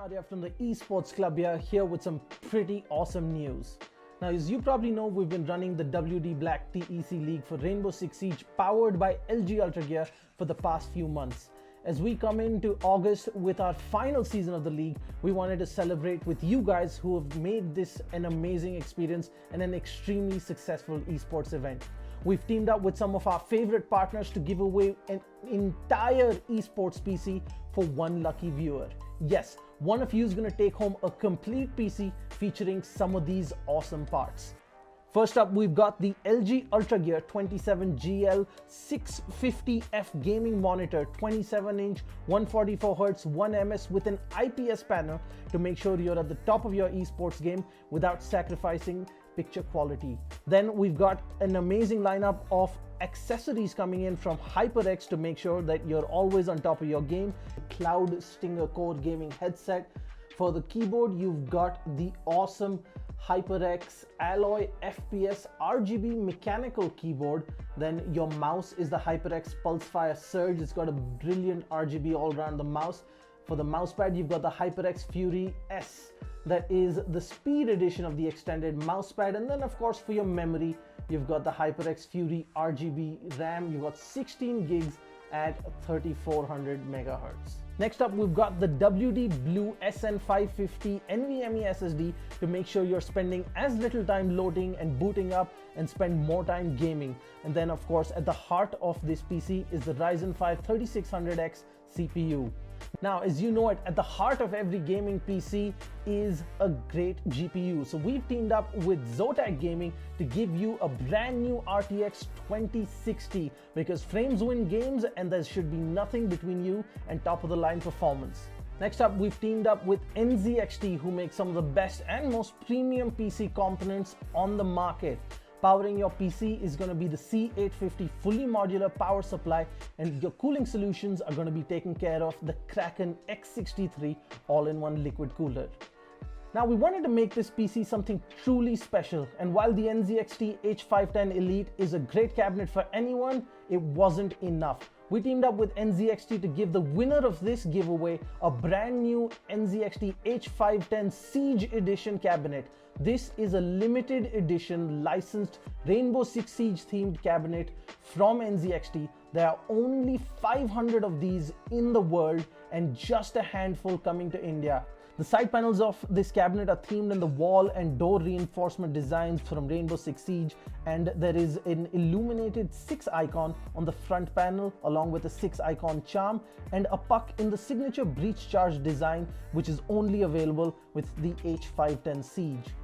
Arya from the Esports Club here with some pretty awesome news. Now, as you probably know, we've been running the WD Black TEC League for Rainbow Six Siege powered by LG Ultragear for the past few months. As we come into August with our final season of the league, we wanted to celebrate with you guys who have made this an amazing experience and an extremely successful esports event. We've teamed up with some of our favorite partners to give away an entire esports PC for one lucky viewer. Yes, one of you is going to take home a complete PC featuring some of these awesome parts. First up, we've got the LG Ultragear 27GL 650F gaming monitor, 27-inch, 144Hz, 1ms with an IPS panel to make sure you're at the top of your esports game without sacrificing picture quality. Then we've got an amazing lineup of accessories coming in from HyperX to make sure that you're always on top of your game. Cloud Stinger Core gaming headset. For the keyboard, you've got the awesome HyperX Alloy FPS RGB mechanical keyboard. Then your mouse is the HyperX Pulsefire Surge. It's got a brilliant RGB all around the mouse. For the mousepad, you've got the HyperX Fury S. That is the speed edition of the extended mousepad. And then of course for your memory, you've got the HyperX Fury RGB RAM. You've got 16 gigs at 3400 megahertz. Next up, we've got the WD Blue SN550 NVMe SSD to make sure you're spending as little time loading and booting up and spend more time gaming. And then of course, at the heart of this PC is the Ryzen 5 3600X CPU. Now, as you know it, at the heart of every gaming PC is a great GPU. So we've teamed up with Zotac Gaming to give you a brand new RTX 2060 because frames win games and there should be nothing between you and top of the line performance. Next up, we've teamed up with NZXT, who make some of the best and most premium PC components on the market. Powering your PC is going to be the C850 fully modular power supply, and your cooling solutions are going to be taken care of the Kraken X63 all-in-one liquid cooler. Now, we wanted to make this PC something truly special, and while the NZXT H510 Elite is a great cabinet for anyone, it wasn't enough. We teamed up with NZXT to give the winner of this giveaway a brand new NZXT H510 Siege Edition cabinet. This is a limited edition licensed Rainbow Six Siege themed cabinet from NZXT. There are only 500 of these in the world and just a handful coming to India. The side panels of this cabinet are themed in the wall and door reinforcement designs from Rainbow Six Siege, and there is an illuminated 6 icon on the front panel along with a 6 icon charm and a puck in the signature breach charge design, which is only available with the H510 Siege.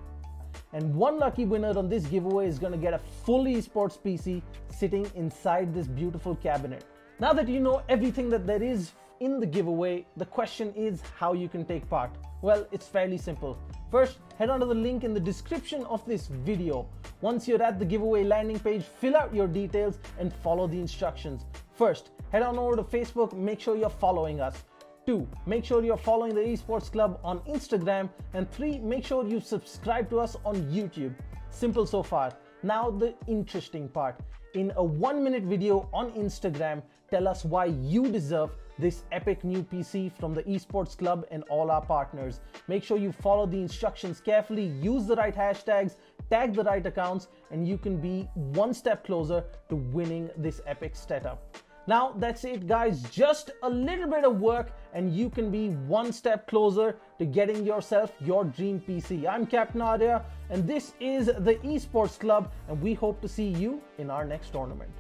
And one lucky winner on this giveaway is going to get a full esports PC sitting inside this beautiful cabinet. Now that you know everything that there is in the giveaway, the question is how you can take part. Well, it's fairly simple. First, head on to the link in the description of this video. Once you're at the giveaway landing page, fill out your details and follow the instructions. First, head on over to Facebook, make sure you're following us. 2, make sure you're following the Esports Club on Instagram. And 3, make sure you subscribe to us on YouTube. Simple so far. Now the interesting part. In a 1-minute video on Instagram, tell us why you deserve this epic new PC from the Esports Club and all our partners. Make sure you follow the instructions carefully, use the right hashtags, tag the right accounts, and you can be one step closer to winning this epic setup. Now that's it guys, just a little bit of work and you can be one step closer to getting yourself your dream PC. I'm Captain Arya and this is the Esports Club, and we hope to see you in our next tournament.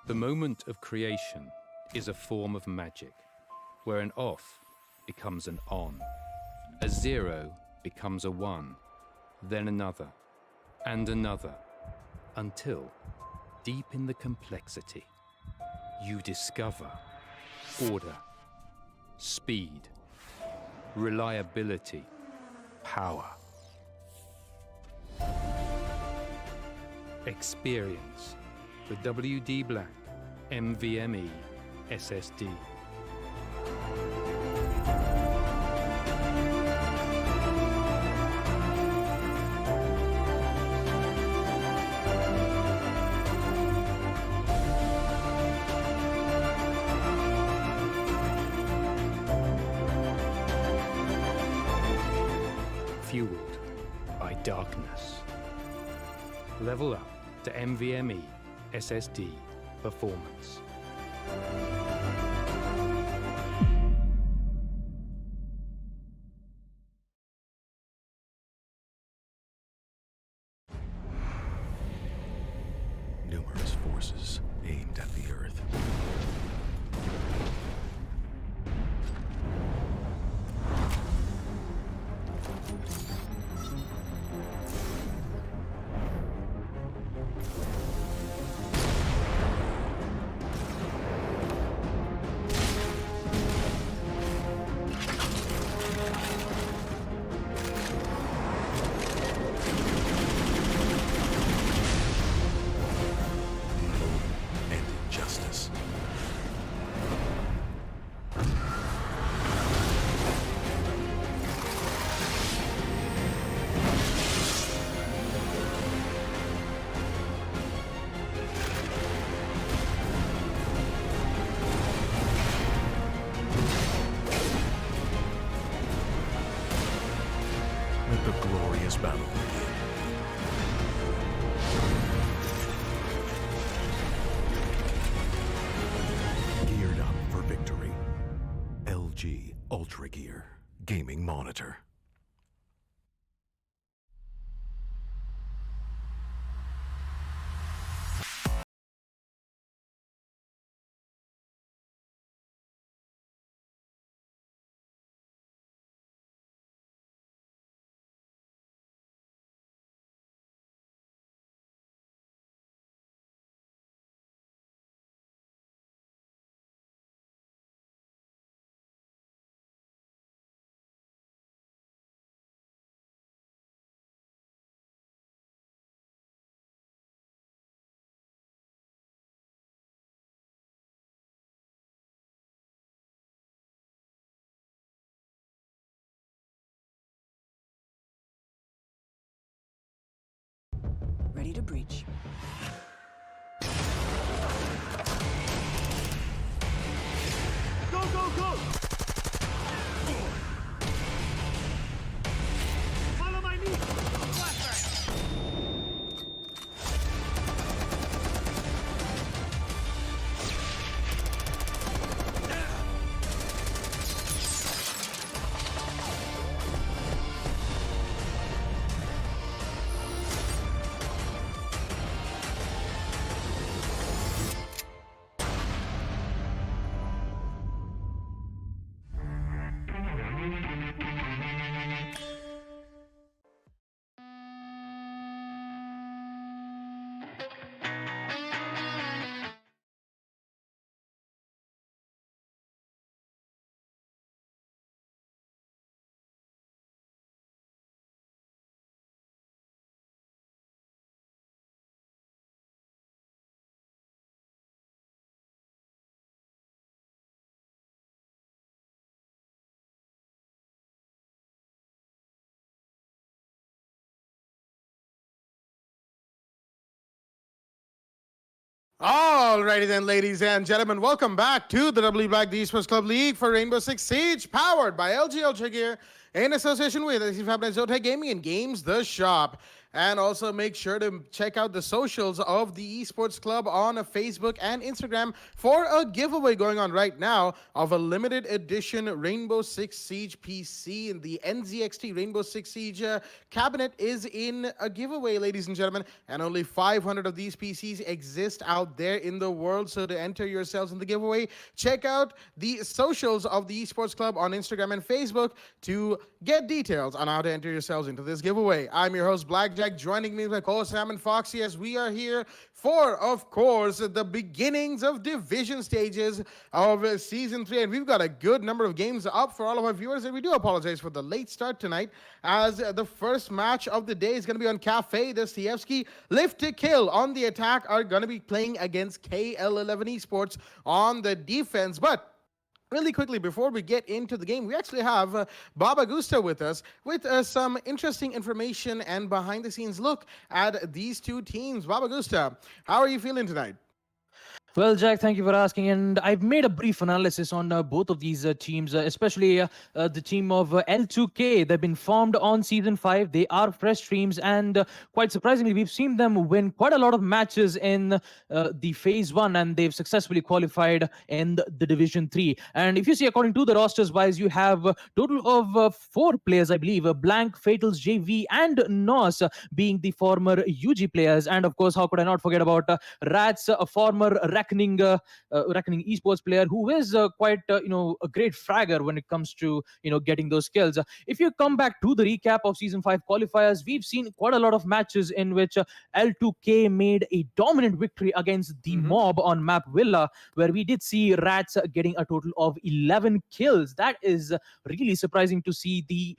The moment of creation is a form of magic, where an off becomes an on, a 0 becomes a 1, then another, and another, until, deep in the complexity, you discover order, speed, reliability, power. Experience the WD Black NVMe SSD. fueled by darkness. Level up to NVMe SSD performance. Numerous forces aimed at the Earth. Let the glorious battle begin. Geared up for victory. LG Ultragear Gaming Monitor. Ready to breach. Go, go, go! Follow my lead! Alrighty then, ladies and gentlemen, welcome back to the W Black the Esports Club League for Rainbow Six Siege, powered by LG Ultragear in association with Fibernet, Zotac Gaming, and Games The Shop. And also make sure to check out the socials of the Esports Club on Facebook and Instagram for a giveaway going on right now of a limited edition Rainbow Six Siege PC. And the NZXT Rainbow Six Siege cabinet is in a giveaway, ladies and gentlemen. And only 500 of these PCs exist out there in the world. So to enter yourselves in the giveaway, check out the socials of the Esports Club on Instagram and Facebook to get details on how to enter yourselves into this giveaway. I'm your host, Blackjack. Joining me is my co-host Sam and Foxy as we are here for, of course, the beginnings of division stages of Season 3. And we've got a good number of games up for all of our viewers. And we do apologize for the late start tonight, as the first match of the day is going to be on Cafe. The Staticz Lift to Kill on the attack are going to be playing against KL11 Esports on the defense. But really quickly, before we get into the game, we actually have Baba Gusta with us with some interesting information and behind-the-scenes look at these two teams. Baba Gusta, how are you feeling tonight? Well, Jack, thank you for asking. And I've made a brief analysis on both of these teams, especially the team of L2K. They've been formed on Season 5. They are fresh streams. And quite surprisingly, we've seen them win quite a lot of matches in the Phase 1. And they've successfully qualified in the Division 3. And if you see, according to the rosters-wise, you have a total of 4 players, I believe. Blank, Fatals, JV, and NOS being the former UG players. And of course, how could I not forget about Rats, a former Reckoning Esports player who is quite a great fragger when it comes to getting those kills. If you come back to the recap of Season 5 qualifiers, we've seen quite a lot of matches in which L2K made a dominant victory against the mob on map Villa, where we did see Rats getting a total of 11 kills. That is really surprising to see the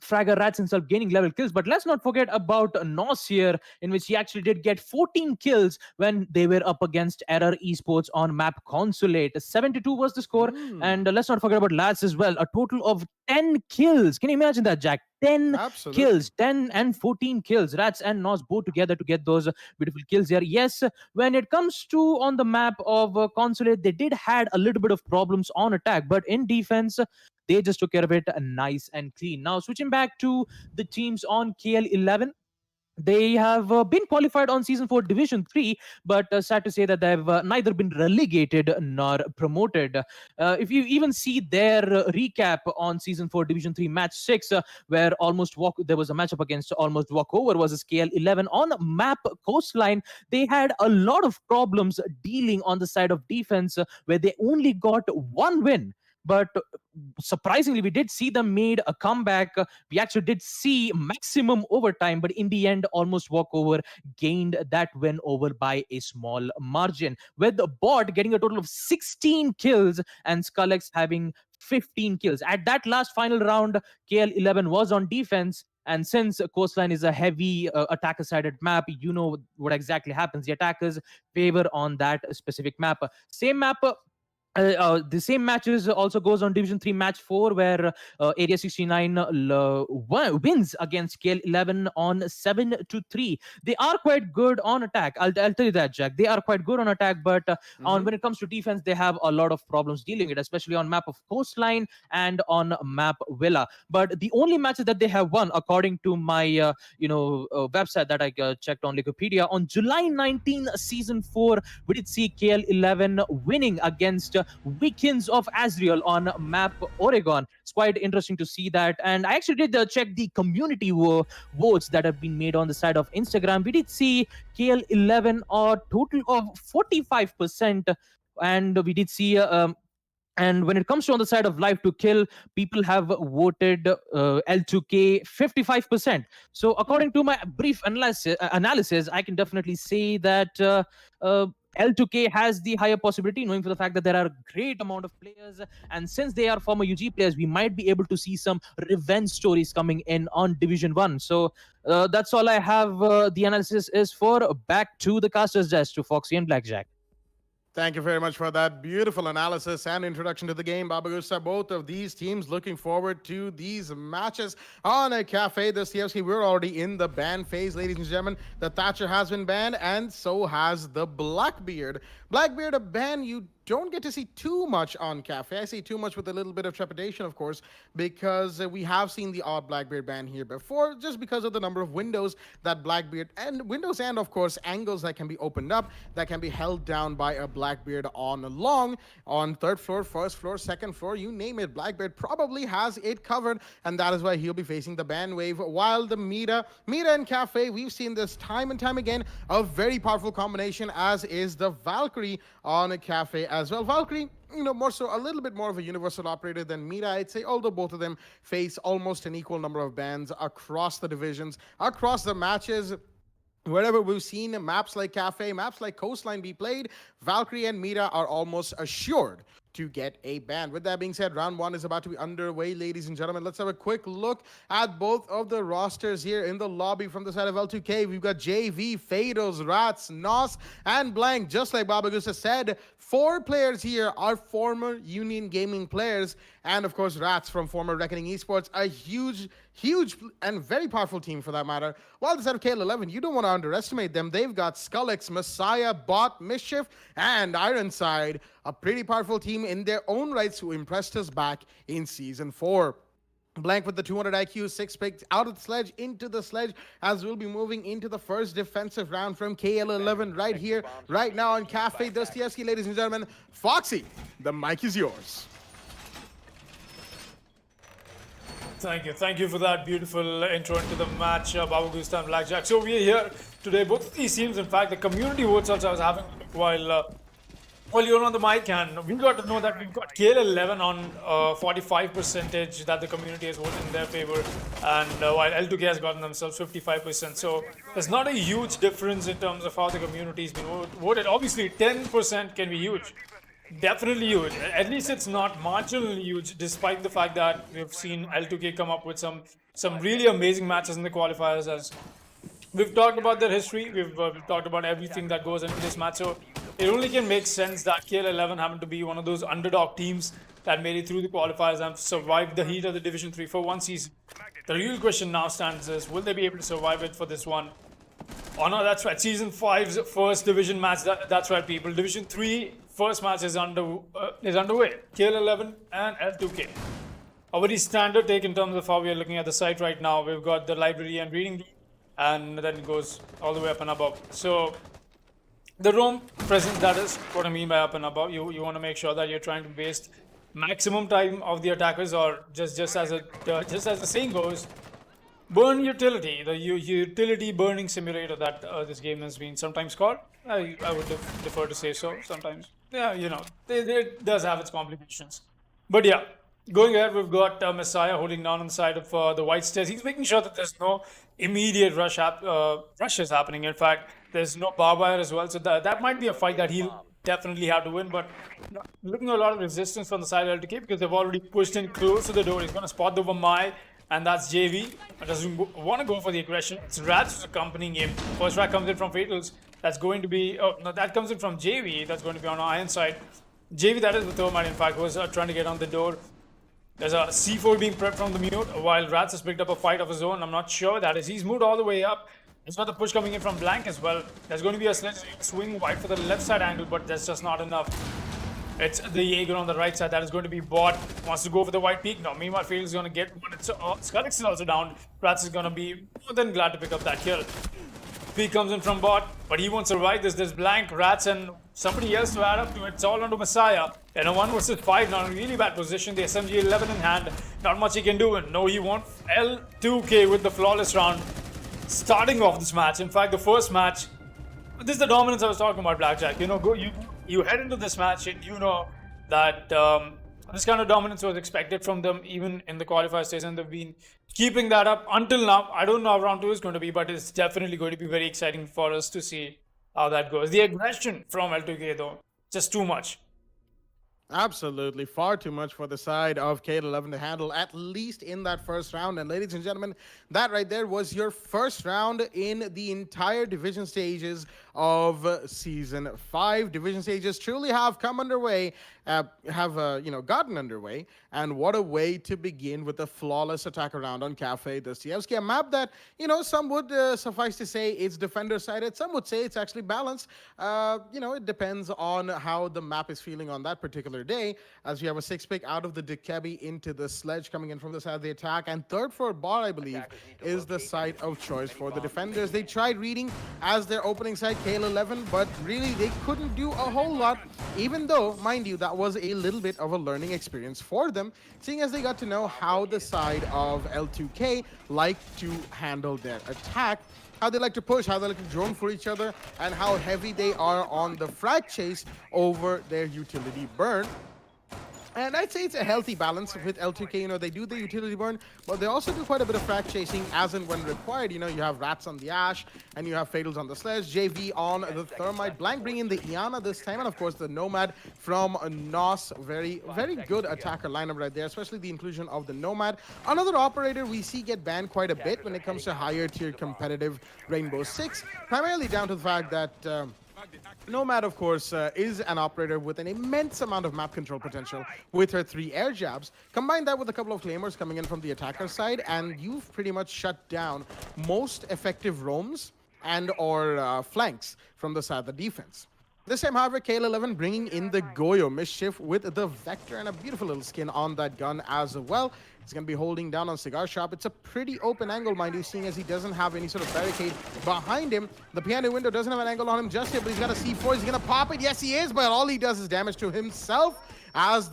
Fragger Rats himself gaining level kills. But let's not forget about Nos here, in which he actually did get 14 kills when they were up against Error Esports on map Consulate. 72 was the score. And let's not forget about Lads as well. A total of 10 kills. Can you imagine that, Jack? 10 Absolutely. kills, 10 and 14 kills. Rats and Nos both together to get those beautiful kills here. Yes, when it comes to on the map of Consulate, they did had a little bit of problems on attack, but in defense, they just took care of it nice and clean. Now, switching back to the teams on KL11, they have been qualified on Season 4 Division 3, but sad to say that they've neither been relegated nor promoted. If you even see their recap on Season 4 Division 3 Match 6, where there was a matchup against Almost Walkover versus KL11 on map Coastline, they had a lot of problems dealing on the side of defense, where they only got one win. But surprisingly, we did see them made a comeback. We actually did see maximum overtime, but in the end, Almost Walkover gained that win over by a small margin, with the bot getting a total of 16 kills and Skullex having 15 kills. At that last final round, KL11 was on defense. And since Coastline is a heavy attacker-sided map, you know what exactly happens. The attackers favor on that specific map. Same map. The same matches also goes on Division 3 Match 4, where Area 69 wins against KL11 on 7-3. They are quite good on attack. I'll tell you that, Jack. They are quite good on attack, but when it comes to defense, they have a lot of problems dealing with it, especially on map of Coastline and on map Villa. But the only matches that they have won, according to my website that I checked on Wikipedia, on July 19, Season 4, we did see KL11 winning against Weekends of Azrael on map Oregon. It's quite interesting to see that. And I actually did check the community votes that have been made on the side of Instagram. We did see KL11 a total of 45%. And we did see and when it comes to on the side of live to kill, people have voted L2K 55%. So according to my brief analysis, I can definitely say that L2K has the higher possibility, knowing for the fact that there are a great amount of players. And since they are former UG players, we might be able to see some revenge stories coming in on Division 1. So that's all I have. The analysis is for. Back to the caster's desk, to Foxy and Blackjack. Thank you very much for that beautiful analysis and introduction to the game, Babagusta. Both of these teams looking forward to these matches on a cafe. The CFC, we're already in the ban phase, ladies and gentlemen. The Thatcher has been banned, and so has the Blackbeard. Blackbeard, a ban you don't get to see too much on cafe. I see too much with a little bit of trepidation, of course, because we have seen the odd Blackbeard ban here before, just because of the number of windows that Blackbeard and of course angles that can be opened up, that can be held down by a Blackbeard on third floor, first floor, second floor, you name it. Blackbeard probably has it covered, and that is why he'll be facing the ban wave. While the Mira and Cafe, we've seen this time and time again, a very powerful combination, as is the Valkyrie on a Cafe as well. Valkyrie, more so a little bit more of a universal operator than Mira, I'd say, although both of them face almost an equal number of bans across the divisions, across the matches. Wherever we've seen maps like Cafe, maps like Coastline be played, Valkyrie and Mira are almost assured to get a ban. With that being said, round one is about to be underway, ladies and gentlemen. Let's have a quick look at both of the rosters here in the lobby. From the side of L2K, we've got JV, Fados, Rats, Nos, and Blank. Just like Baba Gusta said, 4 players here are former Union Gaming players, and of course Rats from former Reckoning Esports, a huge and very powerful team for that matter. While the side of KL11, you don't want to underestimate them. They've got Skullix, Messiah, Bot, Mischief, and Ironside, a pretty powerful team in their own rights who impressed us back in Season 4. Blank with the 200 IQ, 6 picks out of the sledge, into the sledge, as we'll be moving into the first defensive round from KL11 right here, right now on Cafe Dostoevsky, ladies and gentlemen. Foxy, the mic is yours. Thank you for that beautiful intro into the match, Babu Gusta and Blackjack. So we are here today, both of these teams, in fact, the community votes also I was having while you're on the mic, and we got to know that we've got KL11 on 45% that the community has voted in their favor, and while L2K has gotten themselves 55%. So there's not a huge difference in terms of how the community has been voted. Obviously, 10% can be huge. Definitely huge. At least it's not marginally huge, despite the fact that we've seen L2K come up with some really amazing matches in the qualifiers. As we've talked about their history, we've talked about everything that goes into this match. So it only can make sense that KL11 happened to be one of those underdog teams that made it through the qualifiers and survived the heat of the Division 3 for one season. The real question now stands is, will they be able to survive it for this one? Oh no, that's right. Season 5's first division match. That's right, people. Division 3 first match is underway. KL11 and L2K. A very standard take in terms of how we are looking at the site right now. We've got the library and reading room, and then it goes all the way up and above. So the room presence, that is what I mean by up and above. You want to make sure that you're trying to waste maximum time of the attackers, or just as the saying goes, burn utility, the utility burning simulator that this game has been sometimes called. I would defer to say so sometimes. Yeah, you know, it does have its complications. But yeah, going ahead, we've got Messiah holding down on the side of the white stairs. He's making sure that there's no immediate rushes happening. In fact, there's no barbed wire as well. So that might be a fight that he'll definitely have to win. But looking at a lot of resistance from the side of LTK because they've already pushed in close to the door. He's going to spot the Vamai. And that's JV. Doesn't want to go for the aggression. It's Rats who's accompanying him. First track comes in from Fatals. That's going to be... Oh, no, that comes in from JV. That's going to be on our iron side. JV, that is the Thermite, in fact, was trying to get on the door. There's a C4 being prepped from the mute, while Rats has picked up a fight of his own. I'm not sure that is. He's moved all the way up. He's got the push coming in from Blank as well. There's going to be a swing wide for the left side angle, but that's just not enough. It's the Jaeger on the right side that is going to be bought. Wants to go for the white peak. No, meanwhile, Field is going to get one. Staticz is also down. Rats is going to be more than glad to pick up that kill. Peak comes in from bot, but he won't survive this. There's Blank, Rats, and somebody else to add up to it. It's all onto Messiah. And a 1 versus 5, now in a really bad position. The SMG 11 in hand. Not much he can do. And no, he won't. L2K with the flawless round. Starting off this match. In fact, the first match. This is the dominance I was talking about, Blackjack. You know, you head into this match and you know that this kind of dominance was expected from them even in the qualifier stage, and they've been keeping that up until now. I don't know how round 2 is going to be, but it's definitely going to be very exciting for us to see how that goes. The aggression from L2K though, just too much. Absolutely, far too much for the side of KL11 to handle, at least in that first round. And ladies and gentlemen, that right there was your first round in the entire division stages of Season 5. Division stages truly have come underway, gotten underway. And what a way to begin with a flawless attack around on Cafe Dostoevsky, a map that, some would suffice to say it's defender-sided. Some would say it's actually balanced. It depends on how the map is feeling on that particular day, as we have a 6-pick out of the Dikebi into the sledge coming in from the side of the attack, and third for bot, I believe, is the side of choice for the defenders. They tried reading as their opening side KL11, but really they couldn't do a whole lot, even though, mind you, that was a little bit of a learning experience for them, seeing as they got to know how the side of L2K like to handle their attack, how they like to push, how they like to drone for each other, and how heavy they are on the frag chase over their utility burn. And I'd say it's a healthy balance with L2K. You know, they do the utility burn, but they also do quite a bit of frag chasing as and when required. You know, you have Rats on the Ash, and you have Fatals on the Sledge, JV on the Thermite, Blank bringing in the Iana this time, and of course the Nomad from Nos. Very, very good attacker lineup right there, especially the inclusion of the Nomad. Another operator we see get banned quite a bit when it comes to higher tier competitive Rainbow Six, primarily down to the fact that Nomad, of course, is an operator with an immense amount of map control potential with her 3 air jabs. Combine that with a couple of claimers coming in from the attacker side, and you've pretty much shut down most effective roams and or flanks from the side of the defense. This time, however, KL11 bringing in the Goyo Mischief with the Vector and a beautiful little skin on that gun as well. He's going to be holding down on Cigar Shop. It's a pretty open angle, mind you, seeing as he doesn't have any sort of barricade behind him. The piano window doesn't have an angle on him just yet, but he's got a C4. He's going to pop it. Yes, he is, but all he does is damage to himself, as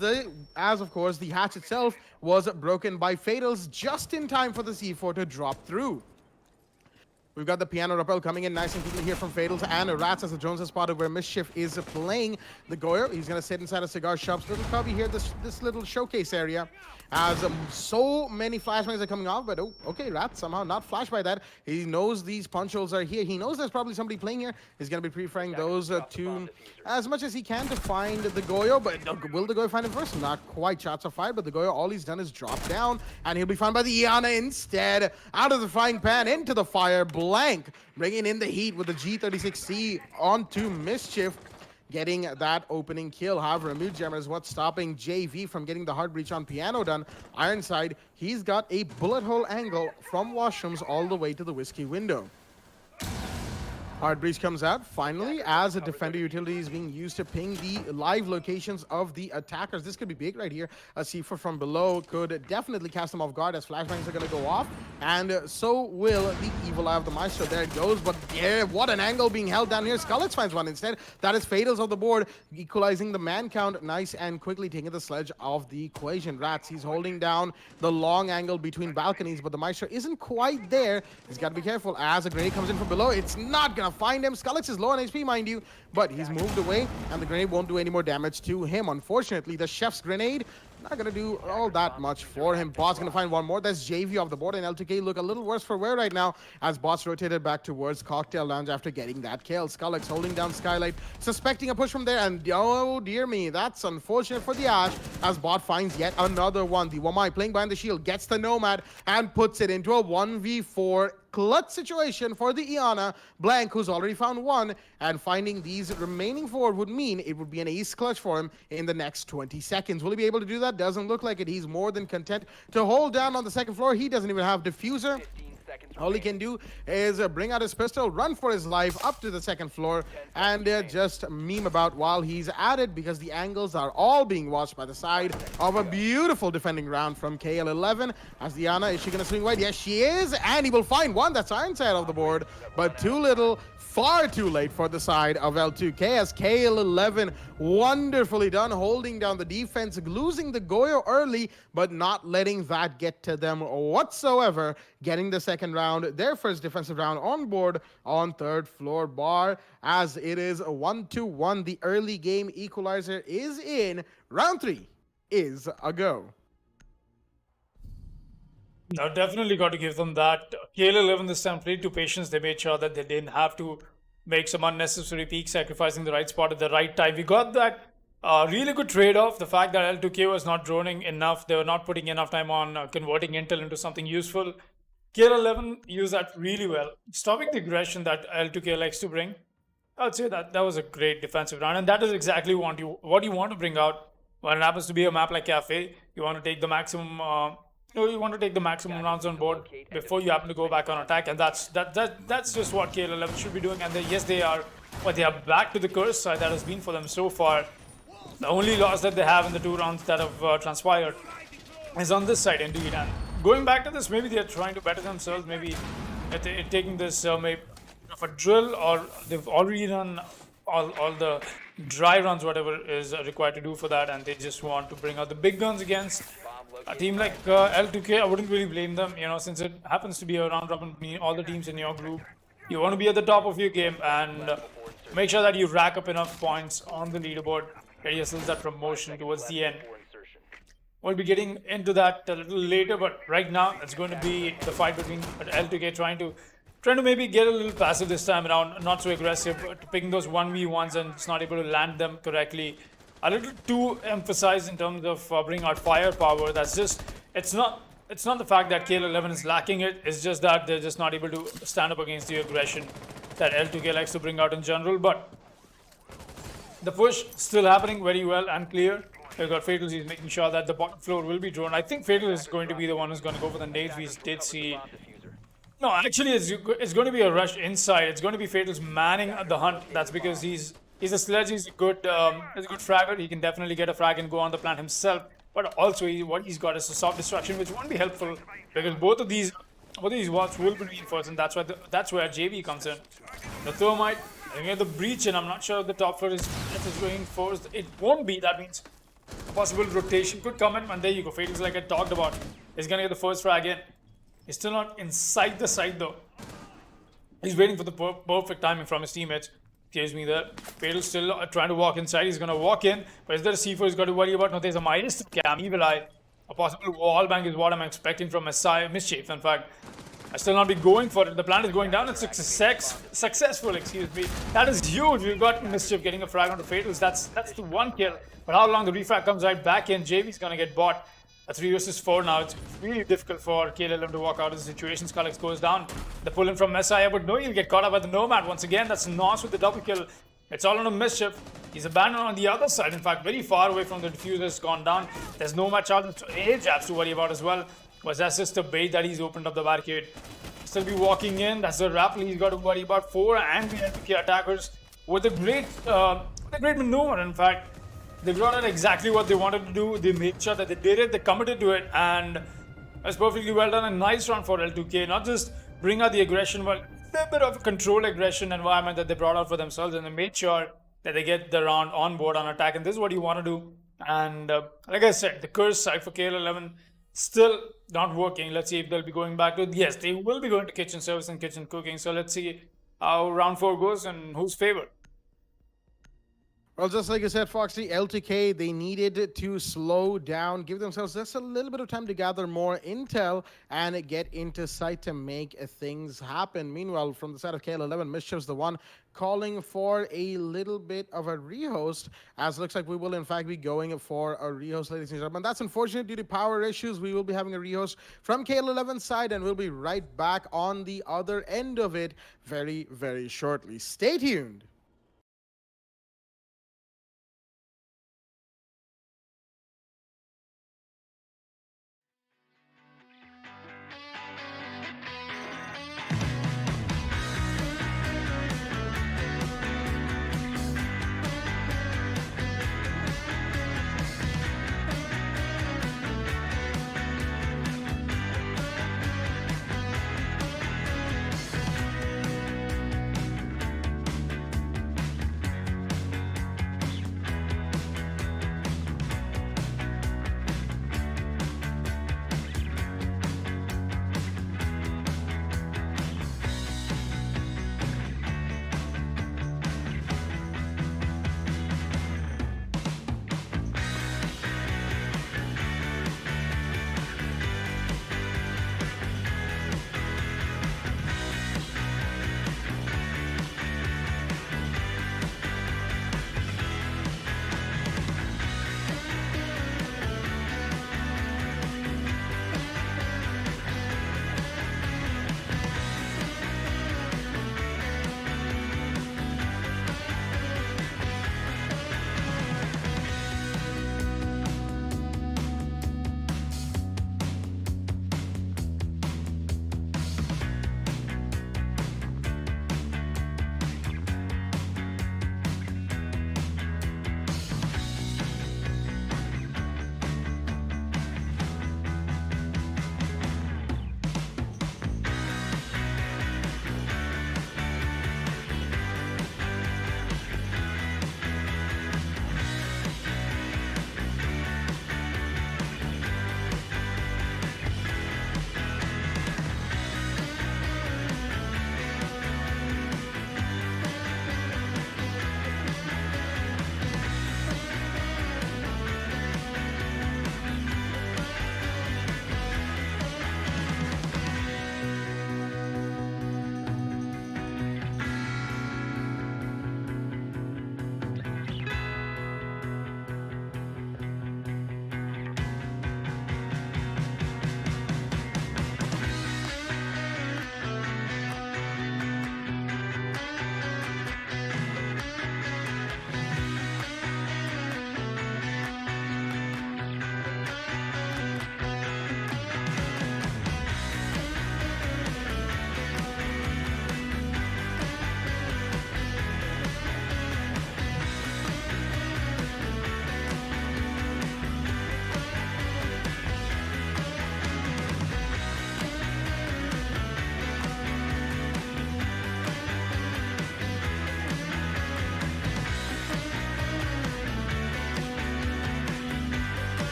of course, the hatch itself was broken by Fatals just in time for the C4 to drop through. We've got the piano rappel coming in nice and quickly here from Fatals and Rats as the Jones has spotted where Mischief is playing the Goyo. He's going to sit inside a Cigar Shop's little cubby here, this little showcase area, as so many flashbangs are coming off, but oh, okay, Rats somehow not flashed by that. He knows these punch holes are here. He knows there's probably somebody playing here. He's going to be pre-firing those two as much as he can to find the Goyo, but will the Goyo find him first? Not quite. Shots are fired, but the Goyo, all he's done is drop down, and he'll be found by the Iana instead. Out of the frying pan, into the fire. Blank bringing in the heat with the G36C onto Mischief, getting that opening kill. However, a Mute Jammer is what's stopping JV from getting the hard breach on Piano done. Ironside, he's got a bullet hole angle from washrooms all the way to the whiskey window. Hard breach comes out finally as a defender utility is being used to ping the live locations of the attackers. This could be big right here. A C4 from below could definitely cast them off guard as flashbangs are going to go off, and so will the evil eye of the Maestro. There it goes, but yeah, what an angle being held down here. Skullets finds one instead. That is Fatals on the board, equalizing the man count nice and quickly, taking the sledge of the equation. Rats, he's holding down the long angle between balconies, but the Maestro isn't quite there. He's got to be careful as a grenade comes in from below. It's not going to find him. Skullets is low on HP, mind you, but he's moved away, and the grenade won't do any more damage to him. Unfortunately, the Chef's grenade not going to do all that much for him. Boss going to find one more. That's JV off the board, and L2K look a little worse for wear right now as Boss rotated back towards Cocktail Lounge after getting that kill. Skullets holding down Skylight, suspecting a push from there, and oh dear me, that's unfortunate for the Ash as Bot finds yet another one. The Wamai playing behind the shield gets the Nomad and puts it into a 1v4 clutch situation for the Iana. Blank, who's already found one, and finding these remaining 4 would mean it would be an ace clutch for him in the next 20 seconds. Will he be able to do that? Doesn't look like it. He's more than content to hold down on the second floor. He doesn't even have diffuser. All he can do is bring out his pistol, run for his life up to the second floor, and just meme about while he's at it, because the angles are all being watched by the side of a beautiful defending round from KL11. As Diana, is she going to swing wide? Yes, she is, and he will find one. That's Ironside off the board, but too little. Far too late for the side of L2K as KL11 wonderfully done, holding down the defense, losing the Goyo early, but not letting that get to them whatsoever, getting the second round, their first defensive round on board on third floor bar, as it is a 1-1. The early game equalizer is in. Round 3 is a go. Now, definitely got to give them that. KL11 this time played to patience. They made sure that they didn't have to make some unnecessary peak, sacrificing the right spot at the right time. We got that really good trade-off. The fact that L2K was not droning enough. They were not putting enough time on converting intel into something useful. KL11 used that really well, stopping the aggression that L2K likes to bring. I would say that was a great defensive round, and that is exactly what you want to bring out when it happens to be a map like Cafe. You want to take the maximum... you want to take the maximum rounds on board before you happen to go back on attack, and that's just what KL11 should be doing. And yes, they are, but they are back to the curse side that has been for them so far. The only loss that they have in the 2 rounds that have transpired is on this side, indeed. And going back to this, maybe they are trying to better themselves. Maybe taking this maybe of a drill, or they've already done all the dry runs, whatever is required to do for that, and they just want to bring out the big guns against a team like L2K. I wouldn't really blame them, since it happens to be a round robin between all the teams in your group. You want to be at the top of your game and make sure that you rack up enough points on the leaderboard, get yourselves that promotion towards the end. We'll be getting into that a little later, but right now it's going to be the fight between L2K trying to maybe get a little passive this time around, not so aggressive, picking those 1v1s and it's not able to land them correctly. A little too emphasized in terms of bringing out firepower. That's just, it's not the fact that KL11 is lacking it, it's just that they're just not able to stand up against the aggression that L2K likes to bring out in general. But the push still happening very well and clear. We've got Fatals, he's making sure that the bottom floor will be drawn. I think Fatal is going to be the one who's going to go for the nades. We did see... No, actually it's going to be a rush inside. It's going to be Fatals manning the hunt. That's because he's a sledge, he's a good fragger. He can definitely get a frag and go on the plant himself. But also what he's got is a soft destruction, which won't be helpful because both of these walls will be reinforced, and that's where JV comes in. The thermite, looking at the breach, and I'm not sure if the top floor is reinforced. It won't be. That means a possible rotation could come in, and there you go. Fatals, like I talked about, is gonna get the first frag in. He's still not inside the site though. He's waiting for the perfect timing from his teammates. Here's me there. Fatal's still trying to walk inside. He's gonna walk in, but is there a C4 he's got to worry about? No, there's a Midas cam, Evil Eye. A possible wall bang is what I'm expecting from Mischief. In fact, I still not be going for it. The plant is going down. It's successful, excuse me. That is huge. We've got Mischief getting a frag onto Fatals. That's the one kill. But how long the refrag comes right back in? JV's gonna get bought. A 3 versus 4 now. It's really difficult for KL11 to walk out of the situation. Skullix goes down. The pull in from Messiah, but no, he'll get caught up by the Nomad once again. That's Nos with the double kill. It's all on a Mischief. He's abandoned on the other side. In fact, very far away from the diffuser. Has gone down. There's Nomad charges, air jabs to worry about as well. Was that just a bait that he's opened up the barricade? Still be walking in. That's a Rapple he's got to worry about. 4 angry LPK attackers with a great maneuver. In fact, they brought out exactly what they wanted to do. They made sure that they did it, they committed to it, and that's perfectly well done. A nice round for L2K. Not just bring out the aggression, but a bit of a controlled aggression environment that they brought out for themselves, and they made sure that they get the round on board on attack. And this is what you want to do. And like I said, the curse side for KL11 still not working. Let's see if they'll be going back to... Yes, they will be going to kitchen service and kitchen cooking. So let's see how round 4 goes and who's favored. Well, just like you said, Foxy, L2K, they needed to slow down, give themselves just a little bit of time to gather more intel and get into sight to make things happen. Meanwhile, from the side of KL11, Mischief's the one calling for a little bit of a rehost, as it looks like we will in fact be going for a rehost, ladies and gentlemen. That's unfortunate due to power issues. We will be having a rehost from KL11's side, and we'll be right back on the other end of it very, very shortly. Stay tuned.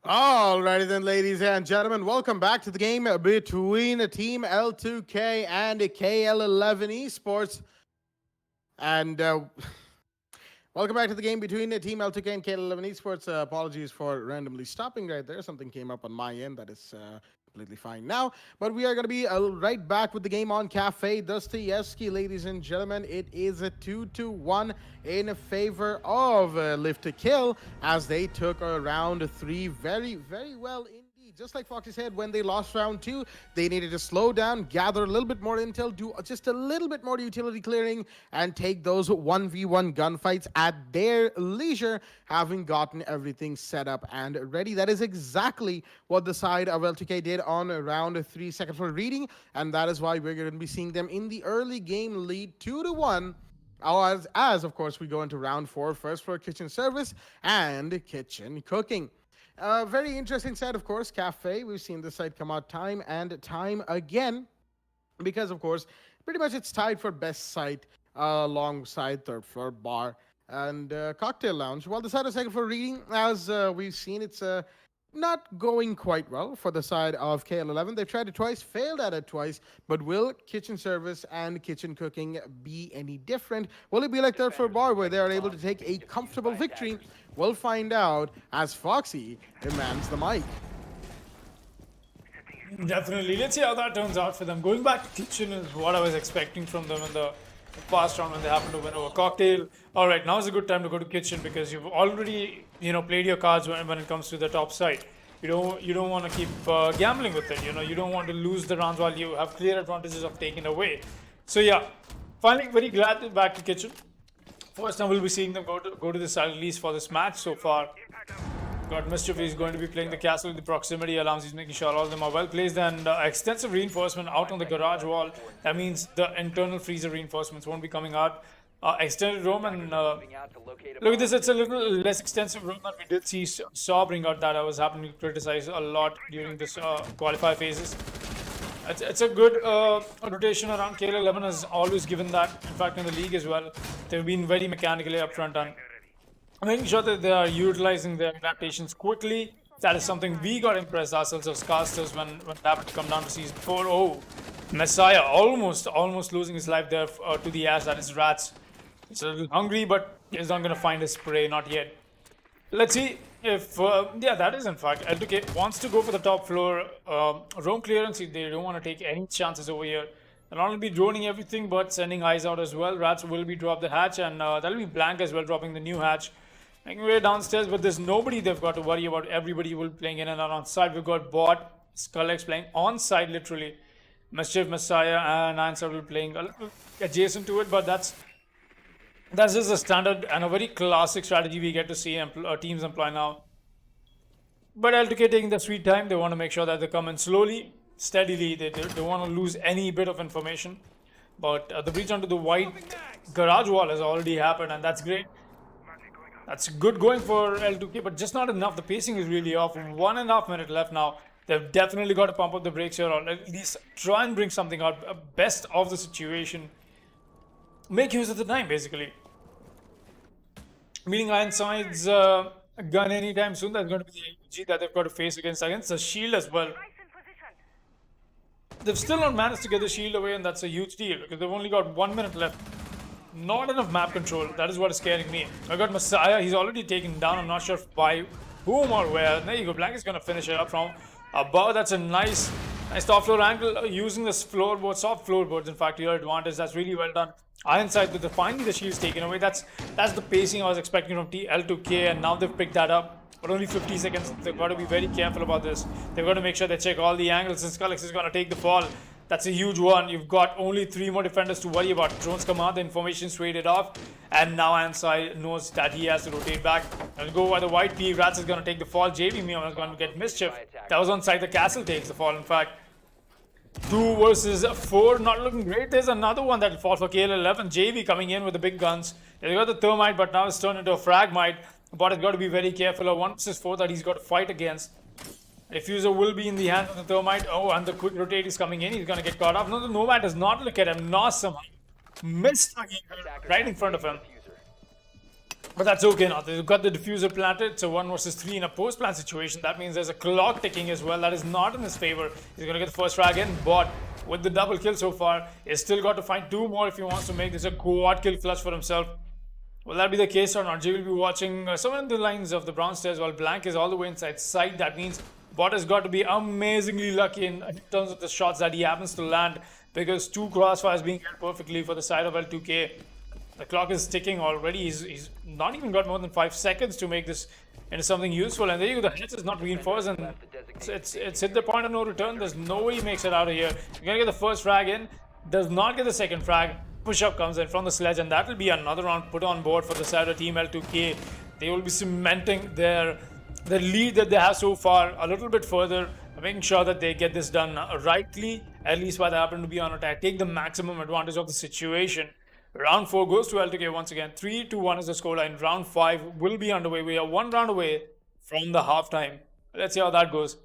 Alrighty then, ladies and gentlemen, welcome back to the game between Team L2K and KL11 Esports. And welcome back to the game between Team L2K and KL11 Esports. Apologies for randomly stopping right there. Something came up on my end that is completely fine now. But we are going to be right back with the game on Cafe Dostoevsky, ladies and gentlemen. It is a 2-1 in favor of Live to Kill as they took round 3 very, very well indeed. Just like Foxy said, when they lost round 2, they needed to slow down, gather a little bit more intel, do just a little bit more utility clearing, and take those 1v1 gunfights at their leisure, having gotten everything set up and ready. That is exactly what the side of L2K did on round 3 second floor reading, and that is why we're going to be seeing them in the early game lead 2-1. As of course, we go into round 4, first floor kitchen service and kitchen cooking. Very interesting side, of course, Cafe. We've seen this side come out time and time again because, of course, pretty much it's tied for best site alongside third floor bar and cocktail lounge. While the side of second floor reading, as we've seen, it's not going quite well for the side of KL11. They've tried it twice, failed at it twice, but will kitchen service and kitchen cooking be any different? Will it be like third floor bar where they are able to take a comfortable victory? We'll find out as Foxy demands the mic. Definitely. Let's see how that turns out for them. Going back to kitchen is what I was expecting from them in the past round when they happened to win over cocktail. All right, now is a good time to go to kitchen because you've already, played your cards when it comes to the top side. You don't want to keep gambling with it. You don't want to lose the rounds while you have clear advantages of taking away. So yeah, finally very glad they're back to kitchen. First time we'll be seeing them go to the side at least for this match so far. Got Mischief, he's going to be playing the castle with the proximity alarms. He's making sure all of them are well placed and extensive reinforcement out on the garage wall. That means the internal freezer reinforcements won't be coming out. Extended room and look at this, it's a little less extensive room than we did see Saw bring out that I was happening to criticize a lot during this qualifier phases. It's a good rotation around. KL11 has always given that, in fact in the league as well. They've been very mechanically upfront and making sure that they are utilizing their adaptations quickly. That is something we got impressed ourselves as casters when it happened to come down to season 4. Oh, Messiah almost losing his life there to the ass. That is Rats. He's a little hungry, but he's not going to find his prey, not yet. Let's see if, yeah, that is in fact, L2K wants to go for the top floor roam clearance. They don't want to take any chances over here. They'll not only be droning everything, but sending eyes out as well. Rats will be drop the hatch, and that'll be Blank as well, dropping the new hatch. Making way downstairs, but there's nobody they've got to worry about. Everybody will be playing in and out on side. We've got Bot, Skullex playing on side literally. Mischief, Messiah, and Answer will be playing a little adjacent to it, but that's just a standard and a very classic strategy we get to see teams employ now. But L2K taking their sweet time. They want to make sure that they come in slowly, steadily. They don't want to lose any bit of information. But the breach onto the white garage wall has already happened, and that's great. That's good going for L2K, but just not enough. The pacing is really off. 1.5 minutes left now. They've definitely got to pump up the brakes here, or at least try and bring something out. Best of the situation. Make use of the time, basically. Meeting Ironside's gun anytime soon. That's going to be the AUG that they've got to face against the shield as well. They've still not managed to get the shield away, and that's a huge deal because they've only got 1 minute left. Not enough map control. That is what is scaring me. I got Messiah. He's already taken down. I'm not sure by whom or where. There you go. Blank is going to finish it up from above. That's a nice top floor angle using this floorboard, soft floorboards. In fact, your advantage. That's really well done. Ironside with finally the shield's taken away. That's the pacing I was expecting from L2K, and now they've picked that up. But only 50 seconds. They've got to be very careful about this. They've got to make sure they check all the angles, and Skullex is going to take the fall. That's a huge one. You've got only 3 more defenders to worry about. Drones come out, the information traded off, and now Ansai knows that he has to rotate back. I'll go by the white P. Rats is going to take the fall. JV Mio is going to get Mischief. That was on side. The castle takes the fall, in fact. 2 versus 4, not looking great. There's another one that will fall for KL11. JV coming in with the big guns. They got the thermite, but now it's turned into a fragmite. But it's got to be very careful. A 1 versus 4 that he's got to fight against. Diffuser will be in the hands of the thermite. Oh, and the quick rotate is coming in. He's going to get caught up. No, the Nomad does not look at him. Nos somehow missed right in front of him. But that's okay now. They've got the diffuser planted. It's a 1 versus 3 in a post-plant situation. That means there's a clock ticking as well. That is not in his favor. He's going to get the first frag in. But with the double kill so far, he's still got to find 2 more if he wants to make this a quad kill clutch for himself. Will that be the case or not? Jay will be watching somewhere in the lines of the brown stairs while Blank is all the way inside sight. That means Bot has got to be amazingly lucky in terms of the shots that he happens to land, because 2 crossfires being hit perfectly for the side of L2K. The clock is ticking already. He's not even got more than 5 seconds to make this into something useful. And there you go. The hits is not reinforced, and it's hit the point of no return. There's no way he makes it out of here. You're gonna get the first frag in. Does not get the second frag. Push-up comes in from the sledge, and that will be another round put on board for the side of Team L2K. They will be cementing their lead that they have so far a little bit further, making sure that they get this done rightly, at least while they happen to be on attack. Take the maximum advantage of the situation. Round 4 goes to L2K once again. 3-1 is the scoreline. Round 5 will be underway. We are 1 round away from the halftime. Let's see how that goes.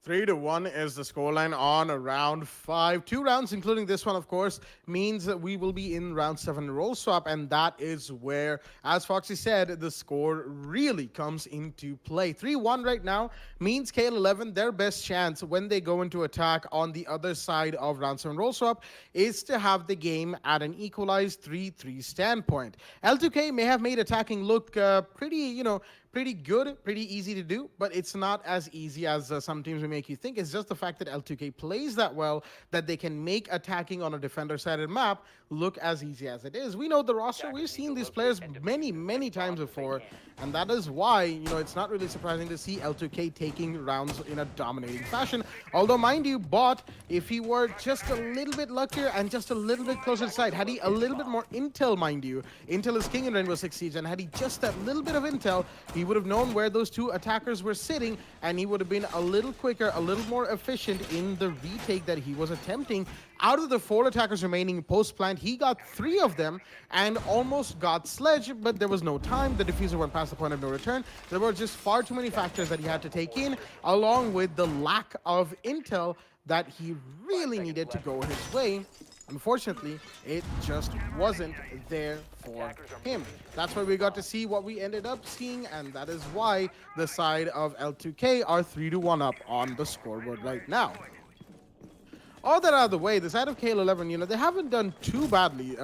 3-1 is the scoreline on round 5. 2 rounds, including this one, of course, means that we will be in round 7 roll swap, and that is where, as Foxy said, the score really comes into play. 3-1 right now means KL11, their best chance when they go into attack on the other side of round 7 roll swap is to have the game at an equalized 3-3 standpoint. L2K may have made attacking look pretty good, pretty easy to do, but it's not as easy as some teams will make you think. It's just the fact that L2K plays that well that they can make attacking on a defender-sided map look as easy as it is. We know the roster. We've seen these players many times before, and that is why, it's not really surprising to see L2K taking rounds in a dominating fashion. Although, mind you, Bot, if he were just a little bit luckier and just a little bit closer to side, had he a little bit more intel, mind you, intel is king in Rainbow Six Siege, and had he just that little bit of intel, he would have known where those 2 attackers were sitting, and he would have been a little quicker, a little more efficient in the retake that he was attempting. Out of the 4 attackers remaining post-plant, he got 3 of them and almost got sledge, but there was no time. The diffuser went past the point of no return. There were just far too many factors that he had to take in, along with the lack of intel that he really needed to go his way. Unfortunately, it just wasn't there for him. That's why we got to see what we ended up seeing, and that is why the side of L2K are 3-1 up on the scoreboard right now. All that out of the way, the side of KL11, they haven't done too badly,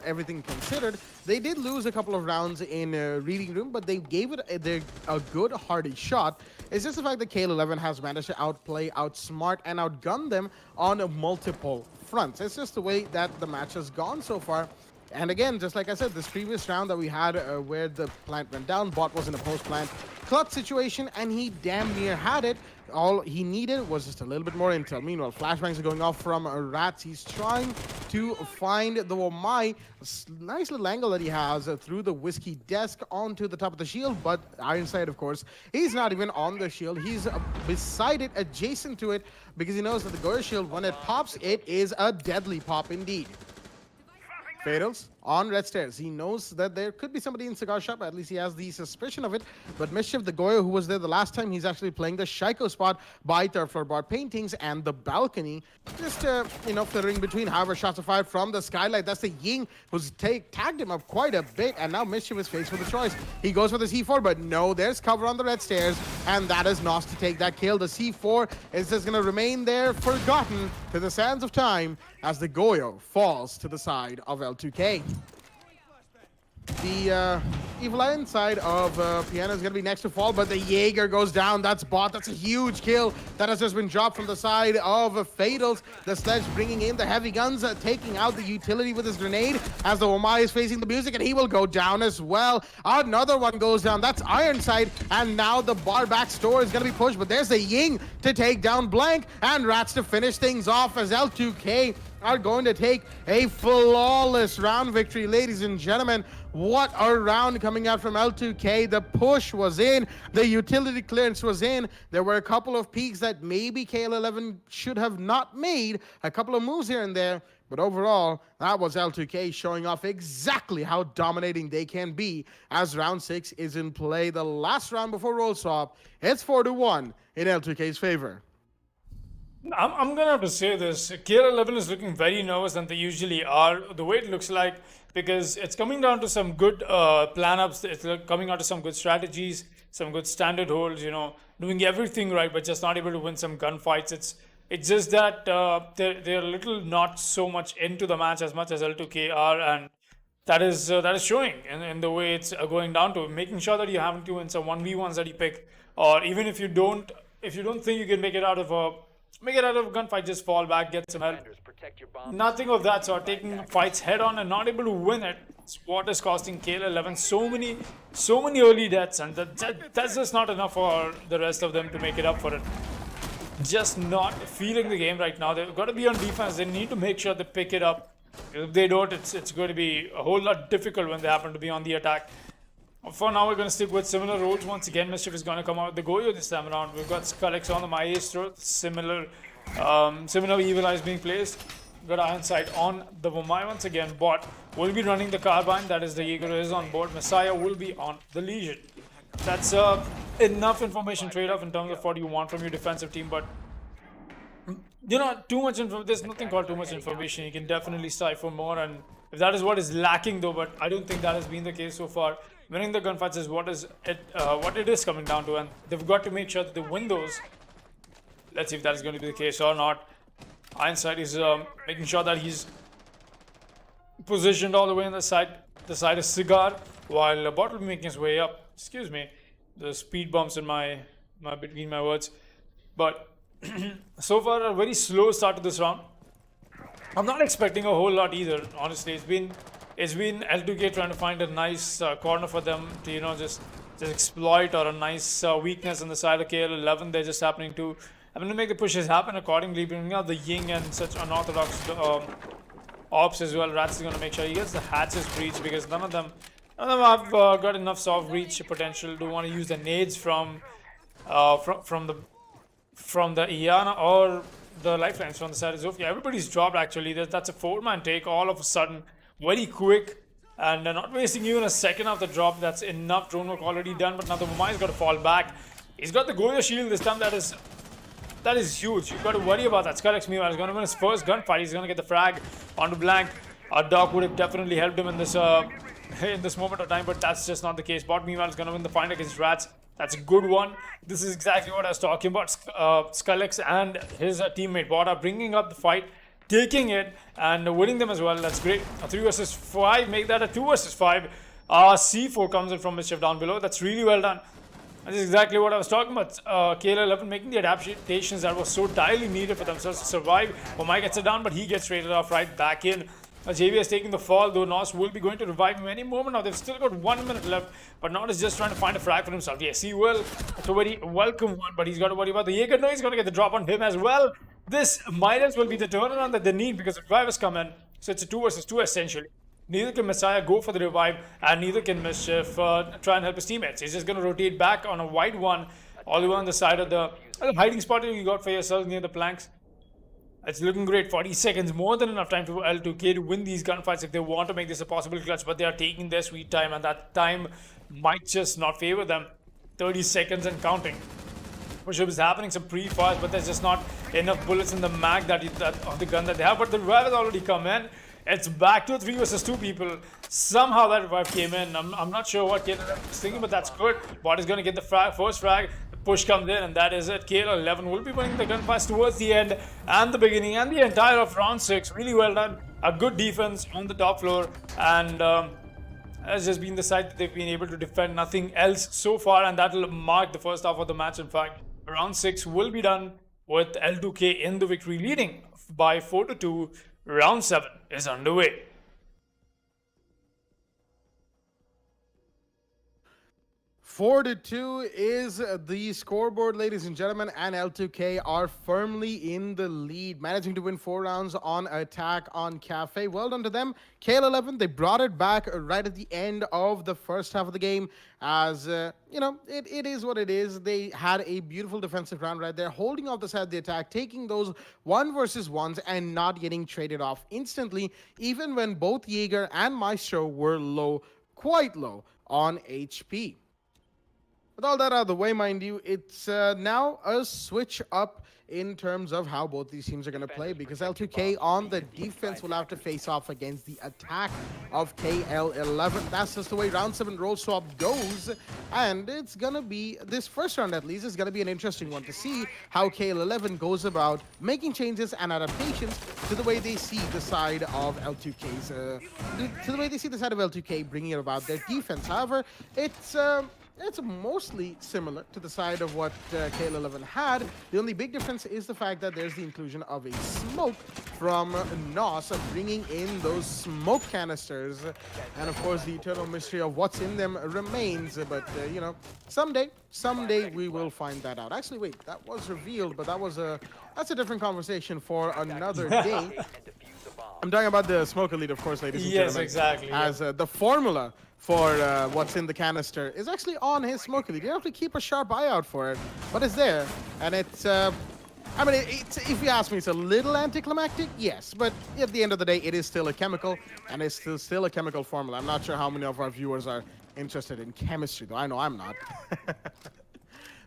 everything considered. They did lose a couple of rounds in Reading Room, but they gave it a good, hearty shot. It's just the fact that KL11 has managed to outplay, outsmart, and outgun them on multiple fronts. It's just the way that the match has gone so far. And again, just like I said, this previous round that we had where the plant went down, Bot was in a post-plant clutch situation, and he damn near had it. All he needed was just a little bit more intel. Meanwhile, flashbangs are going off from Rats. He's trying to find the Womai. Nice little angle that he has through the Whiskey desk onto the top of the shield, but Ironside, of course, he's not even on the shield. He's beside it, adjacent to it, because he knows that the Goya shield, when it pops, it is a deadly pop indeed. Fatals on red stairs. He knows that there could be somebody in cigar shop. At least he has the suspicion of it. But Mischief, the Goyo, who was there the last time, he's actually playing the Shaiko spot by third floor bar paintings and the balcony. Just, flittering between. However, shots are fired from the skylight. That's the Ying who's tagged him up quite a bit. And now Mischief is faced with a choice. He goes for the C4, but no, there's cover on the red stairs. And that is Nos to take that kill. The C4 is just going to remain there, forgotten to the sands of time, as the Goyo falls to the side of L2K. The Evil Eye side of Piano is going to be next to fall, but the Jaeger goes down. That's Bot. That's a huge kill that has just been dropped from the side of Fatals. The Sledge bringing in the heavy guns, taking out the utility with his grenade as the Womai is facing the music, and he will go down as well. Another one goes down. That's Ironside, and now the bar back store is going to be pushed, but there's the Ying to take down Blank, and Rats to finish things off as L2K are going to take a flawless round victory. Ladies and gentlemen, what a round coming out from L2K. The push was in, the utility clearance was in. There were a couple of peaks that maybe KL11 should have not made, a couple of moves here and there, but overall, that was L2K showing off exactly how dominating they can be as round 6 is in play. The last round before roll swap, it's 4-1 in L2K's favor. I'm gonna have to say this. KL11 is looking very nervous than they usually are. The way it looks like, because it's coming down to some good plan ups. It's coming down to some good strategies, some good standard holds. You know, doing everything right, but just not able to win some gunfights. It's just that they're a little not so much into the match as much as L2K are, and that is showing in the way it's going down to making sure that you haven't to win some 1v1s that you pick, or even if you don't think you can make it out of a gunfight, just fall back, get some help. Nothing of that sort. Taking fights head on and not able to win it is what is costing KL11 so many early deaths, and that's just not enough for the rest of them to make it up for it. Just not feeling the game right now. They've got to be on defense. They need to make sure they pick it up. If they don't, it's going to be a whole lot difficult when they happen to be on the attack. For now, we're going to stick with similar roles. Once again, Mischief is going to come out with the Goyo this time around. We've got Staticz on the Maestro. Similar Evil Eyes being placed. Got Iron Sight on the Mumai once again. Bot will be running the Carbine. That is the Jaeger is on board. Messiah will be on the Legion. That's enough information trade-off in terms of what you want from your defensive team. But, you know, too much information. There's nothing called too much information. You can definitely strive for more. And if that is what is lacking, though, but I don't think that has been the case so far. Winning the gunfights is what it is coming down to, and they've got to make sure that they win those. Let's see if that is going to be the case or not. Ironside is making sure that he's positioned all the way on the side of Cigar, while Bot will be making his way up. Excuse me, the speed bumps in my between my words. But so far, a very slow start to this round. I'm not expecting a whole lot either. Honestly, it's been L2K trying to find a nice corner for them to, you know, just exploit, or a nice weakness on the side of KL11. They're just happening to make the pushes happen accordingly, bringing out the Ying and such unorthodox ops as well. Rats is going to make sure he gets the hatches breach, because none of them have got enough soft breach potential to want to use the nades from the Iana or the lifelines from the side of Zofia. Everybody's dropped actually. That's a 4-man take all of a sudden. Very quick, and not wasting even a second of the drop. That's enough drone work already done, but now the Mumai's got to fall back. He's got the Goya shield this time. That is huge. You've got to worry about that. Staticz meanwhile is going to win his first gunfight. He's going to get the frag onto blank. Doc would have definitely helped him in this moment of time, but that's just not the case. Bot meanwhile is going to win the fight against Rats. That's a good one. This is exactly what I was talking about. Staticz and his teammate Bot are bringing up the fight, taking it and winning them as well. That's great. A 3 versus 5, make that a 2 versus 5. C4 comes in from Mischief down below. That's really well done. This is exactly what I was talking about. KL11 making the adaptations that was so direly needed for themselves to survive. Omai gets it down, but he gets traded off right back in. JV is taking the fall, though Nos will be going to revive him any moment now. They've still got 1 minute left, but Nos is just trying to find a frag for himself. Yes, he will. It's a very welcome one, but he's got to worry about the Jaeger. No, he's going to get the drop on him as well. This might as well be the turnaround that they need, because the revive has come in. So it's a 2 versus 2 essentially. Neither can Messiah go for the revive, and neither can Mischief try and help his teammates. He's just going to rotate back on a wide one, all the way on the side of the hiding spot you got for yourself near the planks. It's looking great. 40 seconds, more than enough time to L2K to win these gunfights if they want to make this a possible clutch, but they are taking their sweet time, and that time might just not favor them. 30 seconds and counting. Push-up is happening, some pre-fires, but there's just not enough bullets in the mag of the gun that they have. But the revive has already come in. It's back to 3 versus 2 people. Somehow that revive came in. I'm not sure what KL11 is thinking, but that's good. Bot is going to get the first frag. The push comes in, and that is it. KL11 will be winning the gunfights towards the end and the beginning and the entire of round 6. Really well done. A good defense on the top floor, and has just been the side that they've been able to defend nothing else so far, and that will mark the first half of the match. In fact, round 6 will be done with L2K in the victory, leading by 4-2. Round 7 is underway. Four to 2 is the scoreboard, ladies and gentlemen, and L2K are firmly in the lead, managing to win 4 rounds on attack on Cafe. Well done to them. KL11, they brought it back right at the end of the first half of the game, as, you know, it is what it is. They had a beautiful defensive round right there, holding off the side of the attack, taking those 1 versus 1s and not getting traded off instantly, even when both Jaeger and Maestro were low, quite low on HP. With all that out of the way, mind you, it's now a switch up in terms of how both these teams are going to play, because L2K on the defense will have to face off against the attack of KL11. That's just the way round 7 roll swap goes, and it's going to be, this first round at least, is going to be an interesting one to see how KL11 goes about making changes and adaptations to the way they see the side of L2K's, to the way they see the side of L2K bringing about their defense. However, it's mostly similar to the side of what KL11 had. The only big difference is the fact that there's the inclusion of a smoke from NOS, bringing in those smoke canisters. And of course, the eternal mystery of what's in them remains. But, you know, someday we will find that out. Actually, wait, that was revealed, but that's a different conversation for another day. I'm talking about the smoke elite, of course, ladies and gentlemen. Yes, exactly. As the formula for what's in the canister is actually on his smoke elite. You have to keep a sharp eye out for it, but it's there. And it's, I mean, it's, if you ask me, it's a little anticlimactic, yes. But at the end of the day, it is still a chemical, and it's still a chemical formula. I'm not sure how many of our viewers are interested in chemistry, though. I know I'm not.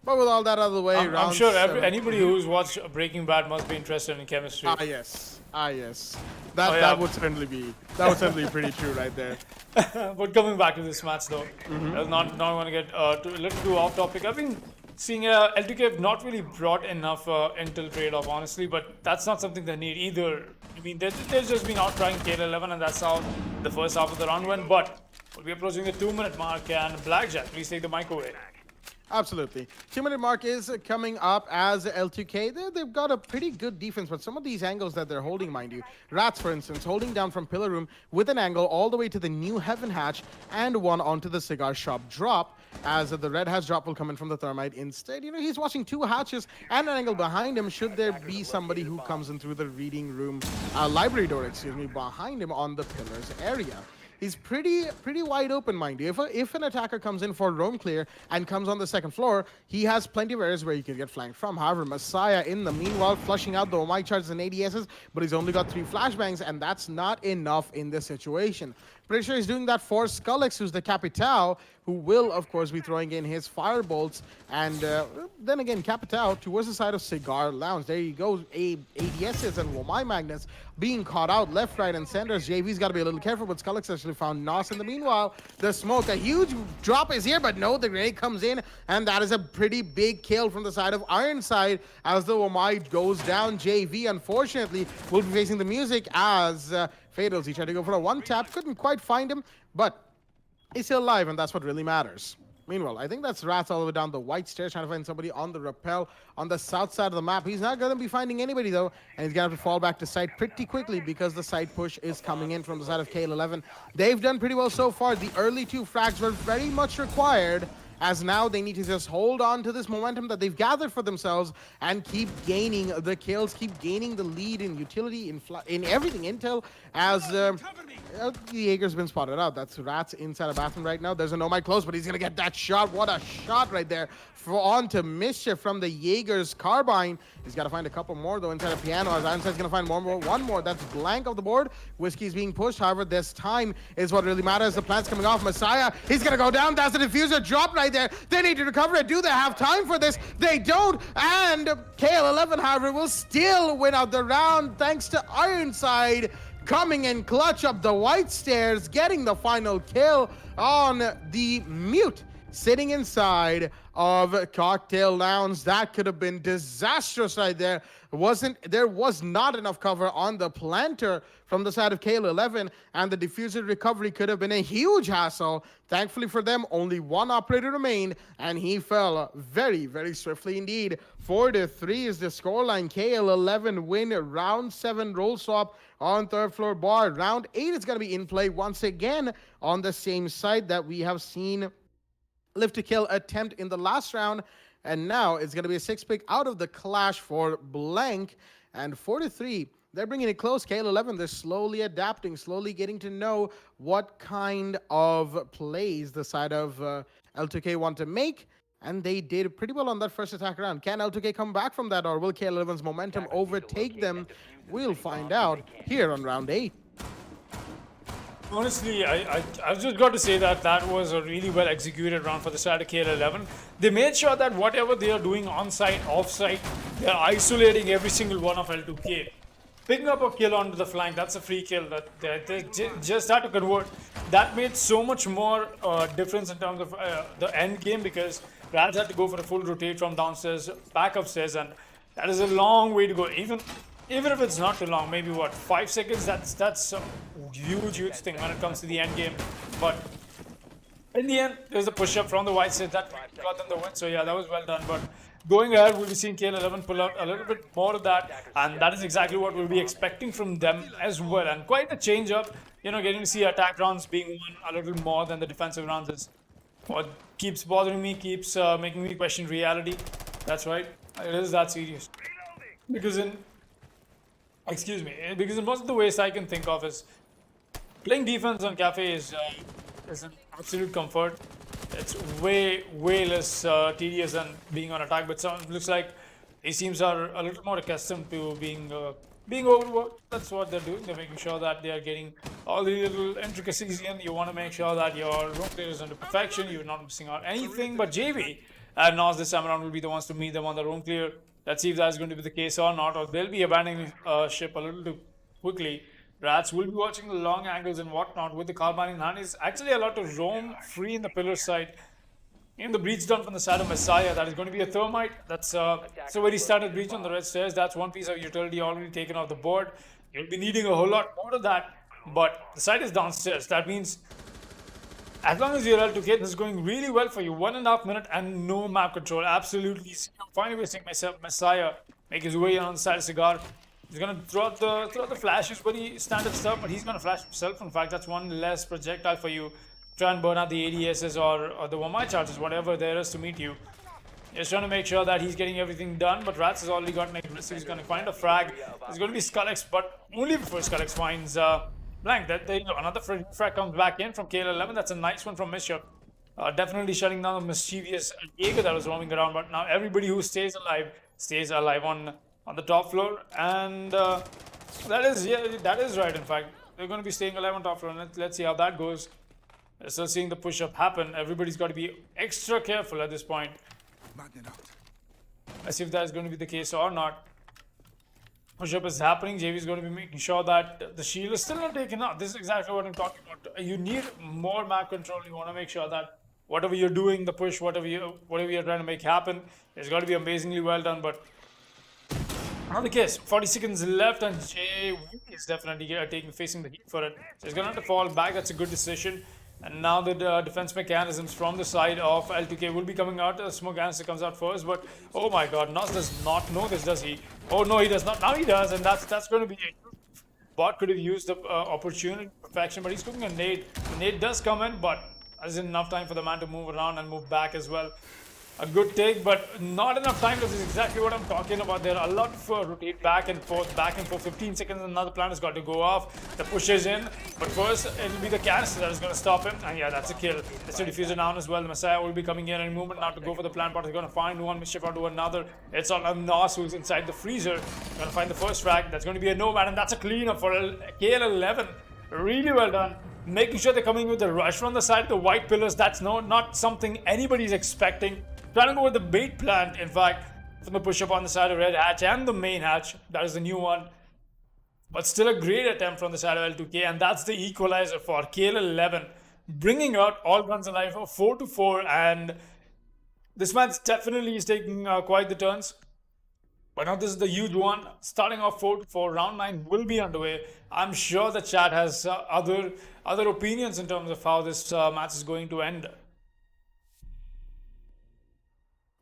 But with all that out of the way, I'm sure anybody who's watched Breaking Bad must be interested in chemistry. Yes. That would certainly be pretty true right there. But coming back to this match though, not want to get a little too off topic. I've been seeing L2K have not really brought enough intel trade-off, honestly, but that's not something they need either. I mean, they've just been out trying KL11, and that's how the first half of the round went. But we're approaching the 2-minute mark, and Blackjack, please take the mic away. Absolutely. 2-minute mark is coming up as L2K. They've got a pretty good defense, but some of these angles that they're holding, mind you. Rats, for instance, holding down from Pillar Room with an angle all the way to the new Heaven Hatch and one onto the Cigar Shop drop, as the Red Hatch drop will come in from the Thermite instead. You know, he's watching 2 hatches and an angle behind him should there be somebody who comes in through the reading room, library door, behind him on the Pillars area. He's pretty wide open, mind you. If an attacker comes in for roam clear and comes on the second floor, he has plenty of areas where he can get flanked from. However, Messiah in the meanwhile flushing out the Omai charges and ADSs, but he's only got 3 flashbangs, and that's not enough in this situation. Pretty sure he's doing that for Skullix, who's the Capitao, who will, of course, be throwing in his firebolts. And then again, Capitao towards the side of Cigar Lounge. There you go, ADSs and Womai Magnets being caught out left, right, and center. JV's got to be a little careful, but Skullix actually found Nos in the meanwhile. The smoke, a huge drop is here, but no, the grenade comes in, and that is a pretty big kill from the side of Ironside as the Womai goes down. JV, unfortunately, will be facing the music as Fatals. He tried to go for a 1-tap, couldn't quite find him, but he's still alive, and that's what really matters. Meanwhile, I think that's Rats all the way down the white stairs, trying to find somebody on the rappel on the south side of the map. He's not going to be finding anybody, though, and he's going to have to fall back to site pretty quickly because the side push is coming in from the side of KL11. They've done pretty well so far. The early 2 frags were very much required, as now they need to just hold on to this momentum that they've gathered for themselves and keep gaining the kills, keep gaining the lead in utility, in everything, intel, as the Jaeger's been spotted out. That's Rats inside a bathroom right now. There's a Nomad close, but he's going to get that shot. What a shot right there. On to Mischief from the Jaeger's carbine. He's got to find a couple more, though, inside a piano, as Ironside's going to find one more. That's blank of the board. Whiskey's being pushed. However, this time is what really matters. The plant's coming off. Messiah, he's going to go down. That's the diffuser drop right there. They need to recover it. Do they have time for this? They don't. And KL11, however, will still win out the round thanks to Ironside coming in clutch up the white stairs, getting the final kill on the Mute sitting inside of Cocktail Lounge. That could have been disastrous right there. There was not enough cover on the planter from the side of KL11, and the diffuser recovery could have been a huge hassle. Thankfully for them, only 1 operator remained, and he fell very, very swiftly indeed. 4-3 is the scoreline. KL11 win round 7 roll swap on 3rd floor bar. Round 8 is going to be in play once again on the same site that we have seen live to kill attempt in the last round, and now it's going to be a 6-pick out of the clash for Blank. And 4-3, they're bringing it close. KL11, they're slowly adapting, slowly getting to know what kind of plays the side of L2K want to make, and they did pretty well on that first attack round. Can L2K come back from that, or will KL11's momentum overtake them? We'll find out here on round 8. Honestly, I've just got to say that was a really well executed round for the side of KL11. They made sure that whatever they are doing on-site, off-site, they're isolating every single one of L2K. Picking up a kill onto the flank, that's a free kill that they just had to convert. That made so much more difference in terms of the end game, because Rats had to go for a full rotate from downstairs back upstairs, and that is a long way to go. Even if it's not too long, maybe what, 5 seconds, that's a huge thing when it comes to the end game. But in the end, there's a push-up from the white side that got them the win. So yeah, that was well done. But going ahead, we'll be seeing KL11 pull out a little bit more of that, and that is exactly what we'll be expecting from them as well. And quite a change up, you know, getting to see attack rounds being won a little more than the defensive rounds is what keeps bothering me, keeps making me question reality. That's right, it is that serious. Because in most of the ways I can think of is playing defense on Cafe is an absolute comfort. It's way less tedious than being on attack, but some looks like these teams are a little more accustomed to being overworked. That's what they're doing. They're making sure that they are getting all the little intricacies in. You want to make sure that your room player is under perfection. You're not missing out anything. But JV and Nos this time around will be the ones to meet them on the room clear. Let's see if that's going to be the case or not, or they'll be abandoning ship a little too quickly. Rats will be watching the long angles and whatnot with the carbine in hand. He's actually allowed to roam free in the pillar side. In the breach done from the side of Messiah, that is going to be a thermite. That's a very standard breach on the red stairs. That's one piece of utility already taken off the board. You'll be needing a whole lot more of that, but the site is downstairs. That means as long as you're L2K, this is going really well for you. 1.5 minutes and no map control. Absolutely. Finally, we're seeing Messiah make his way on the side of Cigar. He's gonna throw out the flashes, pretty standard stuff, but he's gonna flash himself. In fact, that's one less projectile for you. Try and burn out the ADSs or the Wamai charges, whatever there is to meet you. Just trying to make sure that he's getting everything done, but Rats has already got an aggressive. He's gonna find a frag. It's gonna be Skullx, but only before Skullx finds Blank. Another frag comes back in from KL11. That's a nice one from Mischief. Definitely shutting down the mischievous Jaeger that was roaming around, but now everybody who stays alive on the top floor, and that is right. In fact, they're going to be staying alive on top floor. Let's see how that goes. We're still seeing the push-up happen. Everybody's got to be extra careful at this point. Let's see if that's going to be the case or not. Push-up is happening. JV is going to be making sure that the shield is still not taken out. This is exactly what I'm talking about. You need more map control. You want to make sure that whatever you're doing, the push, whatever you're trying to make happen, it's got to be amazingly well done. But not the case. 40 seconds left, and Jay is definitely facing the heat for it. So he's going to have to fall back. That's a good decision. And now the defense mechanisms from the side of L2K will be coming out. Smoke Answer comes out first, but oh my god, Nos does not know this, does he? Oh no, he does not. Now he does, and that's going to be a bot could have used the opportunity perfection, but he's cooking a nade. The nade does come in, but there's enough time for the man to move around and move back as well. A good take, but not enough time. This is exactly what I'm talking about. There are a lot of rotate back and forth. 15 seconds, another plan has got to go off. The push is in, but first it'll be the canister that is going to stop him. And yeah, that's a kill. It's a diffuser down as well. The Messiah will be coming in any moment now to go for the plant part. He's going to find one, Mischief onto another. It's on Nos, who's inside the freezer. Going to find the first frag. That's going to be a nomad, and that's a cleanup for KL11. Really well done. Making sure they're coming with the rush from the side of the white pillars. That's not something anybody's expecting. Trying to go with the bait plant, in fact, from the push-up on the side of red hatch and the main hatch. That is the new one. But still a great attempt from the side of L2K, and that's the equalizer for KL11. Bringing out all guns alive for 4-4, and this match definitely is taking quite the turns. But now this is the huge one. Starting off 4-4, round 9 will be underway. I'm sure the chat has other opinions in terms of how this match is going to end.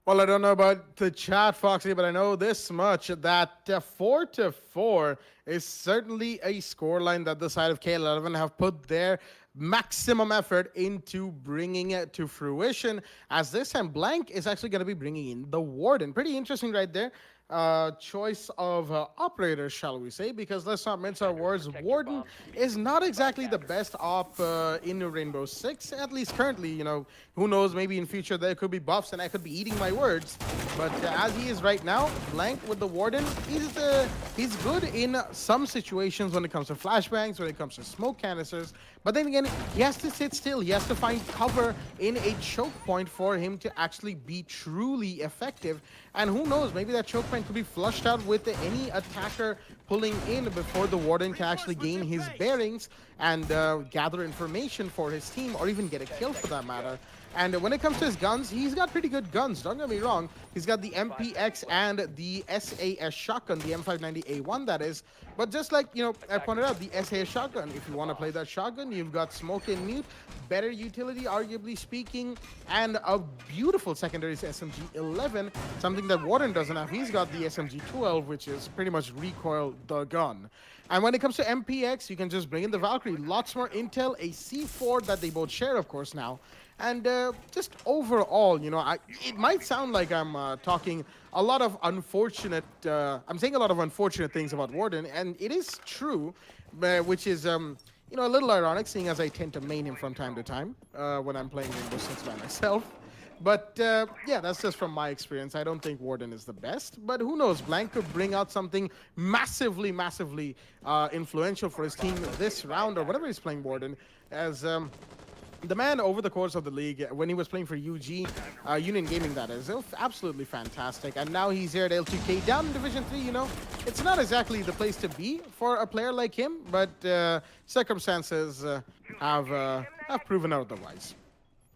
Well, I don't know about the chat, Foxy, but I know this much, that 4-4 is certainly a scoreline that the side of KL11 have put their maximum effort into bringing it to fruition, as this time Blank is actually going to be bringing in the Warden. Pretty interesting right there. Choice of operator, shall we say, because let's not mince our words. Warden is not exactly the best op in Rainbow Six, at least currently. You know, who knows, maybe in future there could be buffs and I could be eating my words, but as he is right now, Blank with the Warden, he's good in some situations when it comes to flashbangs, when it comes to smoke canisters, but then again, he has to sit still, he has to find cover in a choke point for him to actually be truly effective. And who knows, maybe that choke point and could be flushed out with any attacker pulling in before the Warden can actually gain his bearings and gather information for his team, or even get a kill for that matter. And when it comes to his guns, he's got pretty good guns, don't get me wrong. He's got the MPX and the SAS shotgun, the M590A1 that is. But just like, you know, I pointed out, the SAS shotgun, if you want to play that shotgun, you've got smoke and mute, better utility, arguably speaking, and a beautiful secondary SMG-11, something that Warden doesn't have. He's got the SMG-12, which is pretty much recoil the gun. And when it comes to MPX, you can just bring in the Valkyrie. Lots more intel, a C4 that they both share, of course, now. And just overall, you know, it might sound like I'm talking a lot of unfortunate, I'm saying a lot of unfortunate things about Warden, and it is true, which is, you know, a little ironic, seeing as I tend to main him from time to time when I'm playing Rainbow Six by myself. But yeah, that's just from my experience. I don't think Warden is the best, but who knows? Blank could bring out something massively, massively influential for his team this round, or whatever he's playing Warden, as the man over the course of the league, when he was playing for UG, Union Gaming that is, absolutely fantastic. And now he's here at L2K down in Division 3, you know. It's not exactly the place to be for a player like him, but circumstances have proven otherwise.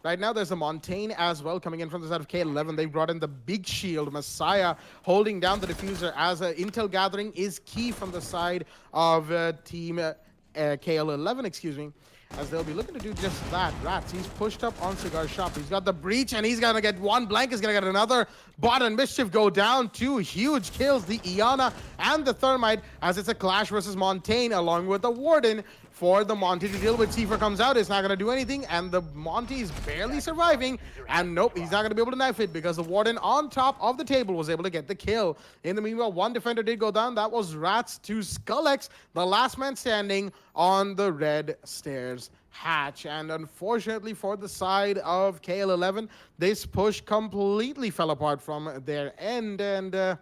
Right now, there's a Montaigne as well coming in from the side of K11. They brought in the big shield, Messiah, holding down the diffuser as intel gathering is key from the side of team KL11, excuse me, as they'll be looking to do just that. Rats, he's pushed up on Cigar Shop. He's got the breach, and he's going to get one. Blank is going to get another. Bot and Mischief go down. Two huge kills, the Iana and the Thermite, as it's a clash versus Montaigne, along with the Warden. For the Monty to deal with. Tifa comes out, it's not going to do anything, and the Monty is barely surviving, and nope, he's not going to be able to knife it because the Warden on top of the table was able to get the kill. In the meanwhile, one defender did go down. That was Rats to Skullex, the last man standing on the red stairs hatch. And unfortunately for the side of KL11, this push completely fell apart from their end, and a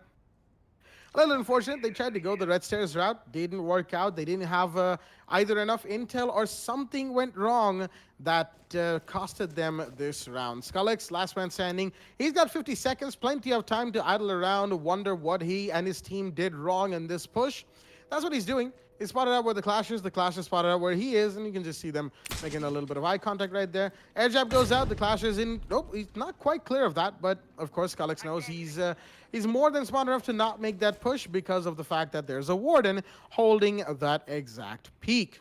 little unfortunate. They tried to go the red stairs route, didn't work out. They didn't have either enough intel or something went wrong that costed them this round. Skullex, last man standing. He's got 50 seconds, plenty of time to idle around, wonder what he and his team did wrong in this push. That's what he's doing. He spotted out where the Clash is spotted out where he is, and you can just see them making a little bit of eye contact right there. Air jab goes out, the Clash is in. Nope, he's not quite clear of that, but of course Skullex knows he's more than smart enough to not make that push because of the fact that there's a Warden holding that exact peak.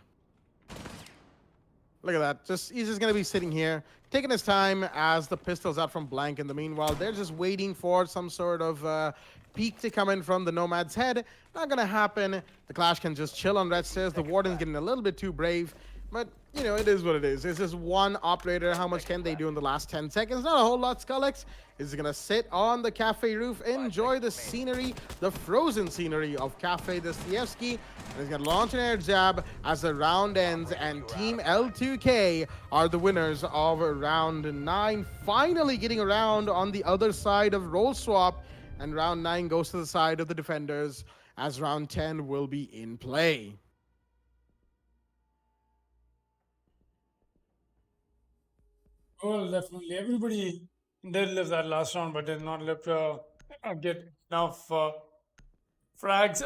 Look at that. He's just going to be sitting here, taking his time as the pistol's out from Blank. In the meanwhile, they're just waiting for some sort of peek to come in from the Nomad's head. Not going to happen. The Clash can just chill on red stairs. The Warden's getting a little bit too brave. But, you know, it is what it is. It's just one operator. How much can they do in the last 10 seconds? Not a whole lot. Skullex is going to sit on the cafe roof, enjoy the scenery, the frozen scenery of Cafe Dostoevsky. And he's going to launch an air jab as the round ends, and Team L2K are the winners of round 9. Finally getting around on the other side of roll swap, and round 9 goes to the side of the defenders as round 10 will be in play. Well, definitely. Everybody did live that last round, but did not live get enough frags.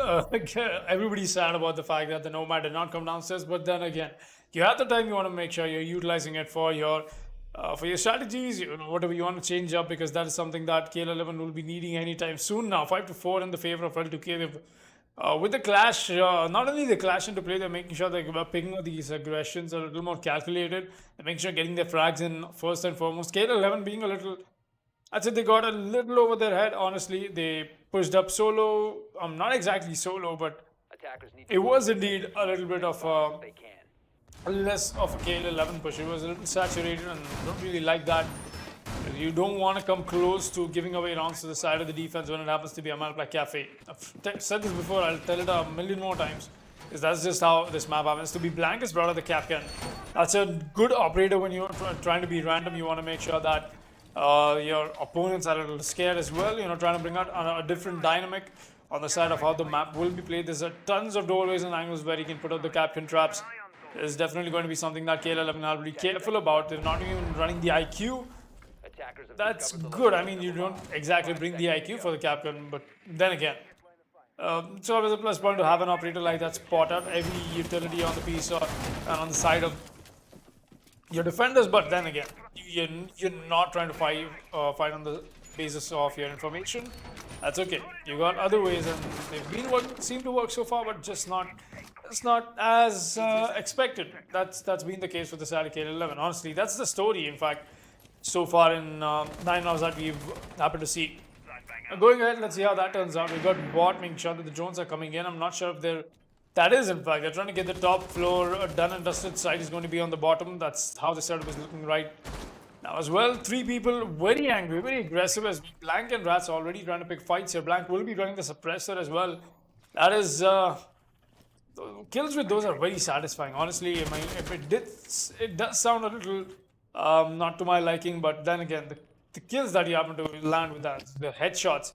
Everybody's sad about the fact that the Nomad did not come downstairs, but then again, you have the time. You want to make sure you're utilizing it for your strategies, you know, whatever you want to change up, because that is something that KL11 will be needing anytime soon. Now 5-4 in the favor of L2K. With the Clash, not only the Clash into play, they're making sure they're picking up these aggressions a little more calculated. They're making sure getting their frags in first and foremost. KL11 being a little, I'd say they got a little over their head, honestly. They pushed up solo, not exactly solo, but it was indeed a little bit of less of a KL11 push. It was a little saturated, and I don't really like that. You don't want to come close to giving away rounds to the side of the defense when it happens to be a map like Cafe. I've said this before, I'll tell it a million more times. Because that's just how this map happens to be. Blank is brought out the Capcan. That's a good operator when you're trying to be random. You want to make sure that your opponents are a little scared as well. You know, trying to bring out a different dynamic on the side of how the map will be played. There's tons of doorways and angles where you can put out the Capcan traps. It's definitely going to be something that KL11 will be careful about. They're not even running the IQ That's good. I mean, you don't exactly bring the IQ for the captain, but then again, it's always a plus point to have an operator like that spot out every utility on the piece or and on the side of your defenders. But then again, you're not trying to fight on the basis of your information. That's okay. You got other ways, and they've been seem to work so far, but just not. It's not as expected. That's been the case with the Staticz 11. Honestly, that's the story. In fact, so far in 9 rounds that we've happened to see. Going ahead, let's see how that turns out. We got bot making sure that the drones are coming in. I'm not sure if they're. That is, in fact, they're trying to get the top floor done and dusted. Side is going to be on the bottom. That's how the setup is looking right now as well. 3 people very angry, very aggressive as Blank and Rats already trying to pick fights here. Blank will be running the suppressor as well. That is. Kills with those are very satisfying. Honestly, if it does sound a little not to my liking, but then again, the kills that you happen to land with that, the headshots,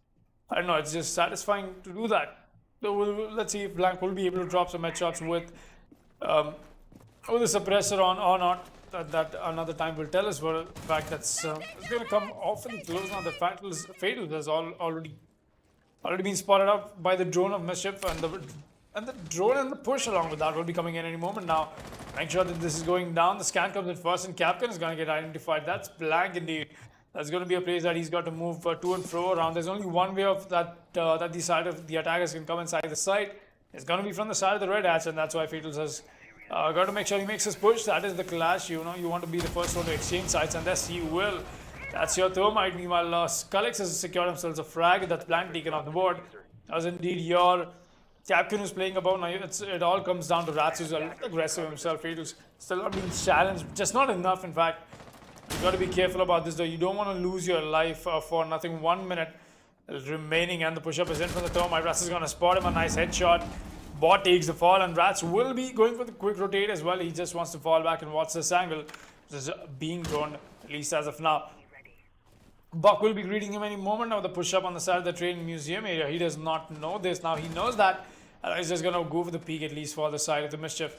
I don't know, it's just satisfying to do that. So let's see if Blank will be able to drop some headshots with the suppressor on or not. That another time will tell us. For a fact, that's it's going to come awfully close now. The Fatal has already been spotted out by the drone of Mischief, and the drone and the push along with that will be coming in any moment now. Make sure that this is going down. The scan comes in first, and Captain is going to get identified. That's Blank indeed. That's going to be a place that he's got to move to and fro around. There's only one way of that that the side of the attackers can come inside the site. It's going to be from the side of the red hatch, and that's why Fatals has got to make sure he makes his push. That is the clash. You know, you want to be the first one to exchange sites, and thus he will. That's your thermite. Meanwhile, Staticz has secured himself a frag. That's Blank taken off the board. That was indeed your Captain who's playing about now. It all comes down to Rats, who's a little aggressive himself. Fatal's still not being challenged, just not enough. In fact, you've got to be careful about this though. You don't want to lose your life for nothing. 1 minute remaining, and the push-up is in from the thermite. Rats is going to spot him, a nice headshot. Bot takes the fall, and Rats will be going for the quick rotate as well. He just wants to fall back and watch this angle. This is being drawn, at least as of now. Buck will be greeting him any moment now. The push-up on the side of the train museum area. He does not know this. Now he knows that. He's just going to go for the peak, at least for the side of the Mischief.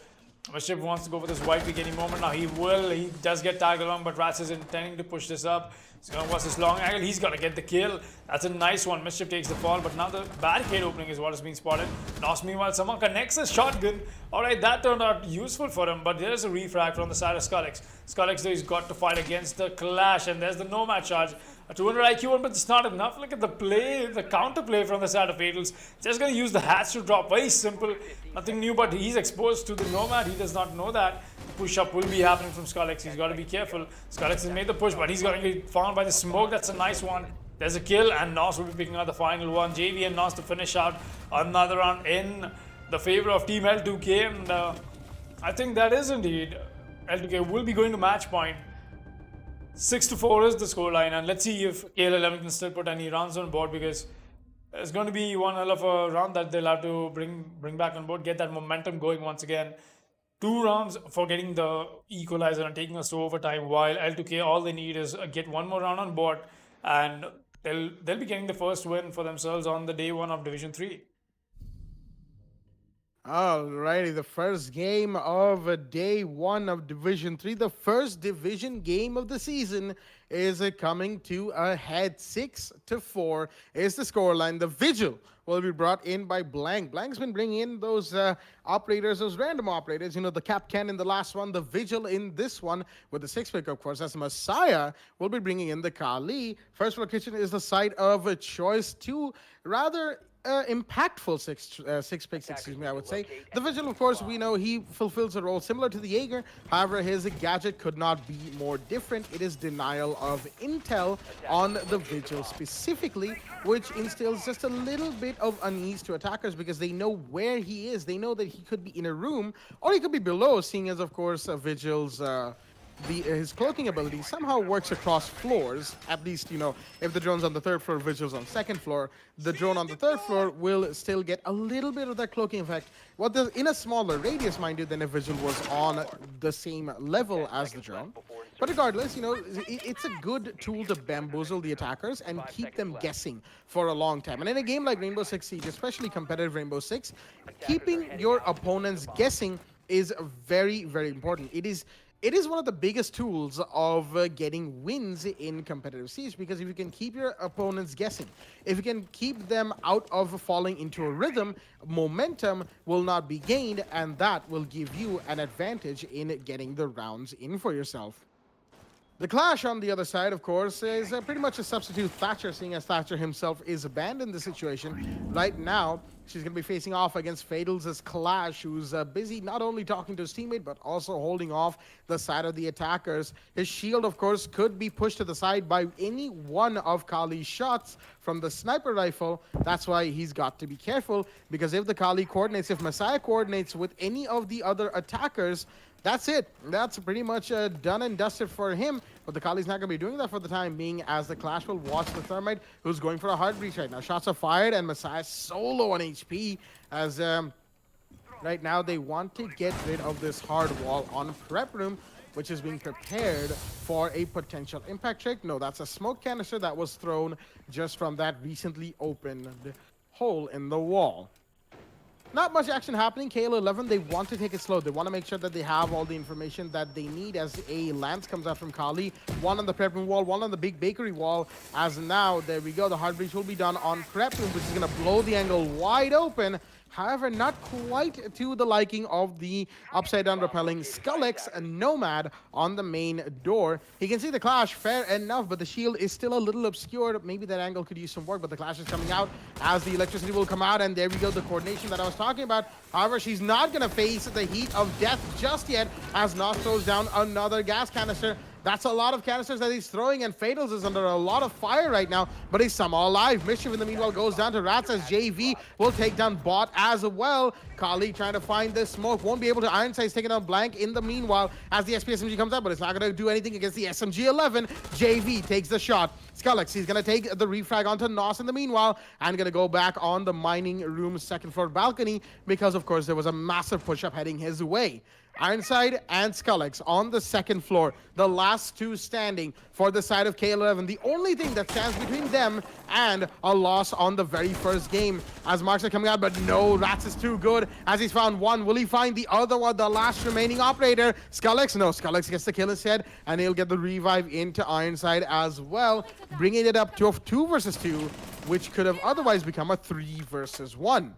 Mischief wants to go for this white peak any moment. Now he will. He does get tagged along, but Rats is intending to push this up. He's going to watch this long angle. He's going to get the kill. That's a nice one. Mischief takes the fall, but now the barricade opening is what is being spotted. Nos, meanwhile, someone connects his shotgun. Alright, that turned out useful for him, but there's a refrag from the side of Staticz. Staticz, though, he's got to fight against the clash, and there's the nomad charge. A 200 IQ one, but it's not enough. Look at the play, the counter play from the side of Fatals. Just going to use the hatch to drop. Very simple. Nothing new, but he's exposed to the nomad. He does not know that. Push-up will be happening from Staticz. He's got to be careful. Staticz has made the push, but he's going to get found by the smoke. That's a nice one. There's a kill, and Nos will be picking out the final one. JV and Nos to finish out another round in the favor of Team L2K. And I think that is indeed L2K will be going to match point. 6-4 is the scoreline, and let's see if KL11 can still put any rounds on board, because it's going to be one hell of a round that they'll have to bring back on board, get that momentum going once again. 2 rounds for getting the equalizer and taking us to overtime, while L2K, all they need is get 1 more round on board, and they'll be getting the first win for themselves on the day 1 of Division 3. Alrighty, the first game of day 1 of Division 3, the first division game of the season is coming to a head. 6-4 is the scoreline. The Vigil will be brought in by Blank. Blank's been bringing in those operators, those random operators. You know, the Capcan in the last one, the Vigil in this one, with the 6th pick, of course, as Messiah will be bringing in the Kali. First Floor Kitchen is the site of choice. 2 rather impactful six picks, excuse me, I would say. The Vigil, of course, we know he fulfills a role similar to the Jaeger. However, his gadget could not be more different. It is denial of intel on the Vigil specifically, which instills just a little bit of unease to attackers, because they know where he is. They know that he could be in a room, or he could be below, seeing as, of course, Vigil's his cloaking ability somehow works across floors. At least, you know, if the drone's on the 3rd floor, Vigil's on 2nd floor, the drone on the 3rd floor will still get a little bit of that cloaking effect. What the in a smaller radius, mind you, than if Vigil was on the same level as the drone. But regardless, you know, it's a good tool to bamboozle the attackers and keep them guessing for a long time. And in a game like Rainbow Six Siege, especially competitive Rainbow Six, keeping your opponents guessing is very, very important. It is it is one of the biggest tools of getting wins in competitive siege, because if you can keep your opponents guessing, if you can keep them out of falling into a rhythm, momentum will not be gained, and that will give you an advantage in getting the rounds in for yourself. The Clash on the other side, of course, is pretty much a substitute Thatcher, seeing as Thatcher himself is banned in the situation. Right now, she's going to be facing off against Fatal's Clash, who's busy not only talking to his teammate, but also holding off the side of the attackers. His shield, of course, could be pushed to the side by any one of Kali's shots from the sniper rifle. That's why he's got to be careful, because if the Kali coordinates, if Messiah coordinates with any of the other attackers, that's it. That's pretty much done and dusted for him. But the Kali's not going to be doing that for the time being, as the Clash will watch the Thermite, who's going for a hard breach right now. Shots are fired, and Messiah so low on HP, as right now they want to get rid of this hard wall on Prep Room, which is being prepared for a potential impact check. No, that's a smoke canister that was thrown just from that recently opened hole in the wall. Not much action happening. KL11, they want to take it slow. They want to make sure that they have all the information that they need, as a lance comes out from Kali. One on the prep room wall, one on the big bakery wall. As now, there we go. The hard breach will be done on prep room, which is going to blow the angle wide open. However, not quite to the liking of the upside down repelling Staticz Nomad on the main door. He can see the Clash, fair enough, but the shield is still a little obscured. Maybe that angle could use some work, but the Clash is coming out as the electricity will come out, and there we go, the coordination that I was talking about. However, she's not going to face the heat of death just yet, as Nos throws down another gas canister. That's a lot of canisters that he's throwing, and Fatals is under a lot of fire right now, but he's somehow alive. Mischief in the meanwhile goes down to Rats, as JV will take down Bot as well. Kali trying to find this smoke, won't be able to. Ironside's taking down Blank in the meanwhile as the SPSMG comes up, but it's not going to do anything against the SMG-11. JV takes the shot. Skullex, he's going to take the refrag onto Nos in the meanwhile, and going to go back on the mining room second floor balcony, because of course there was a massive push-up heading his way. Ironside and Skullex on the second floor, the last two standing for the side of KL11. The only thing that stands between them and a loss on the very first game, as marks are coming out, but no, Rats is too good, as he's found one. Will he find the other one, the last remaining operator? Skullex? No, Skullex gets the kill instead, and he'll get the revive into Ironside as well, bringing it up to a 2 versus 2, which could have otherwise become a 3 versus 1.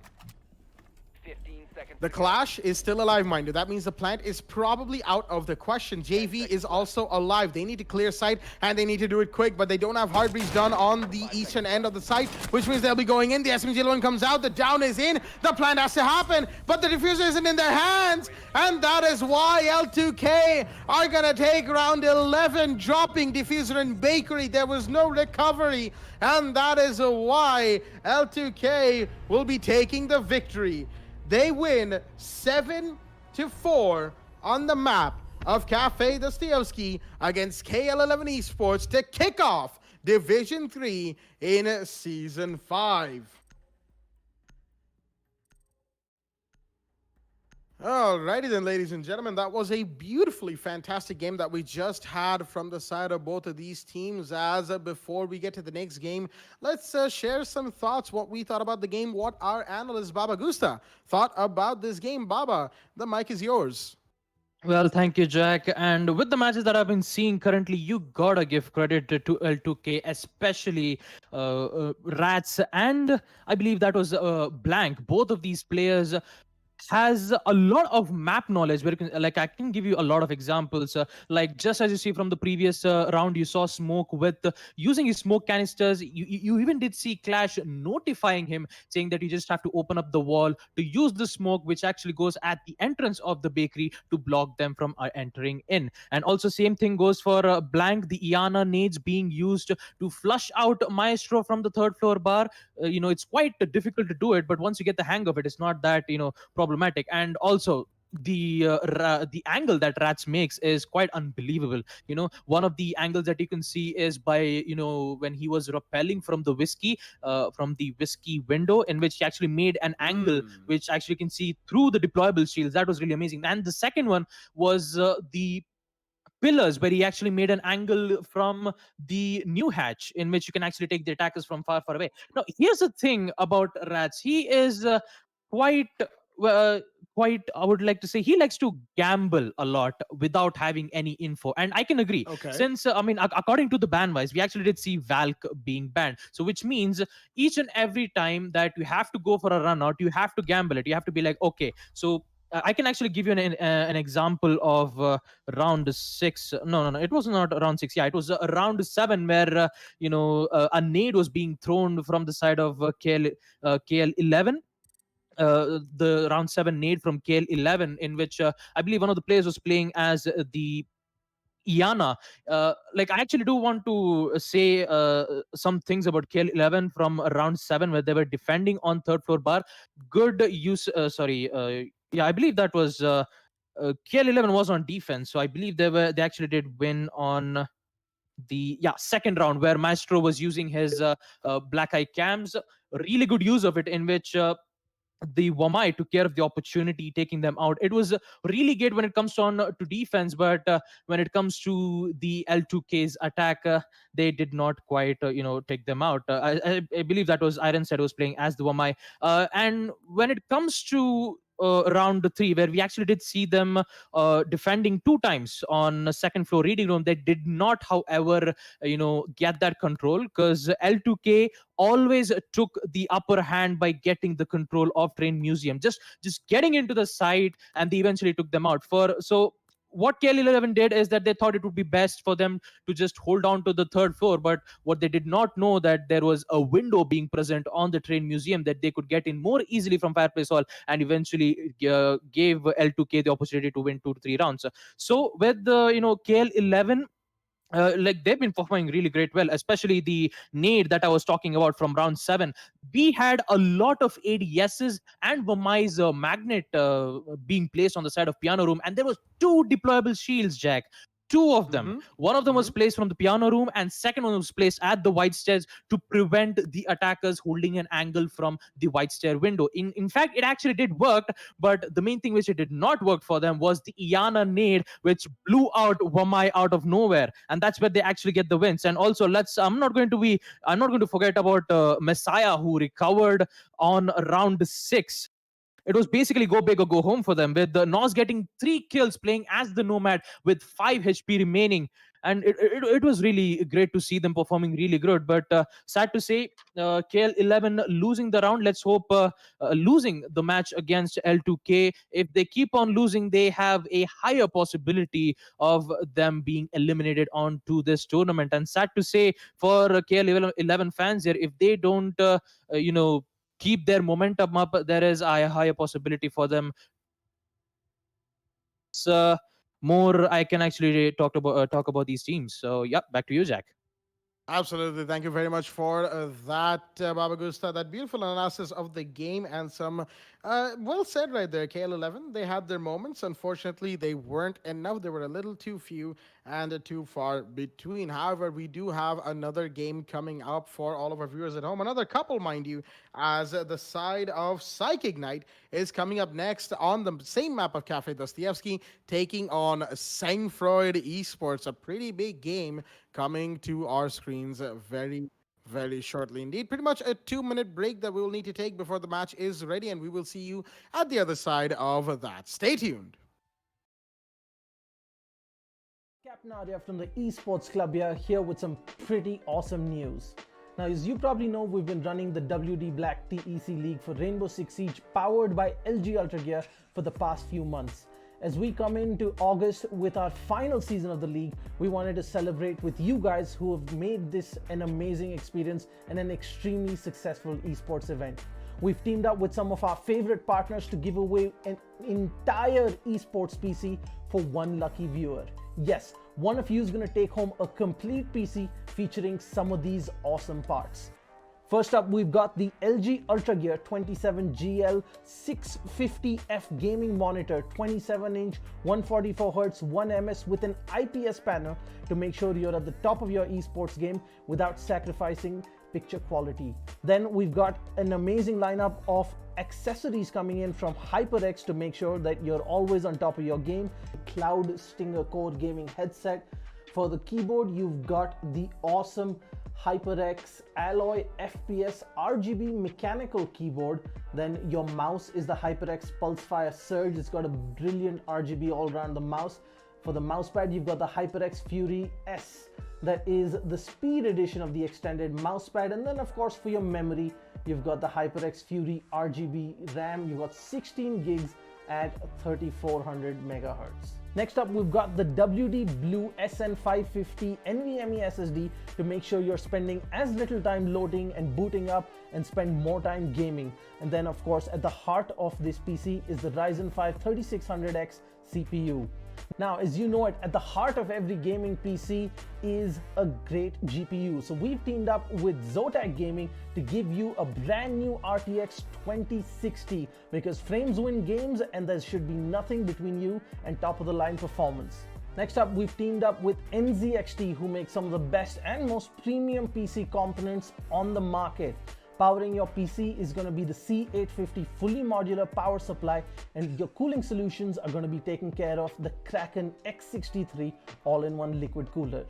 The Clash is still alive, mind you. That means the plant is probably out of the question. JV is also alive. They need to clear site, and they need to do it quick, but they don't have hard breach done on the eastern end of the site, which means they'll be going in. The SMG-11 comes out. The down is in. The plant has to happen, but the diffuser isn't in their hands, and that is why L2K are going to take round 11, dropping diffuser and bakery. There was no recovery, and that is why L2K will be taking the victory. They win 7-4 on the map of Cafe Dostoevsky against KL11 Esports to kick off Division 3 in Season 5. Alrighty then, ladies and gentlemen, that was a beautifully fantastic game that we just had from the side of both of these teams. As before we get to the next game, let's share some thoughts, what we thought about the game, what our analyst Baba Gusta thought about this game. Baba, the mic is yours. Well, thank you, Jack. And with the matches that I've been seeing currently, you gotta give credit to L2K, especially Rats, and I believe that was Blank. Both of these players has a lot of map knowledge, where you can, like, I can give you a lot of examples, like just as you see from the previous round, you saw Smoke with using his smoke canisters. You even did see Clash notifying him, saying that you just have to open up the wall to use the smoke, which actually goes at the entrance of the bakery to block them from entering in. And also same thing goes for Blank, the Iana nades being used to flush out Maestro from the third floor bar. It's quite difficult to do it, but once you get the hang of it, it's not that problematic. And also the angle that Rats makes is quite unbelievable. One of the angles that you can see is by when he was rappelling from the whiskey window, in which he actually made an angle which actually can see through the deployable shields. That was really amazing. And the second one was the pillars, where he actually made an angle from the new hatch, in which you can actually take the attackers from far away. Now here's the thing about Rats. He is quite quite, I would like to say, he likes to gamble a lot without having any info, and I can agree. Okay. Since I mean, according to the ban wise, we actually did see Valk being banned, so which means each and every time that you have to go for a run out, you have to gamble it. You have to be like, okay, so I can actually give you an example of round 6. No, it was not round 6. Yeah, it was round 7 where a nade was being thrown from the side of KL11. The round 7 nade from KL11, in which I believe one of the players was playing as the Iana. Like, I actually do want to say some things about KL11 from round 7, where they were defending on third floor bar. Good use. Yeah, I believe that was KL11 was on defense, so I believe they actually did win on the second round, where Maestro was using his black eye cams. Really good use of it, in which the Wamai took care of the opportunity, taking them out. It was really good when it comes to defense, but when it comes to the L2K's attack, they did not quite, take them out. I believe that was Ironset was playing as the Wamai. And when it comes to round 3, where we actually did see them defending 2 times on a second floor reading room, they did not, however, get that control, because L2K always took the upper hand by getting the control of Train Museum, just getting into the site, and they eventually took them out. So what KL11 did is that they thought it would be best for them to just hold on to the third floor, but what they did not know, that there was a window being present on the Train Museum that they could get in more easily from Fireplace Hall, and eventually gave L2K the opportunity to win 2 to 3 rounds. So with the KL11, like, they've been performing really great well, especially the nade that I was talking about from round 7. We had a lot of ADSs and Vamai's magnet being placed on the side of piano room, and there was 2 deployable shields, Jack. 2 of them. One of them was placed from the piano room, and second one was placed at the white stairs to prevent the attackers holding an angle from the white stair window. In fact, it actually did work, but the main thing which it did not work for them was the Iana nade, which blew out Wamai out of nowhere, and that's where they actually get the wins. And also, I'm not going to forget about Messiah, who recovered on round 6. It was basically go big or go home for them, with the Nos getting 3 kills playing as the Nomad with 5 HP remaining. And it was really great to see them performing really good. But sad to say, KL11 losing the round. Let's hope losing the match against L2K. If they keep on losing, they have a higher possibility of them being eliminated onto this tournament. And sad to say for KL11 fans here, if they don't, keep their momentum up, there is a higher possibility for them. So more I can actually talk about these teams. So yeah, back to you, Jack. Absolutely. Thank you very much for that, Baba Gusta. That beautiful analysis of the game, and some well said right there. KL11, they had their moments. Unfortunately, they weren't enough. They were a little too few and too far between. However, we do have another game coming up for all of our viewers at home. Another couple, mind you, as the side of Psych Ignite is coming up next on the same map of Cafe Dostoevsky, taking on Sangfroid Esports. A pretty big game coming to our screens very, very shortly indeed. Pretty much a 2-minute break that we will need to take before the match is ready, and we will see you at the other side of that. Stay tuned. Cap Nadia from the Esports Club here with some pretty awesome news. Now, as you probably know, we've been running the WD Black TEC League for Rainbow Six Siege, powered by LG Ultragear, for the past few months. As we come into August with our final season of the league, we wanted to celebrate with you guys who have made this an amazing experience and an extremely successful esports event. We've teamed up with some of our favorite partners to give away an entire esports PC for one lucky viewer. Yes, one of you is going to take home a complete PC featuring some of these awesome parts. First up, we've got the LG Ultragear 27GL 650F gaming monitor, 27-inch, 144Hz, 1ms with an IPS panel to make sure you're at the top of your esports game without sacrificing picture quality. Then we've got an amazing lineup of accessories coming in from HyperX to make sure that you're always on top of your game. Cloud Stinger Core gaming headset. For the keyboard, you've got the awesome HyperX Alloy FPS RGB mechanical keyboard. Then your mouse is the HyperX Pulsefire Surge. It's got a brilliant RGB all around the mouse. For the mousepad, you've got the HyperX Fury S. That is the speed edition of the extended mousepad. And then of course for your memory, you've got the HyperX Fury RGB RAM. You've got 16 gigs at 3400 megahertz. Next up, we've got the WD Blue SN550 NVMe SSD to make sure you're spending as little time loading and booting up and spend more time gaming. And then of course, at the heart of this PC is the Ryzen 5 3600X CPU. Now, as you know it, at the heart of every gaming PC is a great GPU. So we've teamed up with Zotac Gaming to give you a brand new RTX 2060 because frames win games and there should be nothing between you and top of the line performance. Next up, we've teamed up with NZXT, who make some of the best and most premium PC components on the market. Powering your PC is going to be the C850 fully modular power supply, and your cooling solutions are going to be taken care of the Kraken X63 all-in-one liquid cooler.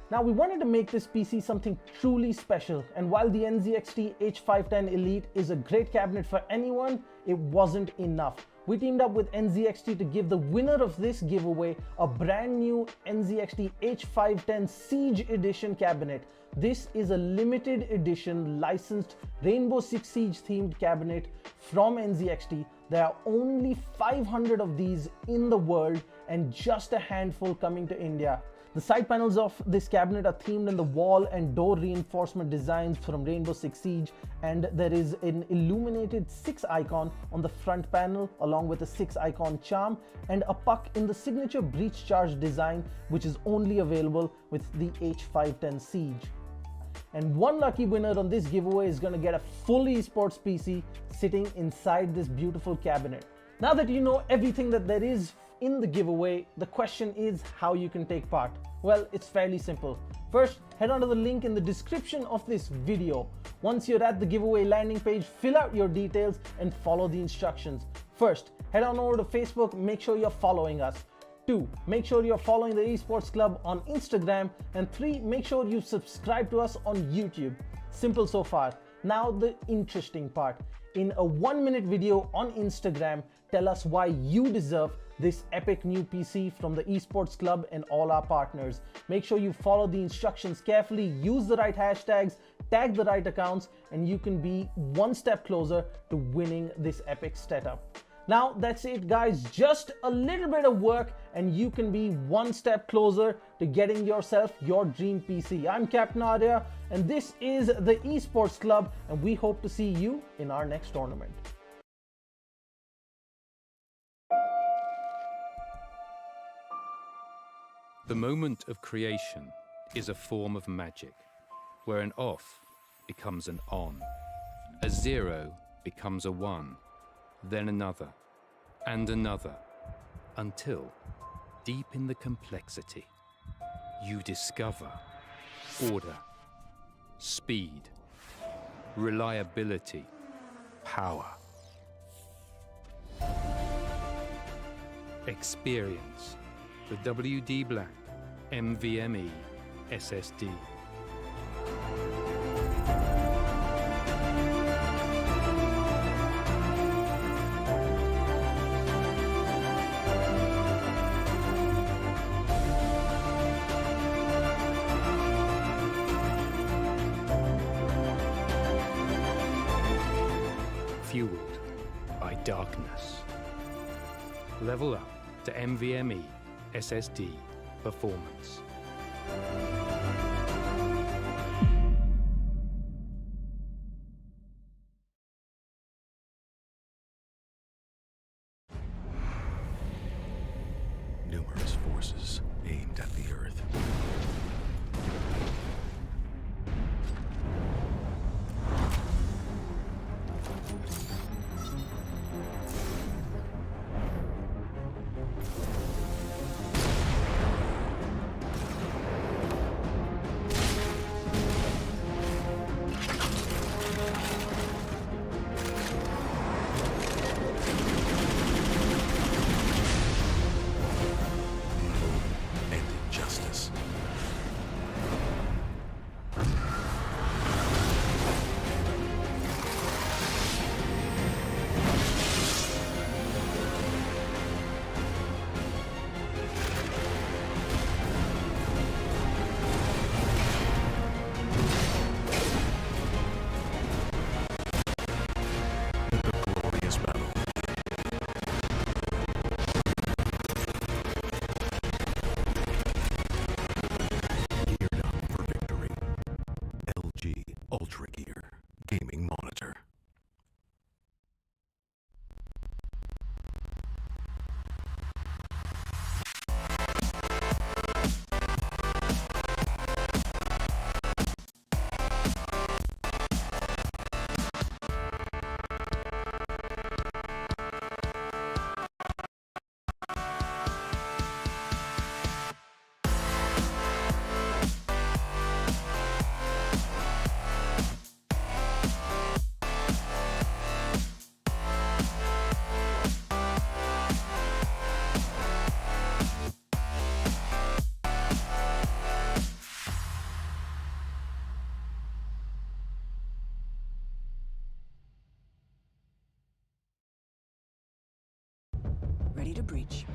Now, we wanted to make this PC something truly special, and while the NZXT H510 Elite is a great cabinet for anyone, it wasn't enough. We teamed up with NZXT to give the winner of this giveaway a brand new NZXT H510 Siege Edition cabinet. This is a limited edition licensed Rainbow Six Siege themed cabinet from NZXT. There are only 500 of these in the world and just a handful coming to India. The side panels of this cabinet are themed in the wall and door reinforcement designs from Rainbow Six Siege, and there is an illuminated 6 icon on the front panel along with a 6 icon charm and a puck in the signature breach charge design, which is only available with the H510 Siege. And one lucky winner on this giveaway is going to get a full esports PC sitting inside this beautiful cabinet. Now that you know everything that there is in the giveaway, the question is how you can take part. Well, it's fairly simple. First, head on to the link in the description of this video. Once you're at the giveaway landing page, fill out your details and follow the instructions. First, head on over to Facebook, make sure you're following us. 2, make sure you're following the Esports Club on Instagram. And 3, make sure you subscribe to us on YouTube. Simple so far. Now the interesting part. In a 1-minute video on Instagram, tell us why you deserve this epic new PC from the Esports Club and all our partners. Make sure you follow the instructions carefully, use the right hashtags, tag the right accounts, and you can be one step closer to winning this epic setup. Now that's it guys, just a little bit of work and you can be one step closer to getting yourself your dream PC. I'm Captain Arya and this is the Esports Club, and we hope to see you in our next tournament. The moment of creation is a form of magic, where an off becomes an on, a 0 becomes a 1, then another, and another, until, deep in the complexity, you discover order, speed, reliability, power. Experience the WD Black NVMe SSD. Fueled by darkness. Level up to NVMe SSD performance. Numerous forces aimed at the Earth. Ultragear gaming monitor. Ready to breach.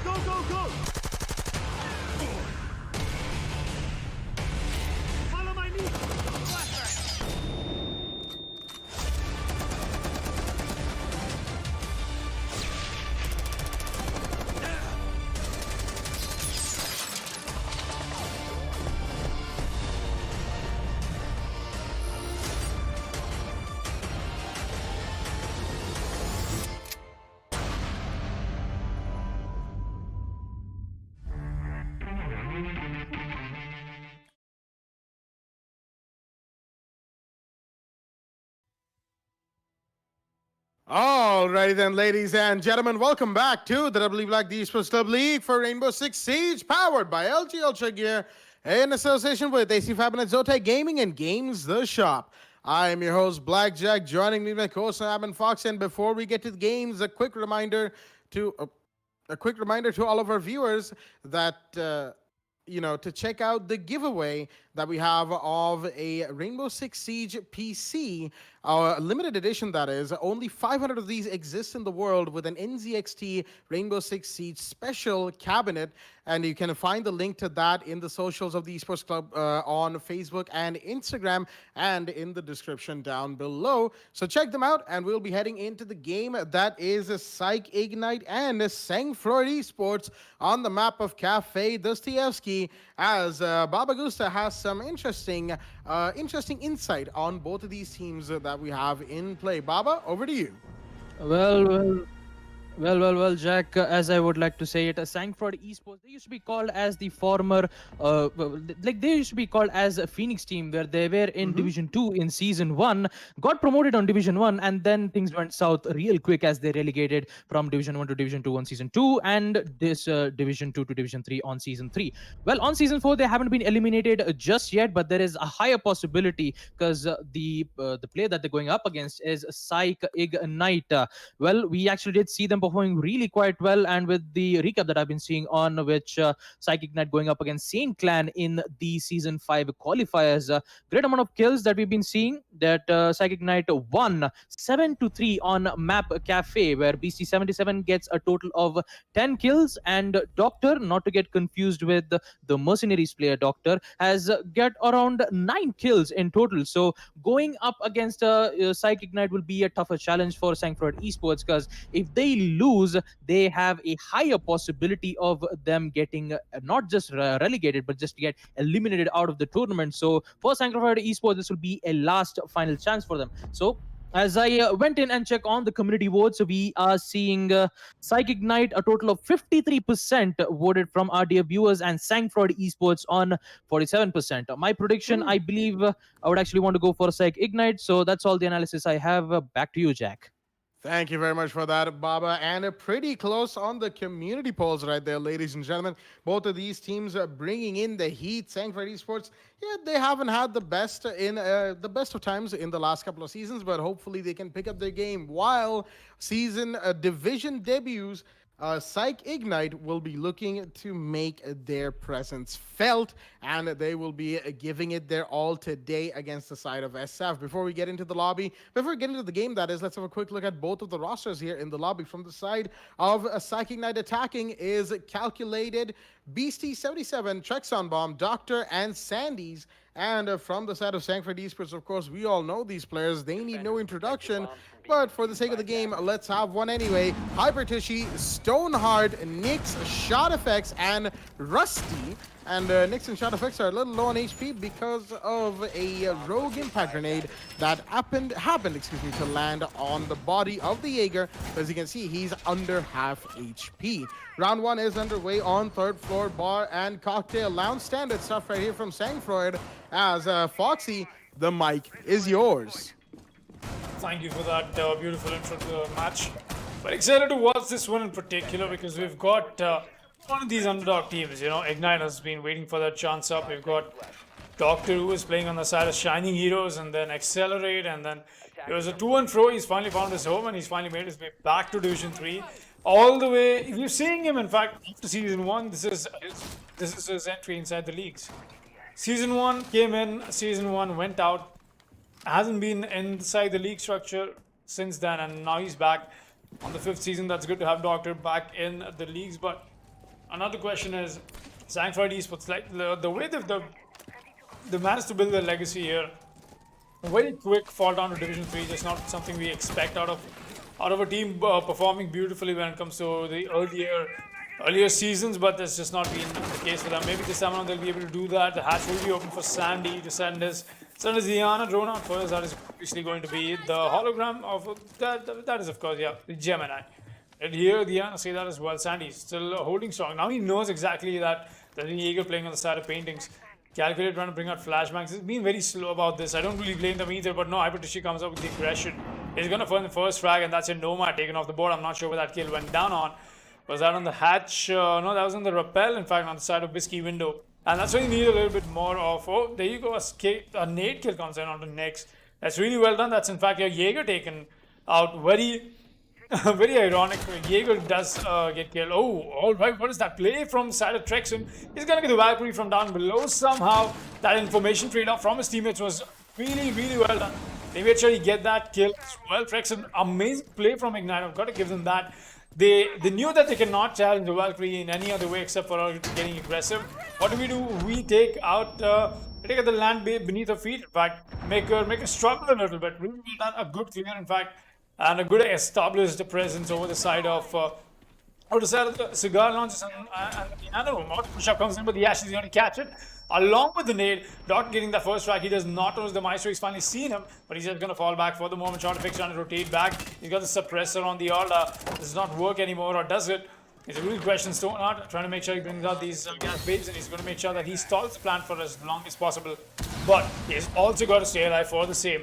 Go, go, go! Follow my lead! Flashbang! Alrighty then, ladies and gentlemen, welcome back to the WWE Black the Esports Club League for Rainbow Six Siege, powered by LG Ultragear in association with AC Fibernet, Zotac Gaming, and Games the Shop. I am your host, Blackjack. Joining me, my co-host, Adam Fox. And before we get to the games, a quick reminder to all of our viewers that to check out the giveaway that we have of a Rainbow Six Siege PC, limited edition that is. Only 500 of these exist in the world with an NZXT Rainbow Six Siege special cabinet, and you can find the link to that in the socials of the Esports Club on Facebook and Instagram and in the description down below. So check them out, and we'll be heading into the game that is Psych Ignite and Sangfroid Esports on the map of Cafe Dostoevsky, as Baba Gusta has some interesting insight on both of these teams that we have in play. Baba, over to you. Well, Jack, as I would like to say it, Sangfroid Esports, they used to be called as the former, they used to be called as a Phoenix team, where they were in Division 2 in Season 1, got promoted on Division 1, and then things went south real quick as they relegated from Division 1 to Division 2 on Season 2, and this Division 2 to Division 3 on Season 3. Well, on Season 4, they haven't been eliminated just yet, but there is a higher possibility, because the player that they're going up against is Psych Ignite. Well, we actually did see them performing really quite well, and with the recap that I've been seeing on which Psych Ignite going up against Same Clan in the Season 5 qualifiers, great amount of kills that we've been seeing, that Psych Ignite won 7-3 on map Cafe, where BC77 gets a total of 10 kills, and Doctor, not to get confused with the Mercenaries player Doctor, has got around 9 kills in total. So going up against Psych Ignite will be a tougher challenge for Sangfroid Esports, because if they lose, they have a higher possibility of them getting not just relegated, but just get eliminated out of the tournament. So for Sangfroid Esports, this will be a last final chance for them. So as I went in and checked on the community votes, we are seeing Psych Ignite a total of 53% voted from our dear viewers, and Sangfroid Esports on 47%. My prediction, I believe I would actually want to go for Psych Ignite. So that's all the analysis I have. Back to you, Jack. Thank you very much for that, Baba. And pretty close on the community polls right there, ladies and gentlemen. Both of these teams are bringing in the heat. Sangfroid Esports, yeah, they haven't had the best of times in the last couple of seasons, but hopefully they can pick up their game. While season division debuts, Psych Ignite will be looking to make their presence felt, and they will be giving it their all today against the side of SF. Before we get into the game, that is, let's have a quick look at both of the rosters here in the lobby. From the side of Psych Ignite attacking is Calculated, Beastie 77, Trexon Bomb, Doctor, and Sandy's. And from the side of Sangfroid Esports, of course, we all know these players. They need no introduction. But for the sake of the game, let's have one anyway. Hyper Tushy, Stoneheart, Nyx, Shot Effects, and Rusty. And Nyx and Shot Effects are a little low on HP because of a rogue impact grenade that happened to land on the body of the Jaeger. As you can see, he's under half HP. Round 1 is underway on third floor bar and cocktail lounge. Standard stuff right here from Sangfroid. As Foxy, the mic is yours. Thank you for that beautiful intro to the match. But excited to watch this one in particular because we've got one of these underdog teams. You know, Ignite has been waiting for that chance up. We've got Doctor who is playing on the side of Shining Heroes, and then Accelerate, and then it was a to and fro. He's finally found his home and he's finally made his way back to Division 3. All the way, if you're seeing him, in fact, after Season 1, this is his entry inside the leagues. Season 1 came in, Season 1 went out. Hasn't been inside the league structure since then, and now he's back on the 5th season. That's good to have Doctor back in the leagues. But another question is, Sangfroid Esports, like the way they managed to build their legacy here, a very quick fall down to Division 3, just not something we expect out of a team performing beautifully when it comes to the earlier seasons, but that's just not been the case for them. Maybe this time around they'll be able to do that. The hatch will be open for Sandy to send his Diana drone out first. That is obviously going to be the hologram of that is of course, yeah, the Gemini. And here Diana say that as well. Sandy's still holding strong. Now he knows exactly that there's an Jaeger playing on the side of paintings. Calculated trying to bring out flashbangs. He's been very slow about this. I don't really blame them either, but no, Hypertishi comes up with the aggression. He's gonna find the first frag, and that's a Nomad taken off the board. I'm not sure where that kill went down on. Was that on the hatch? No, that was on the rappel, in fact, on the side of Whiskey window. And that's why you need a little bit more of, oh, there you go, a nade kill comes in onto Nyx. That's really well done. That's in fact your Jaeger taken out. Very, very ironic. Jaeger does get killed. Oh, all right, what is that play from the side of Trexon? He's gonna get the Valkyrie from down below somehow. That information trade-off from his teammates was really, really well done. They made sure he get that kill as well. Trexon, amazing play from Ignite. I've got to give them that. They knew that they cannot challenge the Valkyrie in any other way except for getting aggressive. What do? We take out the land beneath her feet. In fact, make her struggle a little bit. Really well done. A good clear, in fact, and a good established presence over the side of the cigar launches and the piano room. Push-up comes in, but the Ash is going to catch it. Along with the nade, Doc getting the first strike. He does not notice the Maestro. He's finally seen him, but he's just going to fall back for the moment. Shot Fix trying to rotate back. He's got the suppressor on the Alda. Does not work anymore, or does it? It's a real question. Stoneheart trying to make sure he brings out these gas babes, and he's going to make sure that he stalls the plan for as long as possible. But he's also got to stay alive for the same.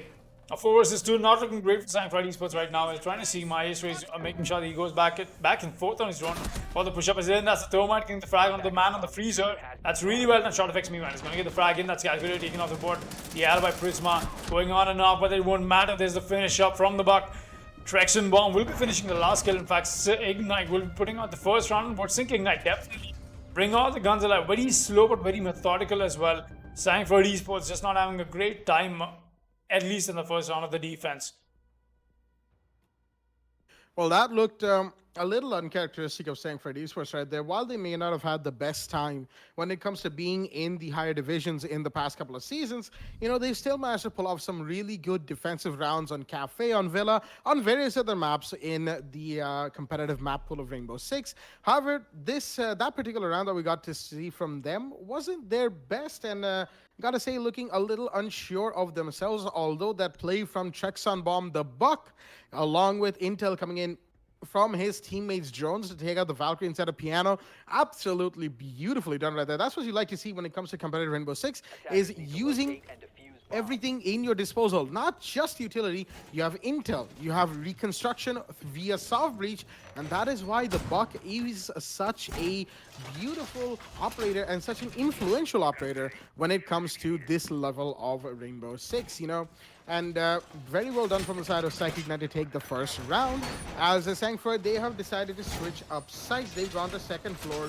A 4 vs 2, not looking great for Sangfroid Esports right now. He's trying to see Maestro. He's making sure that he goes back and forth on his drone for the push-up. Is in. That's the Thermite getting the frag on the man on the freezer. That's really well done. Shot affects me, man. He's going to get the frag in. That's Calculator taken off the board. The alibi Prisma going on and off, but it won't matter. There's the finish up from the Buck. Trexon Bomb will be finishing the last kill. In fact, Ignite will be putting out the first round on board. Sync Ignite, definitely. Bring all the guns alive. Very slow, but very methodical as well. Sangfroid Esports just not having a great time, at least in the first round of the defense. Well, that looked a little uncharacteristic of Sangfroid Esports right there. While they may not have had the best time when it comes to being in the higher divisions in the past couple of seasons, you know, they've still managed to pull off some really good defensive rounds on Cafe, on Villa, on various other maps in the competitive map pool of Rainbow Six. However, that particular round that we got to see from them wasn't their best, and gotta say, looking a little unsure of themselves, although that play from Trexon Bomb, the Buck, along with Intel coming in from his teammates' drones to take out the Valkyrie instead of Piano, absolutely beautifully done right there. That's what you like to see when it comes to competitive Rainbow Six, is using everything in your disposal, not just utility. You have intel, you have reconstruction via soft breach, and that is why the Buck is such a beautiful operator and such an influential operator when it comes to this level of Rainbow Six, you know. And very well done from the side of Psychic Knight to take the first round. As a Sangfroid, they have decided to switch up sides. They've gone to second floor,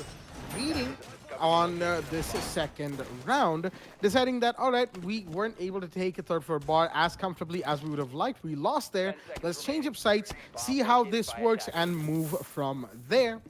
leading on this second round, deciding that, all right, we weren't able to take a third floor bar as comfortably as we would have liked. We lost there. Let's change up sites, see how this works, and move from there.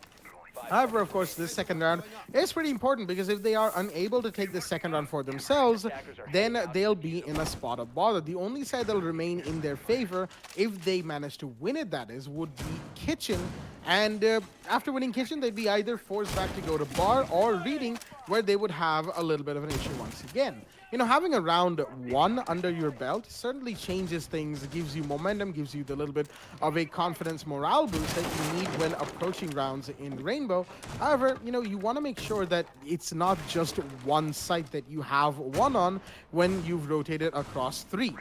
However, of course, this second round is pretty important because if they are unable to take the second round for themselves, then they'll be in a spot of bother. The only side that'll remain in their favor, if they manage to win it, that is, would be Kitchen. And after winning Kitchen, they'd be either forced back to go to Bar or Reading, where they would have a little bit of an issue once again. You know, having a round 1 under your belt certainly changes things, gives you momentum, gives you the little bit of a confidence morale boost that you need when approaching rounds in Rainbow. However, you know, you want to make sure that it's not just one site that you have won on when you've rotated across 3.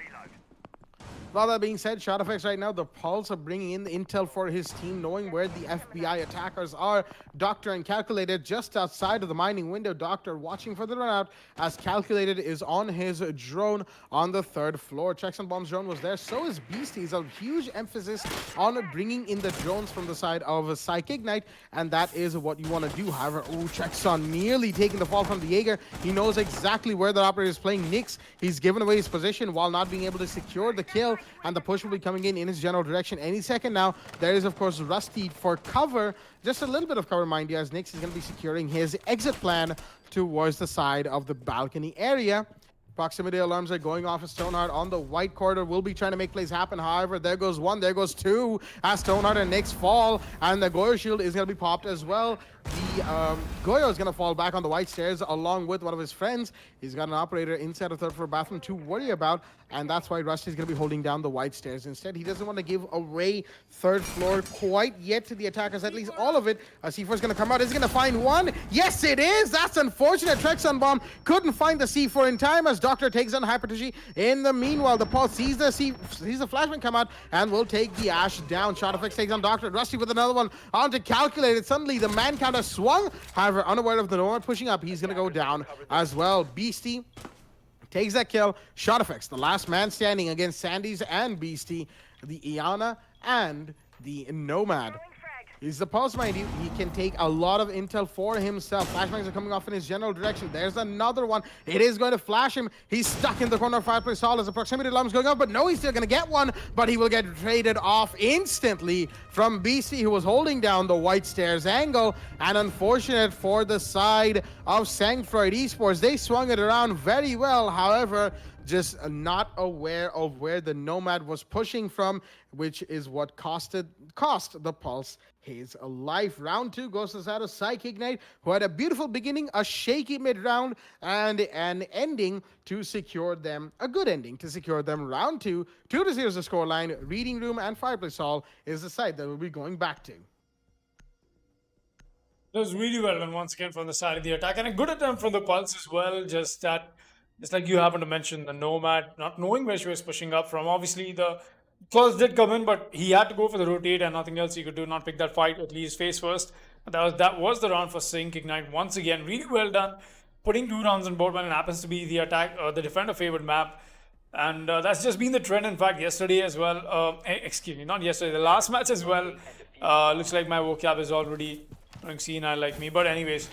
With all that being said, ShotFX right now, the Pulse are bringing in the intel for his team, knowing where the FBI attackers are. Doctor and Calculated just outside of the mining window. Doctor watching for the run out as Calculated is on his drone on the 3rd floor. Checks and Bombs drone was there. So is Beastie's. A huge emphasis on bringing in the drones from the side of Psychic Ignite, and that is what you want to do. However, Checks on nearly taking the fall from the Jaeger. He knows exactly where the operator is playing. Nix, he's given away his position while not being able to secure the kill. And the push will be coming in his general direction any second now. There is, of course, Rusty for cover. Just a little bit of cover, mind you, as Nix is going to be securing his exit plan towards the side of the balcony area. Proximity alarms are going off as Stoneheart on the white corridor will be trying to make plays happen. However, there goes 1, there goes 2 as Stoneheart and Nix fall, and the Goyo shield is going to be popped as well. The Goyo is going to fall back on the white stairs along with one of his friends. He's got an operator inside of 3rd floor bathroom to worry about, and that's why Rusty is going to be holding down the white stairs. Instead, he doesn't want to give away 3rd floor quite yet to the attackers, at least all of it. C4 is going to come out. Is he going to find one? Yes, it is! That's unfortunate. Trexon Bomb couldn't find the C4 in time as Doctor takes on Hypertouchy. In the meanwhile, the Pulse sees the flashman come out and will take the Ash down. ShotFX takes on Doctor. Rusty with another one on to Calculated. Suddenly, the man count has swung. However, unaware of the Nomad pushing up, he's going to go down as well. Beastie takes that kill. ShotFX, the last man standing against Sandy's and Beastie, the Iana and the Nomad. He's the Pulse, mind you. He can take a lot of intel for himself. Flashbangs are coming off in his general direction. There's another one. It is going to flash him. He's stuck in the corner of Fireplace Hall as the proximity alarm's going up, but no, he's still going to get one, but he will get traded off instantly from BC, who was holding down the white stairs angle. And unfortunate for the side of Sangfroid Esports, they swung it around very well. However, just not aware of where the Nomad was pushing from, which is what cost the Pulse his life. Round 2 goes to the side of Psychic Ignite, who had a beautiful beginning, a shaky mid-round, and an ending to secure them, a good ending to secure them. Round 2, 2-0 is the scoreline. Reading Room and Fireplace Hall is the side that we'll be going back to. That was really well done once again from the side of the attack, and a good attempt from the Pulse as well. Just like you happened to mention, the Nomad not knowing where she was pushing up from. Obviously, the Pulse did come in, but he had to go for the rotate, and nothing else he could do. Not pick that fight, at least face first. But that was the round for Sync Ignite once again. Really well done, putting 2 rounds on board when it happens to be the the defender favored map. And that's just been the trend, in fact, yesterday as well. Excuse me, not yesterday, the last match as well. Looks like my vocab is already going senile like me. But anyways,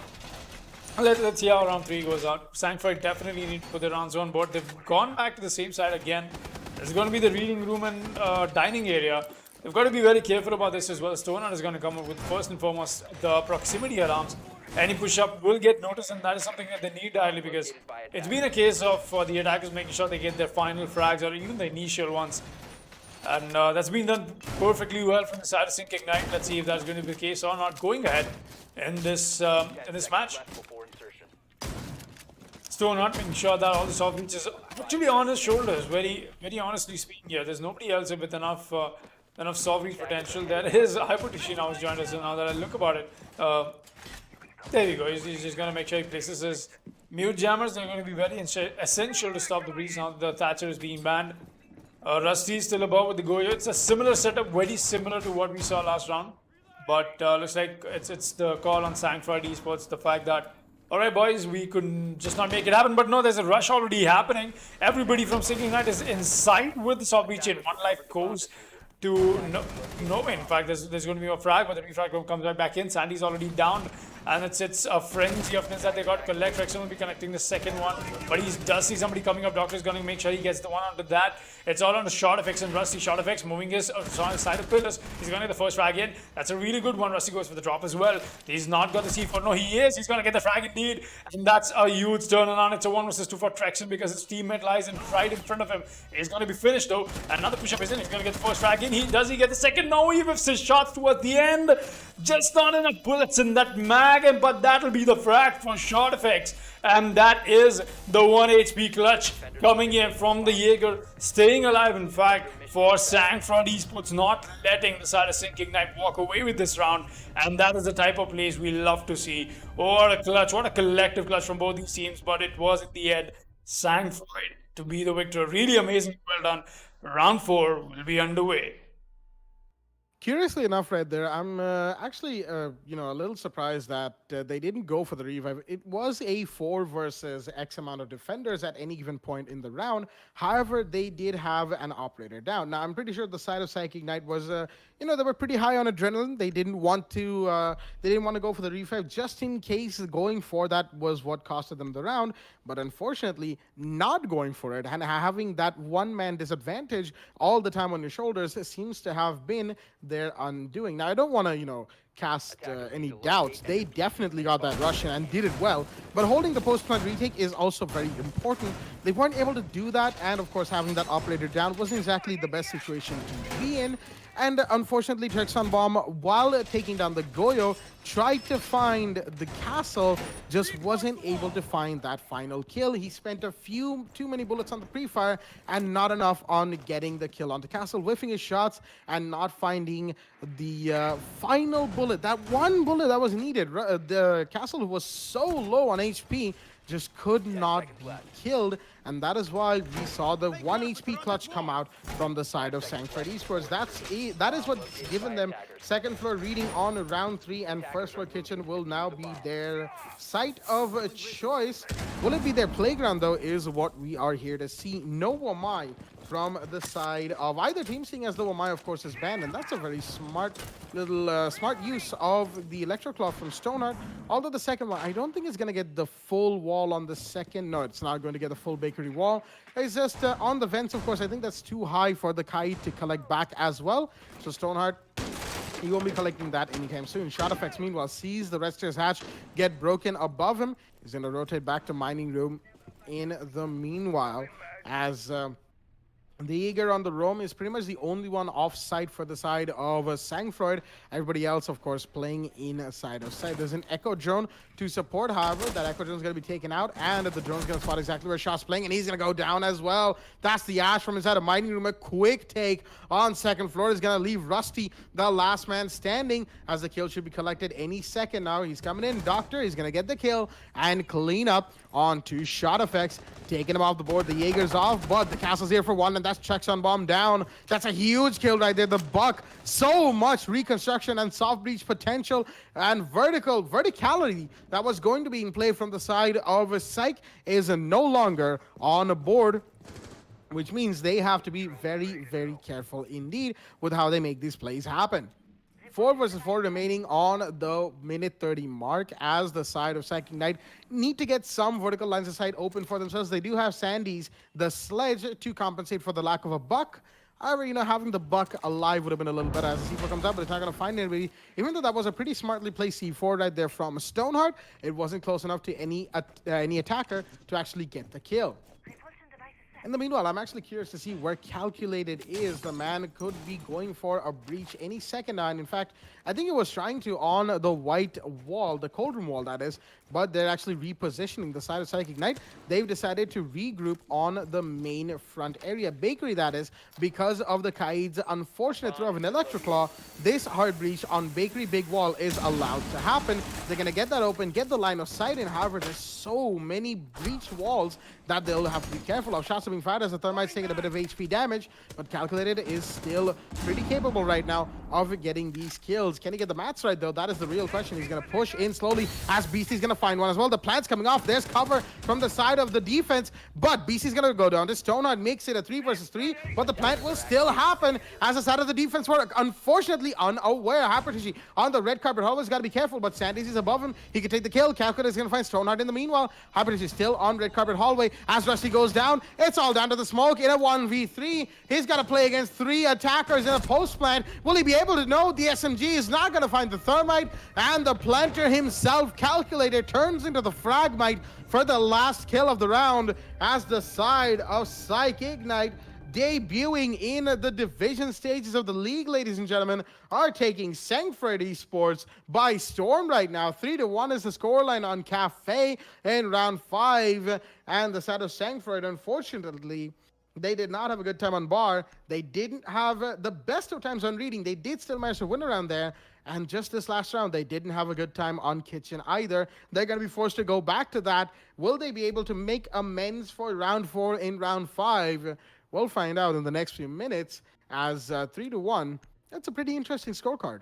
let's see how round 3 goes out. Sangfroid definitely need to put their rounds on board. They've gone back to the same side again. There's going to be the reading room and dining area. They've got to be very careful about this as well. Stoner is going to come up with, first and foremost, the proximity alarms. Any push-up will get noticed, and that is something that they need direly, because it's been a case of the attackers making sure they get their final frags or even the initial ones. And that's been done perfectly well from the side of Sync Ignite. Let's see if that's going to be the case or not going ahead in this match. Stoneheart making sure that all the soft reach is actually on his shoulders, very honestly speaking here. There's nobody else with enough soft reach potential. There is Hypertouchy now has joined us, and now that I look about it. There we go, he's just going to make sure he places his mute jammers. They're going to be very essential to stop the breach now that the Thatcher is being banned. Rusty is still above with the Goyo. It's a similar setup, very similar to what we saw last round. But looks like it's the call on Sangfroid Esports, the fact that, alright boys, we couldn't just not make it happen. But no, there's a rush already happening. Everybody from Sync Ignite is inside with the soft breach in. One life goes to no. In fact, there's going to be a frag, but the refrag comes right back in. Sandy's already down and it's a frenzy of this that they got to collect. Rexon will be connecting the second one, but he does see somebody coming up. Doctor is going to make sure he gets the one onto that. It's all on the shot effects and Rusty. Shot effects moving his on the side of pillars. He's going to get the first frag in. That's a really good one. Rusty goes for the drop as well. He's not got the C4. No, he is. He's going to get the frag indeed, and that's a huge turnaround. It's a 1 versus 2 for Trexon because his teammate lies right in front of him. He's going to be finished though. Another push-up is in. He's going to get the first frag in. Does he get the second? No, he whiffs his shots towards the end. Just not enough bullets in that mag, but that'll be the frag for shot effects. And that is the 1 HP clutch coming in from the Jaeger, staying alive in fact for Sangfroid Esports, not letting the side of Sinking Knight walk away with this round. And that is the type of plays we love to see. What a clutch, what a collective clutch from both these teams, but it was at the end Sangfroid to be the victor. Really amazing, well done. Round 4 will be underway. Curiously enough, right there, I'm actually, a little surprised that they didn't go for the revive. It was a 4 versus X amount of defenders at any given point in the round. However, they did have an operator down. Now, I'm pretty sure the side of Psychic Knight was, they were pretty high on adrenaline. They didn't want to go for the revive just in case going for that was what costed them the round. But unfortunately, not going for it and having that one-man disadvantage all the time on your shoulders seems to have been their undoing. Now, I don't want to, cast any doubts. They definitely got that Russian and did it well. But holding the post-plant retake is also very important. They weren't able to do that, and of course, having that operator down wasn't exactly the best situation to be in. And unfortunately, Trexon Bomb, while taking down the Goyo, tried to find the castle, just wasn't able to find that final kill. He spent too many bullets on the pre-fire and not enough on getting the kill on the castle, whiffing his shots and not finding the final bullet. That one bullet that was needed. The castle was so low on HP, just could not be killed, and that is why we saw the 1 HP clutch come out from the side of Sangfroid Esports. That is what's given them second floor reading on round 3, and first floor kitchen will now be their site of choice. Will it be their playground though, is what we are here to see. No Wamai from the side of either team, seeing as the Wamai of course is banned, and that's a very smart use of the Electroclaw from Stoneheart. Although the second one, I don't think it's going to get the full wall on the second. No, it's not going to get the full bakery wall. It's just on the vents, of course. I think that's too high for the kite to collect back as well. So Stoneheart, he won't be collecting that anytime soon. Shot effects, meanwhile, sees the Rester's hatch get broken above him. He's going to rotate back to mining room in the meanwhile, as the Jaeger on the roam is pretty much the only one off-site for the side of Sangfroid. Everybody else, of course, playing inside of site. There's an Echo drone to support, however. That Echo drone is going to be taken out, and the drone's going to spot exactly where Shot's playing, and he's going to go down as well. That's the Ash from inside a mining room. A quick take on second floor is going to leave Rusty, the last man standing, as the kill should be collected any second now. He's coming in. Doctor, he's going to get the kill and clean up onto Shot Effects, taking him off the board. The Jaeger's off, but the castle's here for one, and that's Trexon Bomb down. That's a huge kill right there. The Buck, so much reconstruction and soft breach potential and verticality that was going to be in play from the side of Psych is no longer on the board, which means they have to be very, very careful indeed with how they make these plays happen. 4 versus 4 remaining on the minute 30 mark, as the side of Psychic Knight need to get some vertical lines of sight open for themselves. They do have Sandy's, the sledge, to compensate for the lack of a Buck. However, having the Buck alive would have been a little better as the C4 comes up, but it's not going to find anybody. Even though that was a pretty smartly placed C4 right there from Stoneheart, it wasn't close enough to any attacker to actually get the kill. In the meanwhile, I'm actually curious to see where Calculated is. The man could be going for a breach any second now. And in fact, I think it was trying to on the white wall, the cold room wall that is, but they're actually repositioning the side of Psychic Knight. They've decided to regroup on the main front area, bakery that is, because of the Kaid's unfortunate throw of an Electroclaw. This hard breach on bakery big wall is allowed to happen. They're going to get that open, get the line of sight in. However, there's so many breach walls that they'll have to be careful of. Shots are being fired as the Thermite's taking a bit of HP damage, but Calculated is still pretty capable right now of getting these kills. kills. Can he get the maths right, though? That is the real question. He's going to push in slowly as BC's going to find one as well. The plant's coming off. There's cover from the side of the defense, but BC's going to go down. This Stoneheart makes it a 3 versus 3, but the plant will still happen as the side of the defense were unfortunately unaware. Hypertishi on the red carpet. Always got to be careful, but Sandys is above him. He can take the kill. Calculator is going to find Stoneheart in the meanwhile. Hypertishi is still on red carpet hallway. As Rusty goes down, it's all down to the smoke in a 1v3. He's got to play against 3 attackers in a post plant. Will he be able to know? The SMG is not going to find the thermite, and the planter himself, Calculator, turns into the fragmite for the last kill of the round as the side of Psych Ignite, debuting in the division stages of the league, ladies and gentlemen, are taking Sangfroid Esports by storm right now. 3-1 is the scoreline on Cafe in round 5, and the side of Sangfroid, unfortunately, they did not have a good time on bar. They didn't have the best of times on reading. They did still manage to win around there. And just this last round, they didn't have a good time on kitchen either. They're going to be forced to go back to that. Will they be able to make amends for round 4 in round 5? We'll find out in the next few minutes as 3-1. That's a pretty interesting scorecard.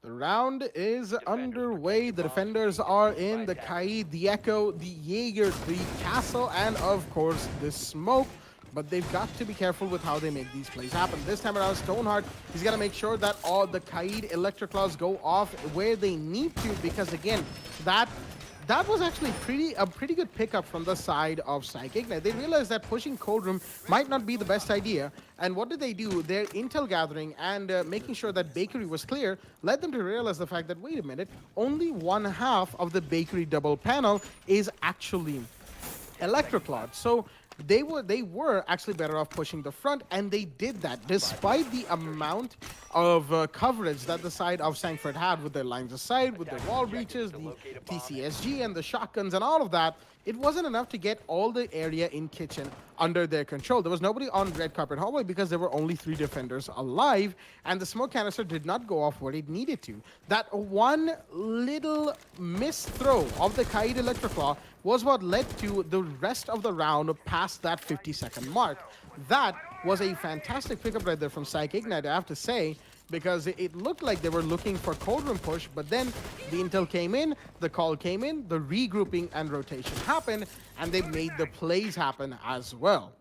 The round is underway. The defenders are in, the Kaid, the Echo, the Jaeger, the Castle, and of course the Smoke. But they've got to be careful with how they make these plays happen. This time around, Stoneheart, he's got to make sure that all the Kaid Electroclaws go off where they need to, because again, that was actually a pretty good pickup from the side of Psych Ignite. They realized that pushing Cold Room might not be the best idea. And what did they do? Their intel gathering and making sure that Bakery was clear led them to realize the fact that, wait a minute, only 1/2 of the Bakery double panel is actually Electroclawed. So they were actually better off pushing the front, and they did that despite the amount of coverage that the side of Sangfroid had with their lines of sight, with their wall breaches, the TCSG and the shotguns and all of that. It wasn't enough to get all the area in kitchen under their control. There was nobody on red carpet hallway because there were only 3 defenders alive, and the smoke canister did not go off where it needed to. That one little missed throw of the Kaid Electroclaw was what led to the rest of the round past that 50-second mark. That was a fantastic pickup right there from Psych Ignite, I have to say, because it looked like they were looking for Cold Room push, but then the intel came in, the call came in, the regrouping and rotation happened, and they made the plays happen as well.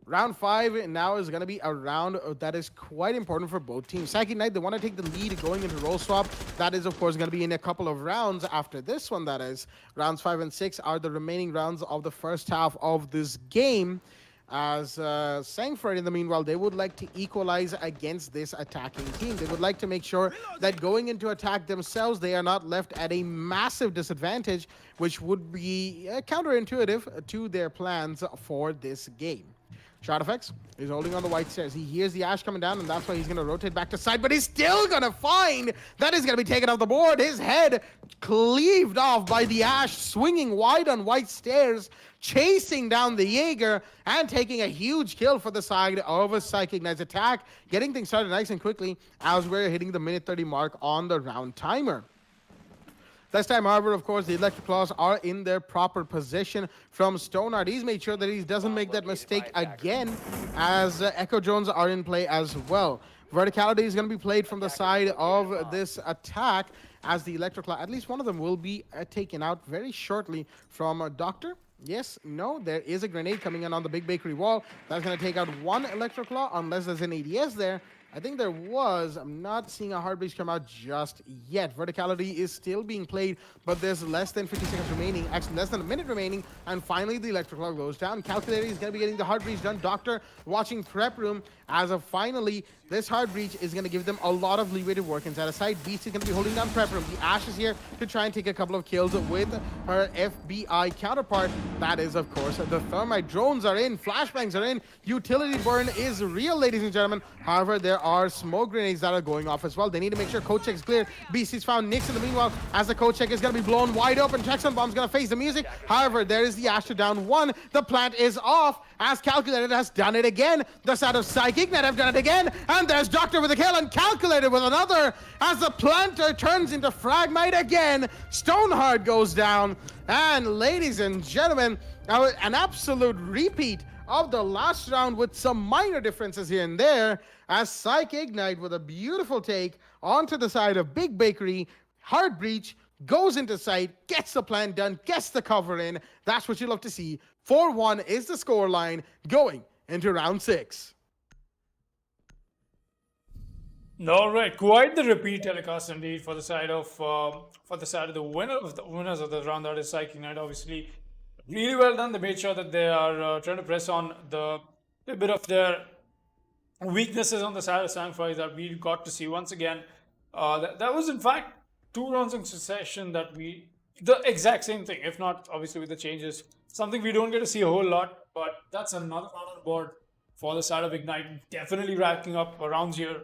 Round 5 now is going to be a round that is quite important for both teams. Psych Ignite, they want to take the lead going into role swap. That is, of course, going to be in a couple of rounds after this one, that is. Rounds 5 and 6 are the remaining rounds of the first half of this game. As Sangfroid, in the meanwhile, they would like to equalize against this attacking team. They would like to make sure that going into attack themselves, they are not left at a massive disadvantage, which would be counterintuitive to their plans for this game. Shot effects. He's holding on the white stairs. He hears the Ash coming down, and that's why he's going to rotate back to side, but he's still going to find that is going to be taken off the board. His head cleaved off by the Ash, swinging wide on white stairs, chasing down the Jaeger, and taking a huge kill for the side of a Psych Ignite's attack, getting things started nice and quickly as we're hitting the minute 30 mark on the round timer. This time, however, of course, the Electroclaws are in their proper position from Stoneheart. He's made sure that he doesn't make that mistake again, as Echo Drones are in play as well. Verticality is going to be played from the side of this attack, as the Electroclaw, at least one of them, will be taken out very shortly from Doctor. Yes, no, there is a grenade coming in on the big bakery wall. That's going to take out one Electroclaw, unless there's an ADS there. I think there was. I'm not seeing a Heartbreach come out just yet. Verticality is still being played, but there's less than 50 seconds remaining. Actually, less than a minute remaining. And finally, the Electroclaw goes down. Calculator is going to be getting the Heartbreach done. Doctor watching Prep Room as of finally, this Heartbreach is going to give them a lot of leeway to work inside a side. Beast is going to be holding down Prep Room. The Ash is here to try and take a couple of kills with her FBI counterpart. That is, of course, the Thermite. Drones are in. Flashbangs are in. Utility burn is real, ladies and gentlemen. However, there are smoke grenades that are going off as well. They need to make sure code check is clear. BC's found Nix in the meanwhile, as the code check is going to be blown wide open. Checkson Bomb's going to face the music. However, there is the Asher down 1. The plant is off, as Calculated has done it again. The side of Psych Ignite have done it again. And there's Doctor with a kill and Calculated with another, as the planter turns into Fragmite again. Stoneheart goes down. And ladies and gentlemen, an absolute repeat of the last round with some minor differences here and there, as Psych Ignite with a beautiful take onto the side of Big Bakery. Hard breach, goes into sight, gets the plan done, gets the cover in. That's what you love to see. 4-1 is the scoreline going into round 6. All right, quite the repeat telecast indeed for the side of the winners of the round, that is Psych Ignite. Obviously, really well done. They made sure that they are trying to press on the a bit of their weaknesses on the side of Sangfroid that we got to see once again. That was in fact 2 rounds in succession that the exact same thing, if not obviously with the changes. Something we don't get to see a whole lot, but that's another round on the board for the side of Ignite. Definitely racking up rounds here.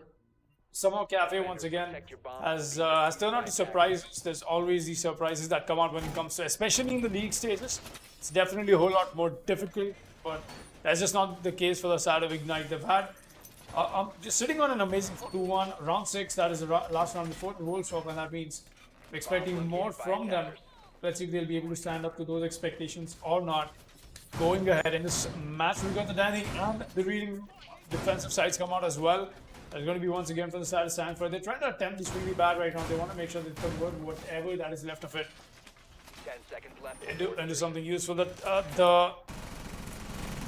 Somehow Cafe once again has turned out to surprise us. There's always these surprises that come out when it comes to, especially in the league stages. It's definitely a whole lot more difficult, but that's just not the case for the side of Ignite. They've had just sitting on an amazing 4-2-1 round 6. That is the last round before the whole swap, and that means we're expecting more from them. Let's see if they'll be able to stand up to those expectations or not. Going ahead in this match, we've got the dining and the reading defensive sides come out as well. There's going to be once again for the side of Sangfroid. They're trying to attempt this really bad right now. They want to make sure they convert whatever that is left of it 10 seconds left. into something useful. That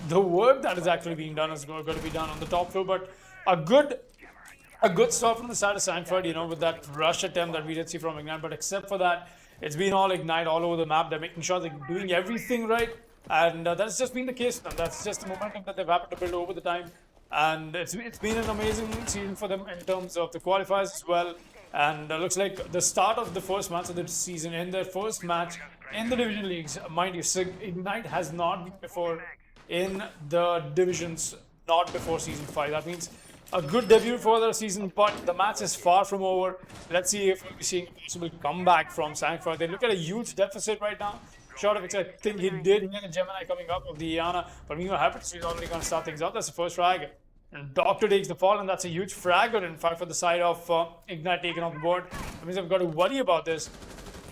the work that is actually being done is going to be done on the top floor, but a good stop from the side of Sangfroid, you know, with that rush attempt that we did see from Ignite. But except for that, it's been all Ignite all over the map. They're making sure they're doing everything right, and that's just been the case for them. That's just the momentum that they've happened to build over the time. And it's been an amazing season for them in terms of the qualifiers as well. And looks like the start of the first match of the season, in their first match in the division leagues. Mind you, Ignite has not been before in the divisions, not before season 5. That means a good debut for the season, but the match is far from over. Let's see if we'll be seeing a possible comeback from Sangfroid. They look at a huge deficit right now. Short of it, I think he did hit a Gemini coming up of the Iana, but meanwhile, Happy is already going to start things out. That's the first frag. And Doctor takes the fall, and that's a huge fragger, in fact, for the side of Ignite taken off the board. That means I've got to worry about this.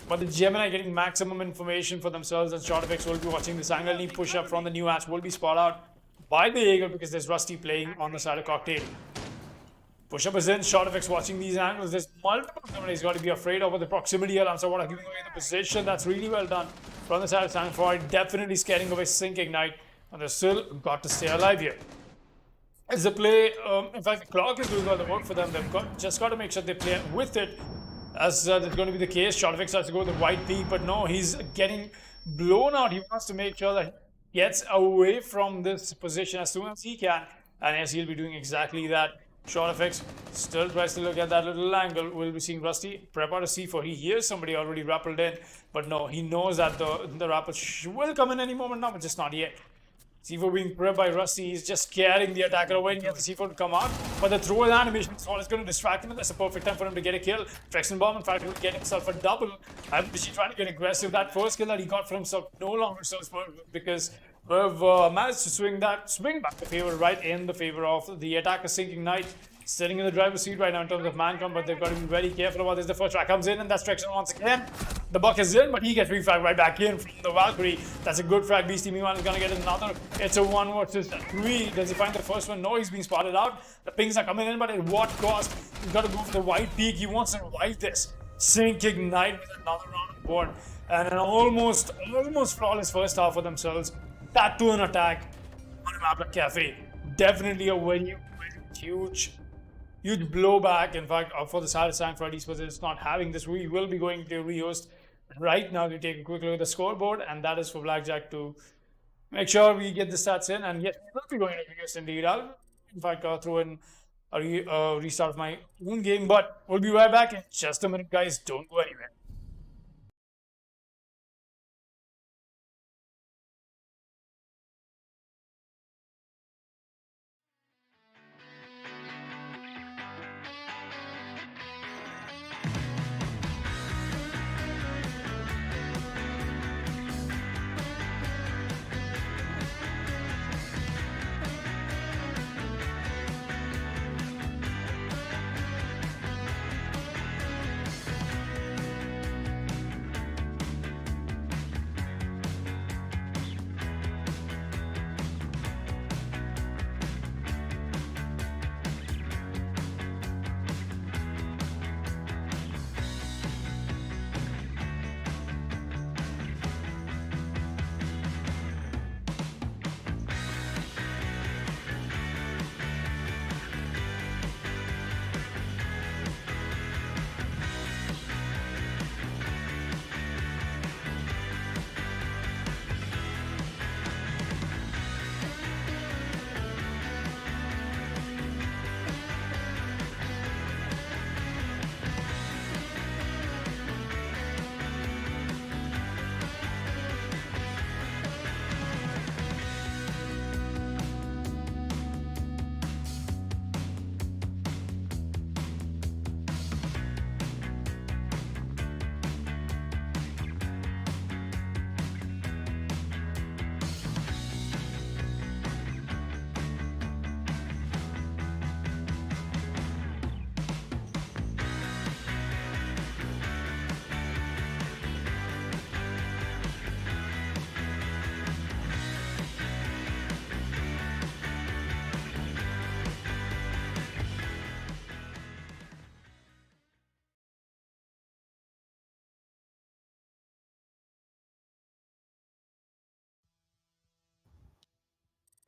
But the Gemini getting maximum information for themselves, and Short Effects will be watching this angle. Knee push up from the new hatch will be spot out by the Eagle because there's Rusty playing on the side of Cocktail. Push up is in, Short Effects watching these angles. There's multiple of them he's got to be afraid of with the proximity alarm. So what are giving away the position? That's really well done from the side of Sangfroid. Definitely scaring away Sync Ignite, and they're still got to stay alive here. As the play, in fact, the clock is doing all the work for them. They've just got to make sure they play with it, as that's going to be the case. Short Effects has to go with the white peak, but no, he's getting blown out. He wants to make sure that he gets away from this position as soon as he can, and yes, he'll be doing exactly that. Short Effects still tries to look at that little angle. We'll be seeing Rusty prep out a C4. He hears somebody already rappelled in, but no, he knows that the rappel will come in any moment now, but just not yet. C4 being prepped by Rusty, he's just scaring the attacker away and get the C4 to come out. But the throw animation is all is going to distract him, and that's a perfect time for him to get a kill. Traction Bomb, in fact, will get himself a double. I'm busy trying to get aggressive. That first kill that he got for himself no longer serves because we've managed to swing back the favor right in the favor of the attacker Sinking Knight. Sitting in the driver's seat right now in terms of man count, but they've got to be very careful about this. The first track comes in, and that's Traction once again. The buck is in, but he gets refragged right back in from the Valkyrie. That's a good frag. Beastie meanwhile is going to get another. It's a 1 versus 3. Does he find the first one? No, he's being spotted out. The pings are coming in, but at what cost? He's got to go for the white peak. He wants to revive this. Sync Ignite with another round on board. And an almost flawless first half for themselves. That to an attack on a map like Cafe. Definitely a very huge blowback. In fact, for the side of Sangfroid Esports, it's not having this. We will be going to rehost right now to take a quick look at the scoreboard, and that is for Blackjack to make sure we get the stats in. And yes, we will be going to rehost indeed. I'll, in fact, throw in a restart of my own game, but we'll be right back in just a minute, guys. Don't go anywhere.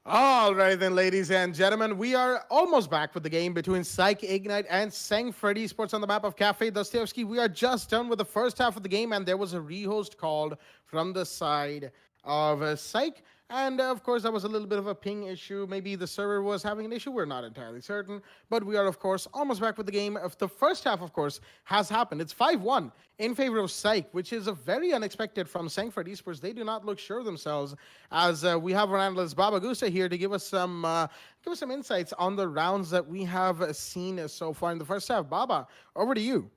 All right then, ladies and gentlemen, we are almost back with the game between Psych Ignite and Sangfroid Esports on the map of Cafe Dostoevsky. We are just done with the first half of the game, and there was a rehost called from the side of Psych. And of course, that was a little bit of a ping issue. Maybe the server was having an issue. We're not entirely certain. But we are, of course, almost back with the game. The first half, of course, has happened. It's 5-1 in favor of Psych, which is a very unexpected from Sangfroid Esports. They do not look sure of themselves, as we have our analyst Baba Gusa here to give us some insights on the rounds that we have seen so far in the first half. Baba, over to you.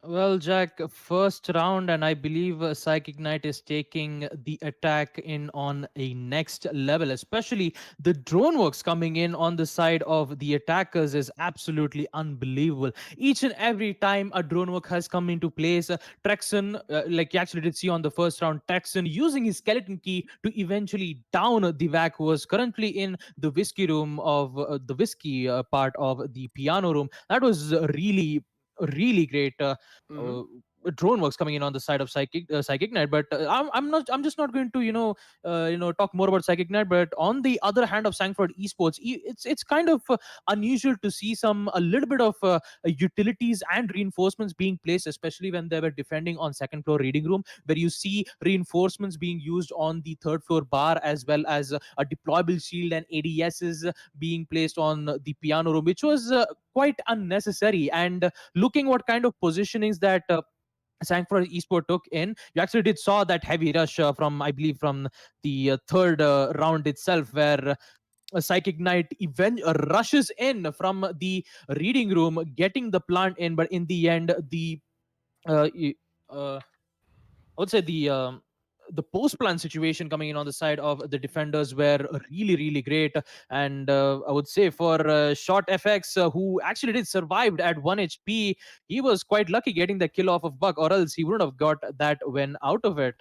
Well, Jack, first round, and I believe Psych Ignite is taking the attack in on a next level, especially the drone works coming in on the side of the attackers is absolutely unbelievable. Each and every time a drone work has come into place, Trexon, like you actually did see on the first round, Trexon using his skeleton key to eventually down the Vac, who was currently in the whiskey room of the whiskey part of the piano room. That was really great drone works coming in on the side of Psychic Ignite. But I'm just not going to talk more about Psychic Ignite. But on the other hand of Sangfroid Esports, it's kind of unusual to see a little bit of utilities and reinforcements being placed, especially when they were defending on second floor reading room, where you see reinforcements being used on the third floor bar, as well as a deployable shield and ADSs being placed on the piano room, which was quite unnecessary. And looking what kind of positionings that Sangfroid Esport took in, you actually did saw that heavy rush from, I believe, from the third round itself, where Psych Ignite event rushes in from the reading room, getting the plant in. But in the end, I would say the post plan situation coming in on the side of the defenders were really great. And I would say for Short FX, who actually did survived at 1 HP, he was quite lucky getting the kill off of Buck, or else he wouldn't have got that when out of it.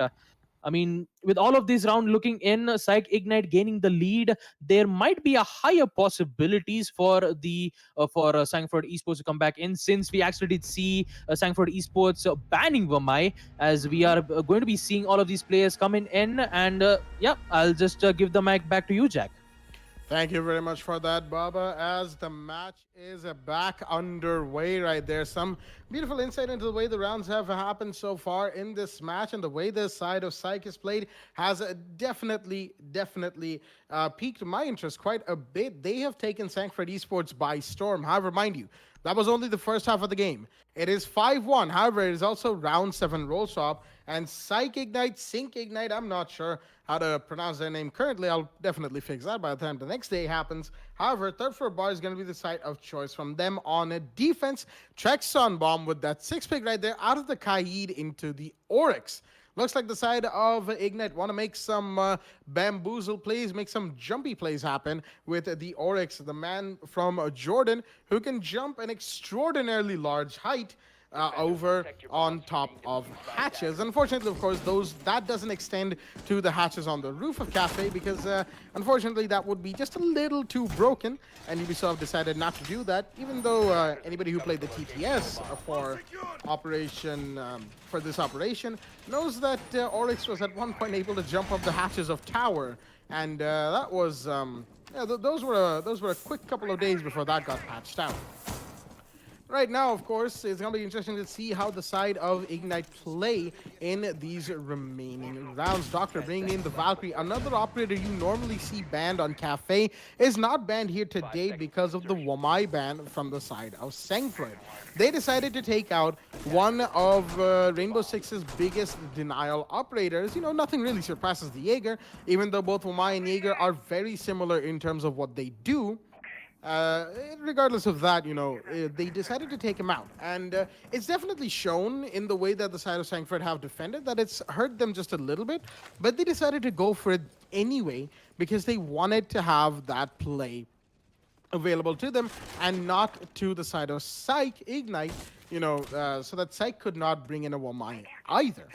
I mean, with all of these round looking in, Psych Ignite gaining the lead, there might be a higher possibilities for Sangfroid Esports to come back in, since we actually did see Sangfroid Esports banning Vamai, as we are going to be seeing all of these players coming in. And yeah, I'll just give the mic back to you, Jack. Thank you very much for that, Baba. As the match is back underway right there, some beautiful insight into the way the rounds have happened so far in this match, and the way the side of Psych is played has definitely piqued my interest quite a bit. They have taken Sangfroid Esports by storm. However, mind you, that was only the first half of the game. It is 5-1. However, it is also round 7 roll swap, and Psych Ignite, Sync Ignite, I'm not sure how to pronounce their name currently. I'll definitely fix that by the time the next day happens. However, third floor bar is going to be the site of choice from them on a defense. Trexon bomb with that 6-pick right there out of the Kaid into the Oryx. Looks like the side of Ignite want to make some bamboozle plays, make some jumpy plays happen with the Oryx, the man from Jordan, who can jump an extraordinarily large height over on top of hatches. Unfortunately, of course, that doesn't extend to the hatches on the roof of Cafe, because unfortunately that would be just a little too broken, and Ubisoft decided not to do that, even though anybody who played the TTS for this operation knows that Oryx was at one point able to jump up the hatches of Tower, and that was those were a quick couple of days before that got patched out. Right now, of course, it's going to be interesting to see how the side of Ignite play in these remaining rounds. Doctor bringing in the Valkyrie, another operator you normally see banned on Cafe, is not banned here today because of the Wamai ban from the side of Sangfroid. They decided to take out one of Rainbow Six's biggest denial operators. You know, nothing really surpasses the Jaeger, even though both Wamai and Jaeger are very similar in terms of what they do. Regardless of that, you know, they decided to take him out, and it's definitely shown in the way that the side of Sangfroid have defended that it's hurt them just a little bit, but they decided to go for it anyway because they wanted to have that play available to them and not to the side of Psych Ignite, you know, so that Psych could not bring in a Wamai either.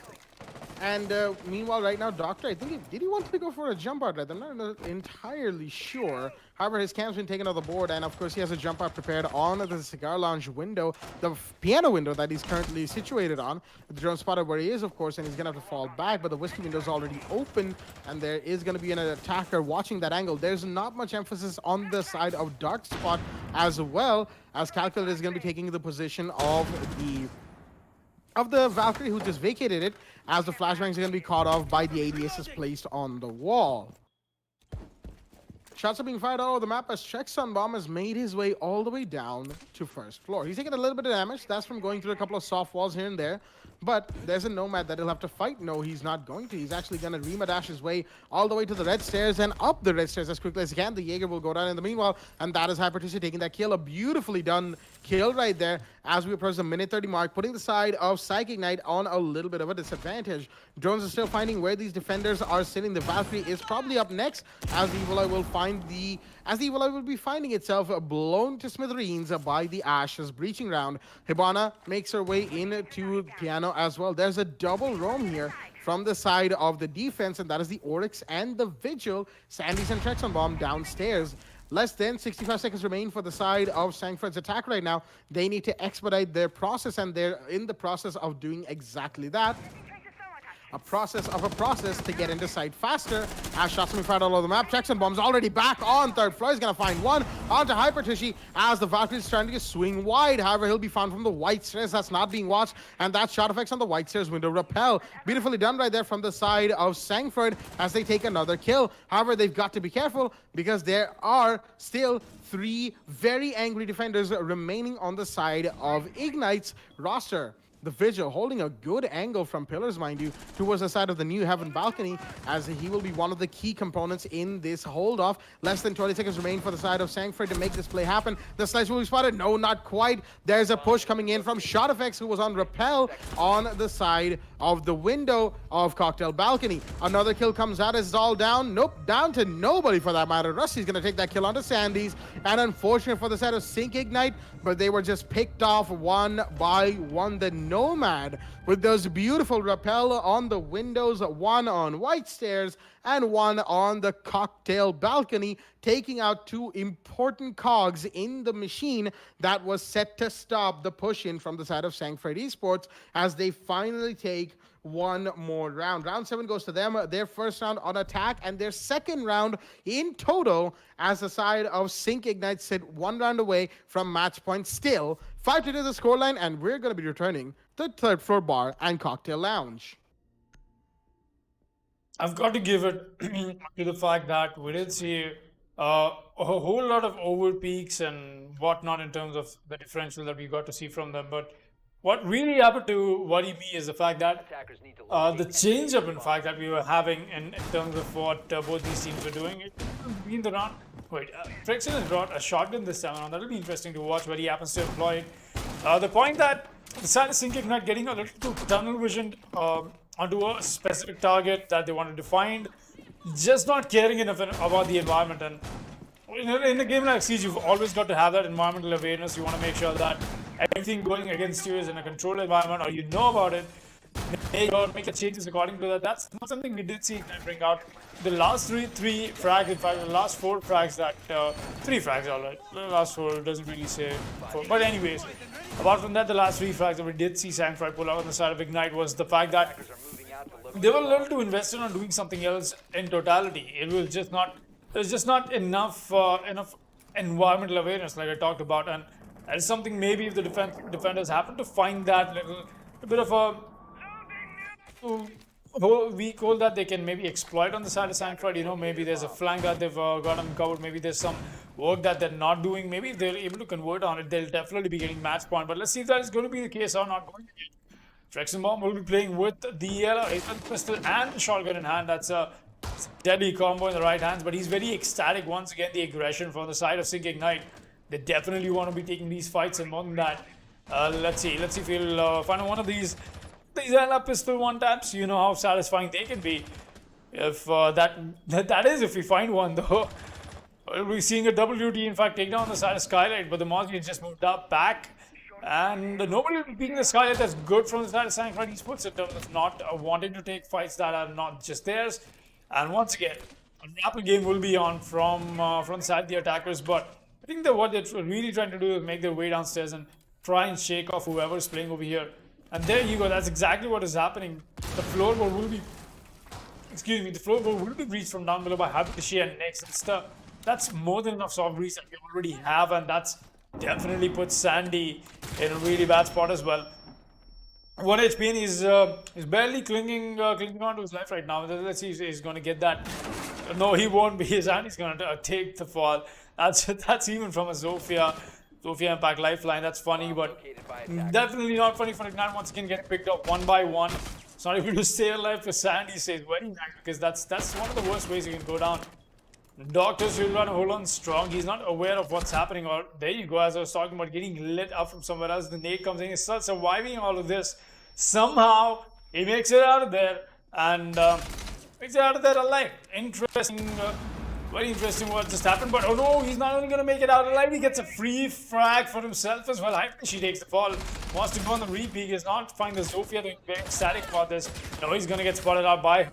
And meanwhile, right now, Doctor, I think did he want to go for a jump out? Right? I'm not entirely sure. However, his cam's been taken off the board, and of course, he has a jump out prepared on the cigar lounge window, the piano window that he's currently situated on. The drone spotted where he is, of course, and he's gonna have to fall back. But the whiskey window is already open, and there is gonna be an attacker watching that angle. There's not much emphasis on the side of Dark Spot as well, as Calculator is gonna be taking the position of the Valkyrie, who just vacated it, as the flashbangs are going to be caught off by the ADSs placed on the wall. Shots are being fired all over the map as Checkson Bomb has made his way all the way down to first floor. He's taking a little bit of damage. That's from going through a couple of soft walls here and there. But there's a Nomad that he'll have to fight. No, he's not going to. He's actually going to Rima dash his way all the way to the red stairs and up the red stairs as quickly as he can. The Jaeger will go down in the meanwhile, and that is Hypertissue taking that kill. A beautifully done kill right there as we approach the minute 30 mark, putting the side of Psychic Knight on a little bit of a disadvantage. Drones are still finding where these defenders are sitting. The Valkyrie is probably up next as the Evil Eye will will be finding itself blown to smithereens by the Ash's breaching round. Hibana makes her way into piano as well. There's a double roam here from the side of the defense, and that is the Oryx and the Vigil. Sandy's and Trexon Bomb downstairs. Less than 65 seconds remain for the side of Sangfroid's attack right now. They need to expedite their process, and they're in the process of doing exactly that. A process to get into sight faster. As shots being fired all over the map. Jackson Bomb's already back on third floor. He's going to find one onto Hypertissue as the Valkyrie is trying to swing wide. However, he'll be found from the white stairs. That's not being watched. And that shot effects on the white stairs window repel. Beautifully done right there from the side of Sangfroid as they take another kill. However, they've got to be careful because there are still 3 very angry defenders remaining on the side of Ignite's roster. The Vigil holding a good angle from pillars, mind you, towards the side of the New Heaven balcony, as he will be one of the key components in this hold-off. Less than 20 seconds remain for the side of Sangfroid to make this play happen. The slice will be spotted. No, not quite. There's a push coming in from Shot Effects, who was on Repel on the side of the window of Cocktail Balcony. Another kill comes out as it's all down. Nope, down to nobody for that matter. Rusty's going to take that kill onto Sandy's. And unfortunate for the side of Sync Ignite, but they were just picked off one by one. The Nomad with those beautiful rappel on the windows, one on white stairs and one on the Cocktail Balcony, taking out 2 important cogs in the machine that was set to stop the push in from the side of Sangfroid Esports as they finally take one more round. Round 7 goes to them, their first round on attack, and their second round in total as the side of Sync Ignite sit 1 round away from match point. Still 5-2 the scoreline, and we're going to be returning to third floor bar and cocktail lounge. I've got to give it to the fact that we did see a whole lot of over peaks and whatnot in terms of the differential that we got to see from them. But what really happened to worry me is the fact that the change-up, in fact, that we were having in terms of what both these teams were doing. It been the round. Wait, Trexon has brought a shotgun this time around. That'll be interesting to watch where he happens to employ it. The point that the side of Sync Ignite getting a little too tunnel visioned onto a specific target that they wanted to find, just not caring enough about the environment. And in a game like Siege, you've always got to have that environmental awareness. You want to make sure that everything going against you is in a controlled environment, or you know about it. Make the changes according to that. That's not something we did see bring out. The last three frags, in fact, the last 4 frags that 3 frags, all right. The last 4 doesn't really say 4. But anyways, apart from that, the last 3 frags that we did see Sangfroid pull out on the side of Ignite was the fact that they were a little too invested on doing something else in totality. It was just not. There's just not enough environmental awareness, like I talked about, and that is something maybe if the defenders happen to find that a bit of a weak hole that they can maybe exploit on the side of Sangfroid. You know, maybe there's a flank that they've got them covered. Maybe there's some work that they're not doing. Maybe if they're able to convert on it, they'll definitely be getting match point. But let's see if that is going to be the case or not going to be. Trexon Bomb will be playing with the pistol and the shotgun in hand. That's a deadly combo in the right hands, but he's very ecstatic once again. The aggression from the side of Sync Ignite. They definitely want to be taking these fights, and more than that, let's see if we'll find one of these pistol one taps. You know how satisfying they can be. If that is if we find one though. We'll be seeing a WD in fact take down the side of Skylight, but the Mozzie just moved up back And nobody will be peeking the sky. That's good from the side of Sangfroid Esports in terms of not wanting to take fights that are not just theirs. And once again, a rapid game will be on from the side of the attackers. But I think that what they're really trying to do is make their way downstairs and try and shake off whoever's playing over here. And there you go. That's exactly what is happening. The floorboard will be, the floorboard will be breached from down below by Habishi and Nex and stuff. That's more than enough soft breach that we already have, and that's definitely puts Sandy in a really bad spot as well. 1 HP and he's barely clinging on to his life right now. Let's see if he's going to get that. No, he won't be. Sandy's going to take the fall. That's even from a Zofia Impact Lifeline. That's funny, but definitely not funny for Ignite once again getting picked up one by one. It's not able to stay alive for Sandy stays very nice because that's one of the worst ways you can go down. The doctors will run hold on strong. He's not aware of what's happening. Or there you go, as I was talking about getting lit up from somewhere else. The nade comes in. He's still surviving all of this. Somehow he makes it out of there and makes it out of there alive. Interesting, very interesting what just happened. But oh no, he's not only going to make it out alive. He gets a free frag for himself as well. I think she takes the fall. Wants to go on the repeat. He is not find the Zofia doing very ecstatic about this. No, he's going to get spotted out by her.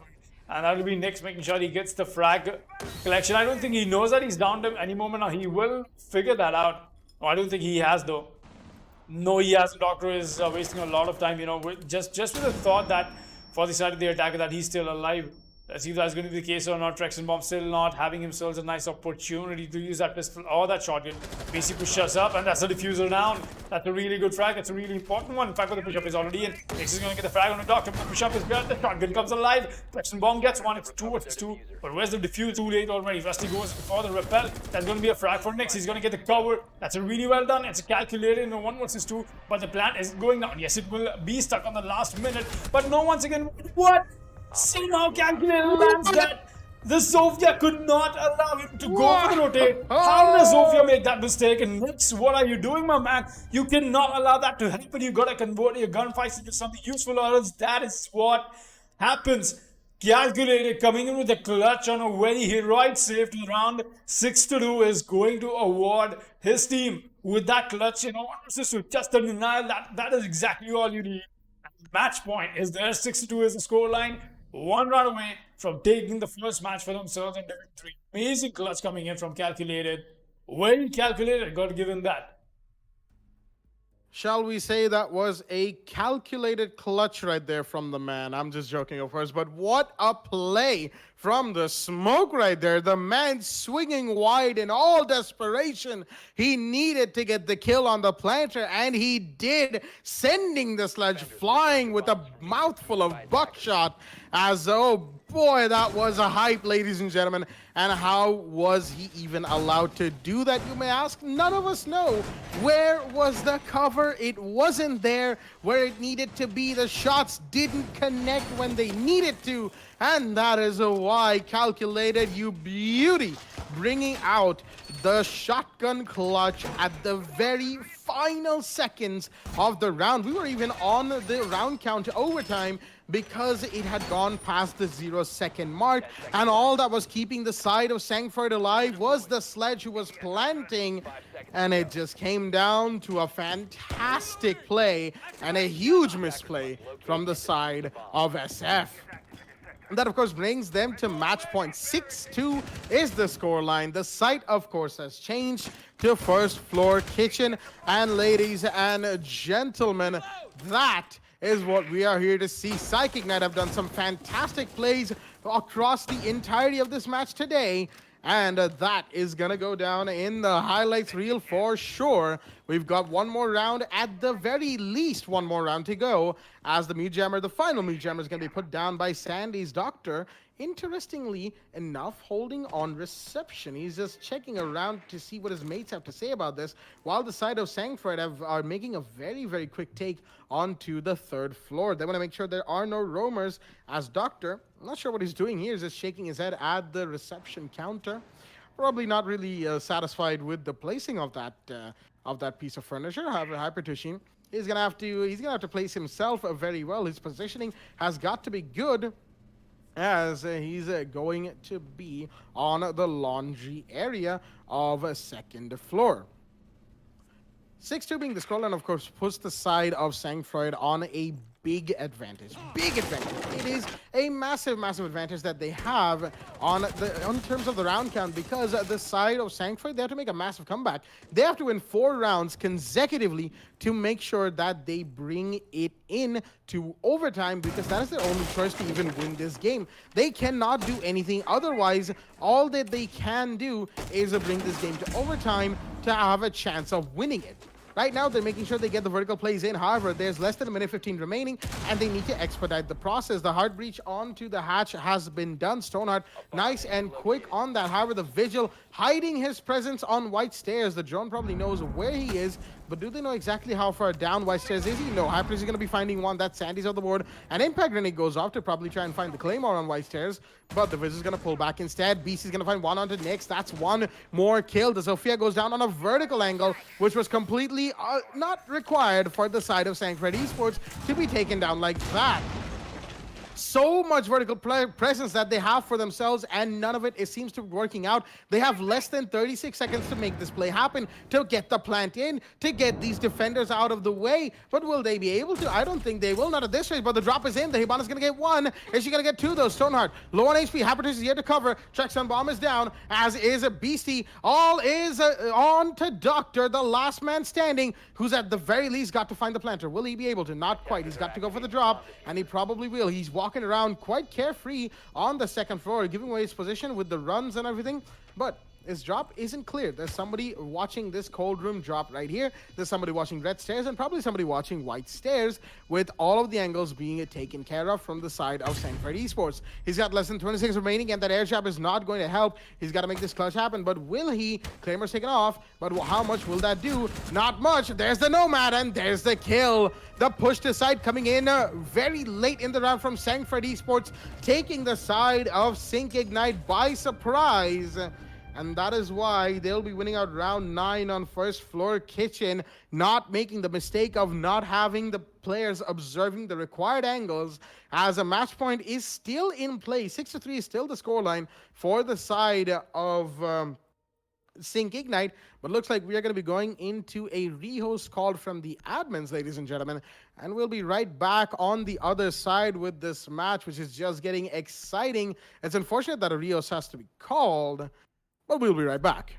And that'll be Nyx making sure he gets the frag collection. I don't think he knows that he's downed him any moment now. He will figure that out. Oh, I don't think he has though. No, he has. The doctor is wasting a lot of time, you know, just with the thought that for the side of the attacker that he's still alive. Let's see if that's going to be the case or not. Trex and Bomb still not having himself a nice opportunity to use that pistol or that shotgun. BC pushes up and that's a diffuser down. That's a really good frag. That's a really important one. In fact, the push-up is already in. Nyx is going to get the frag on the doctor. The push-up is good. The shotgun comes alive. Trex and Bomb gets one. It's two. But where's the diffuse? Too late already. Rusty goes before the repel. That's going to be a frag for Nyx. He's going to get the cover. That's a really well done. It's calculated in the 1 versus 2. But the plan is going down. Yes, it will be stuck on the last minute. But no, once again, what? Somehow calculated lands that the Zofia could not allow him to go for the rotate. How does Zofia make that mistake? And Nyx, what are you doing, my man? You cannot allow that to happen. You gotta convert your gunfights into something useful, or else that is what happens. Calculated coming in with a clutch on a very heroic save to round 6-2 is going to award his team with that clutch, you know, versus just a denial. That is exactly all you need. Match point is there. 6-2 is the scoreline. 1 run away from taking the first match for themselves in Division 3. Amazing clutch coming in from Calculated. Very calculated, got to give him that. Shall we say that was a calculated clutch right there from the man? I'm just joking, of course, but what a play from the smoke right there. The man swinging wide in all desperation. He needed to get the kill on the planter, and he did, sending the sledge flying with a mouthful of buckshot. As, oh boy, that was a hype, ladies and gentlemen. And how was he even allowed to do that, you may ask? None of us know. Where was the cover? It wasn't there where it needed to be. The shots didn't connect when they needed to. And that is why Calculated, you beauty, bringing out the shotgun clutch at the very final seconds of the round. We were even on the round count to overtime because it had gone past the 0-second mark, and all that was keeping the side of Sangfroid alive was the sledge who was planting, and it just came down to a fantastic play and a huge misplay from the side of SF. And that, of course, brings them to match point. 6-2 is the scoreline. The site, of course, has changed to First Floor Kitchen. And ladies and gentlemen, that is what we are here to see. Psychic Knight have done some fantastic plays across the entirety of this match today. And that is going to go down in the highlights reel for sure. We've got one more round, at the very least one more round to go, as the Mute Jammer, the final Mute Jammer, is going to be put down by Sandy's Doctor. Interestingly enough, holding on reception. He's just checking around to see what his mates have to say about this, while the side of Sangfroid are making a very, very quick take onto the 3rd floor. They want to make sure there are no roamers, as Doctor, I'm not sure what he's doing here, is just shaking his head at the reception counter. Probably not really satisfied with the placing of that piece of furniture. However, Hypertushin, he's gonna have to place himself very well. His positioning has got to be good, as he's going to be on the laundry area of 2nd floor. 6-2 being the scoreline, of course, puts the side of Sangfroid on a big advantage. Big advantage. It is a massive, massive advantage that they have on terms of the round count, because the side of Sangfroid, they have to make a massive comeback. They have to win 4 rounds consecutively to make sure that they bring it in to overtime, because that is their only choice to even win this game. They cannot do anything otherwise. All that they can do is bring this game to overtime to have a chance of winning it. Right now, they're making sure they get the vertical plays in. However, there's less than a minute 15 remaining, and they need to expedite the process. The hard breach onto the hatch has been done. Stoneheart, nice and quick on that. However, the Vigil hiding his presence on white stairs. The drone probably knows where he is, but do they know exactly how far down white stairs is he? No, Hyper is going to be finding one. That Sandy's on the board. An impact grenade goes off to probably try and find the Claymore on white stairs, but the Vigil is going to pull back instead. BC is going to find one onto Nyx. That's one more kill. The Sophia goes down on a vertical angle, which was completely not required for the side of Sangfroid Esports to be taken down like that. So much vertical presence that they have for themselves, and none of it seems to be working out. They have less than 36 seconds to make this play happen, to get the plant in, to get these defenders out of the way. But will they be able to? I don't think they will, not at this rate, but the drop is in. The Hibana's going to get 1. Is she going to get 2, though? Stoneheart, low on HP. Habitus is here to cover. Checkstone Bomb is down, as is a Beastie. All is on to Doctor, the last man standing, who's at the very least got to find the planter. Will he be able to? Not quite. He's got to go for the drop, and he probably will. He's walking around quite carefree on the second floor, giving away his position with the runs and everything, but his drop isn't clear. There's somebody watching this cold room drop right here. There's somebody watching red stairs, and probably somebody watching white stairs, with all of the angles being taken care of from the side of Sangfroid Esports. He's got less than 26 remaining, and that air jab is not going to help. He's got to make this clutch happen, but will he? Claymore's taken off, but how much will that do? Not much. There's the Nomad, and there's the kill. The push to side coming in very late in the round from Sangfroid Esports, taking the side of Sync Ignite by surprise. And that is why they'll be winning out round 9 on first floor kitchen, not making the mistake of not having the players observing the required angles, as a match point is still in play. 6-3 is still the scoreline for the side of Sync Ignite, but looks like we are going to be going into a rehost call from the admins, ladies and gentlemen, and we'll be right back on the other side with this match, which is just getting exciting. It's unfortunate that a rehost has to be called, but we'll be right back.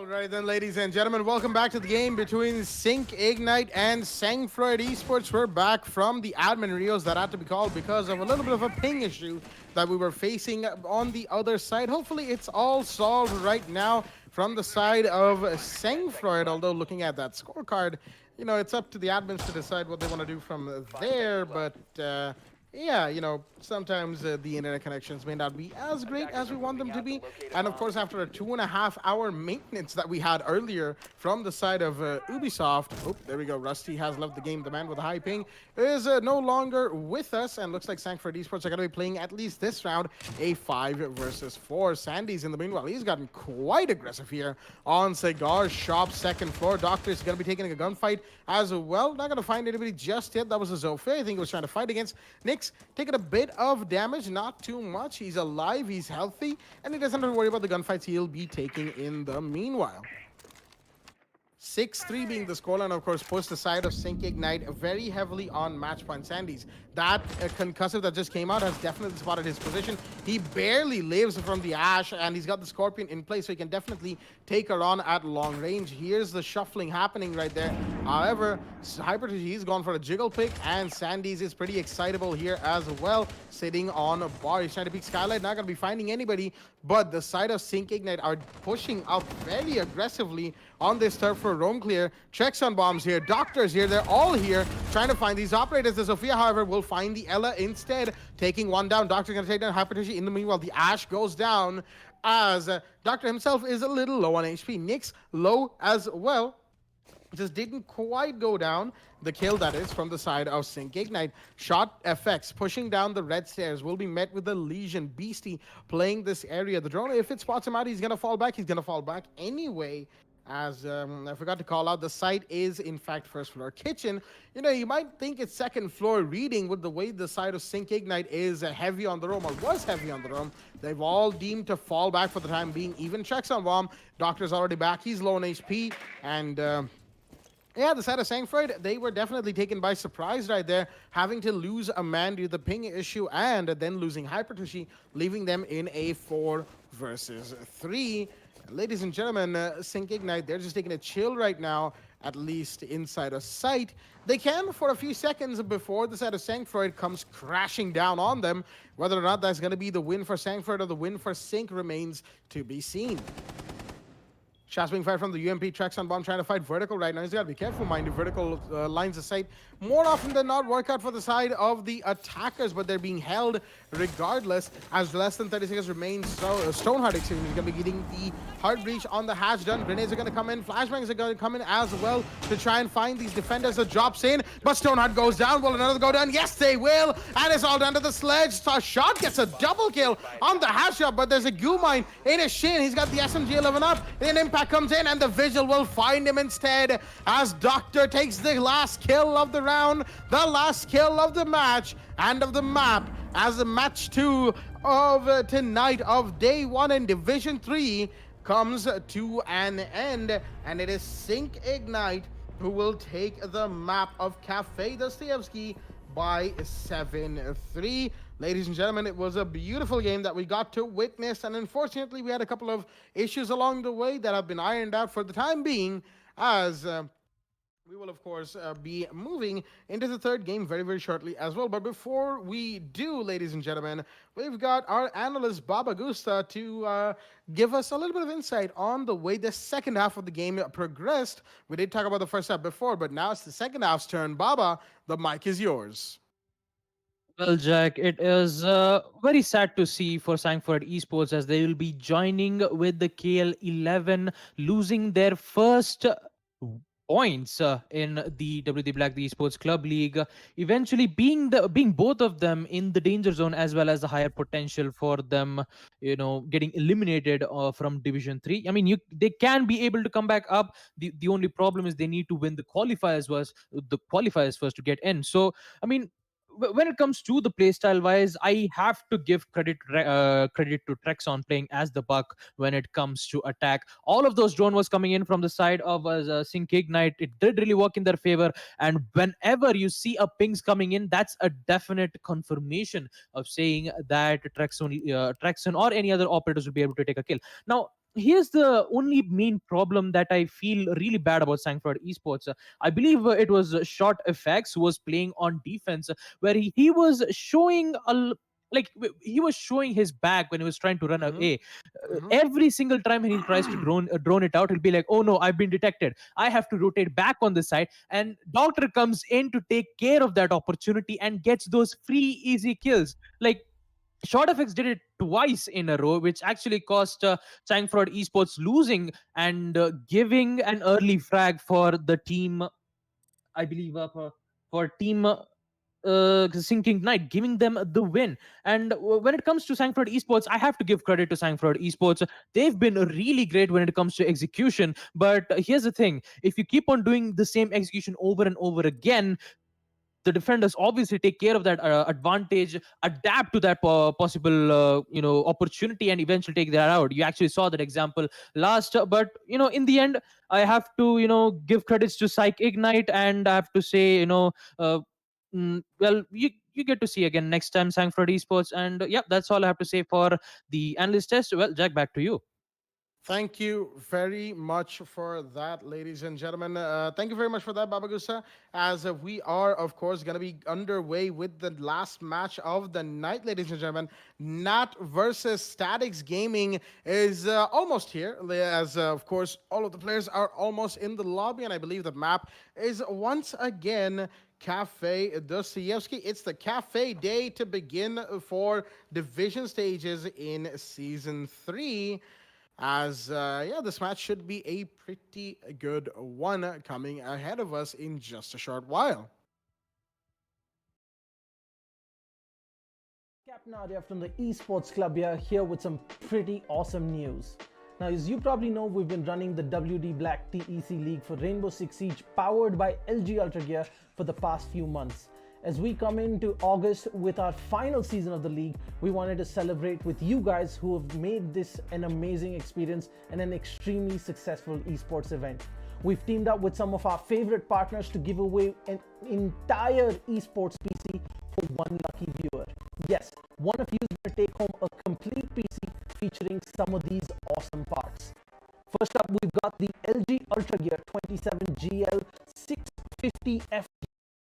Alright then, ladies and gentlemen, welcome back to the game between Sync Ignite and Sangfroid Esports. We're back from the admin Rios that had to be called because of a little bit of a ping issue that we were facing on the other side. Hopefully it's all solved right now from the side of Sangfroid, although looking at that scorecard, you know, it's up to the admins to decide what they want to do from there, but yeah, you know, sometimes the internet connections may not be as great as we want them to be. And of course, after a 2.5-hour maintenance that we had earlier from the side of Ubisoft, oh, there we go, Rusty has left the game. The man with the high ping is no longer with us, and looks like Sangfroid Esports are going to be playing at least this round a 5 versus 4. Sandy's in the meanwhile, he's gotten quite aggressive here on Cigar Shop, second floor. Doctor's going to be taking a gunfight as well. Not going to find anybody just yet. That was a Zofe, I think he was trying to fight against Nick. Taking a bit of damage, not too much. He's alive, he's healthy, and he doesn't have to worry about the gunfights he'll be taking in the meanwhile. 6-3 being the scoreline, of course, pushed the side of Sync Ignite very heavily on match point Sandy's. That concussive that just came out has definitely spotted his position. He barely lives from the Ash, and he's got the Scorpion in place, so he can definitely take her on at long range. Here's the shuffling happening right there. However, Hyper, he's gone for a jiggle pick, and Sandy's is pretty excitable here as well, sitting on a bar. He's trying to peek Skylight, not going to be finding anybody, but the side of Sync Ignite are pushing up very aggressively on this turf for roam clear. Checks on bombs here, Doctors here, they're all here trying to find these operators. The Sophia, however, will find the Ella instead, taking one down. Doctor's going to take down Hypertishi. In the meanwhile, the Ash goes down as Doctor himself is a little low on HP. Nick's low as well. Just didn't quite go down. The kill, that is, from the side of Sync Ignite. Shot FX pushing down the red stairs will be met with the Legion. Beastie playing this area. The drone, if it spots him out, he's going to fall back. He's going to fall back anyway. As I forgot to call out, the site is in fact first floor kitchen. You know, you might think it's second floor reading with the way the side of Sync Ignite is heavy on the roam, or was heavy on the roam. They've all deemed to fall back for the time being. Even checks on bomb. Doctor's already back. He's low on HP. And yeah, the side of Sangfroid, they were definitely taken by surprise right there, having to lose a man due to the ping issue and then losing Hypertushi, leaving them in a 4 versus 3. Ladies and gentlemen, Sync Ignite, they're just taking a chill right now, at least inside of sight. They can for a few seconds before the side of Sangfroid comes crashing down on them. Whether or not that's going to be the win for Sangfroid or the win for Sync remains to be seen. Shots being fired from the UMP. Tracks on bomb trying to fight vertical right now. He's got to be careful, mind you. Vertical lines of sight more often than not work out for the side of the attackers, but they're being held regardless as less than 30 seconds remain. So Stoneheart, excuse me, is going to be getting the hard breach on the hatch done. Grenades are going to come in. Flashbangs are going to come in as well to try and find these defenders that drops in. But Stoneheart goes down. Will another go down? Yes, they will. And it's all down to the sledge. So Shot gets a double kill on the hatch shot, but there's a goo mine in his shin. He's got the SMG 11 up. An impact comes in, and the Vigil will find him instead as Doctor takes the last kill of the round, the last kill of the match and of the map, as the match 2 of tonight of day 1 in Division 3 comes to an end, and it is Sync Ignite who will take the map of Cafe Dostoevsky by 7-3. Ladies and gentlemen, it was a beautiful game that we got to witness, and unfortunately we had a couple of issues along the way that have been ironed out for the time being, as we will, of course, be moving into the third game very, very shortly as well. But before we do, ladies and gentlemen, we've got our analyst, Baba Gusta, to give us a little bit of insight on the way the second half of the game progressed. We did talk about the first half before, but now it's the second half's turn. Baba, the mic is yours. Well, Jack, it is very sad to see for Sangfroid Esports as they will be joining with the KL11, losing their first points in the WD Black the Esports Club League, eventually being both of them in the danger zone, as well as the higher potential for them, you know, getting eliminated from Division 3. I mean, they can be able to come back up. The only problem is they need to win the qualifiers first to get in. So, I mean, when it comes to the playstyle wise, I have to give credit to Trexon playing as the buck when it comes to attack. All of those drone was coming in from the side of Sync Ignite. It did really work in their favor, and whenever you see a pings coming in, that's a definite confirmation of saying that Trexon or any other operators will be able to take a kill. Now, here's the only main problem that I feel really bad about Sangfroid Esports. I believe it was Short Effects who was playing on defense, where he was showing he was showing his back when he was trying to run away. Every single time when he tries to drone it out, he'll be like, "Oh no, I've been detected. I have to rotate back on the side." And Doctor comes in to take care of that opportunity and gets those free easy kills. Like Short Effects did it twice in a row, which actually cost Sangfroid Esports losing and giving an early frag for the team. I believe for team Sinking Knight, giving them the win. And when it comes to Sangfroid Esports, I have to give credit to Sangfroid Esports. They've been really great when it comes to execution. But here's the thing: if you keep on doing the same execution over and over again, the defenders obviously take care of that advantage, adapt to that possible opportunity, and eventually take that out. You actually saw that example last, but in the end, I have to give credits to Psych Ignite, and I have to say well, you get to see again next time Sangfroid Esports. And yeah, that's all I have to say for the analyst test. Well, Jack, back to you. Thank you very much for that, ladies and gentlemen. Thank you very much for that, Babagusa. As we are, of course, going to be underway with the last match of the night, ladies and gentlemen. Nat versus Staticz Gaming is almost here, as of course, all of the players are almost in the lobby, and I believe the map is once again Cafe Dostoevsky. It's the cafe day to begin for division stages in season 3. As this match should be a pretty good one coming ahead of us in just a short while. Captain Arya from the Esports Club here with some pretty awesome news. Now, as you probably know, we've been running the WD Black TEC League for Rainbow Six Siege, powered by LG Ultragear, for the past few months. As we come into August with our final season of the league, we wanted to celebrate with you guys who have made this an amazing experience and an extremely successful esports event. We've teamed up with some of our favorite partners to give away an entire esports PC for one lucky viewer. Yes, one of you is going to take home a complete PC featuring some of these awesome parts. First up, we've got the LG Ultragear 27GL 650F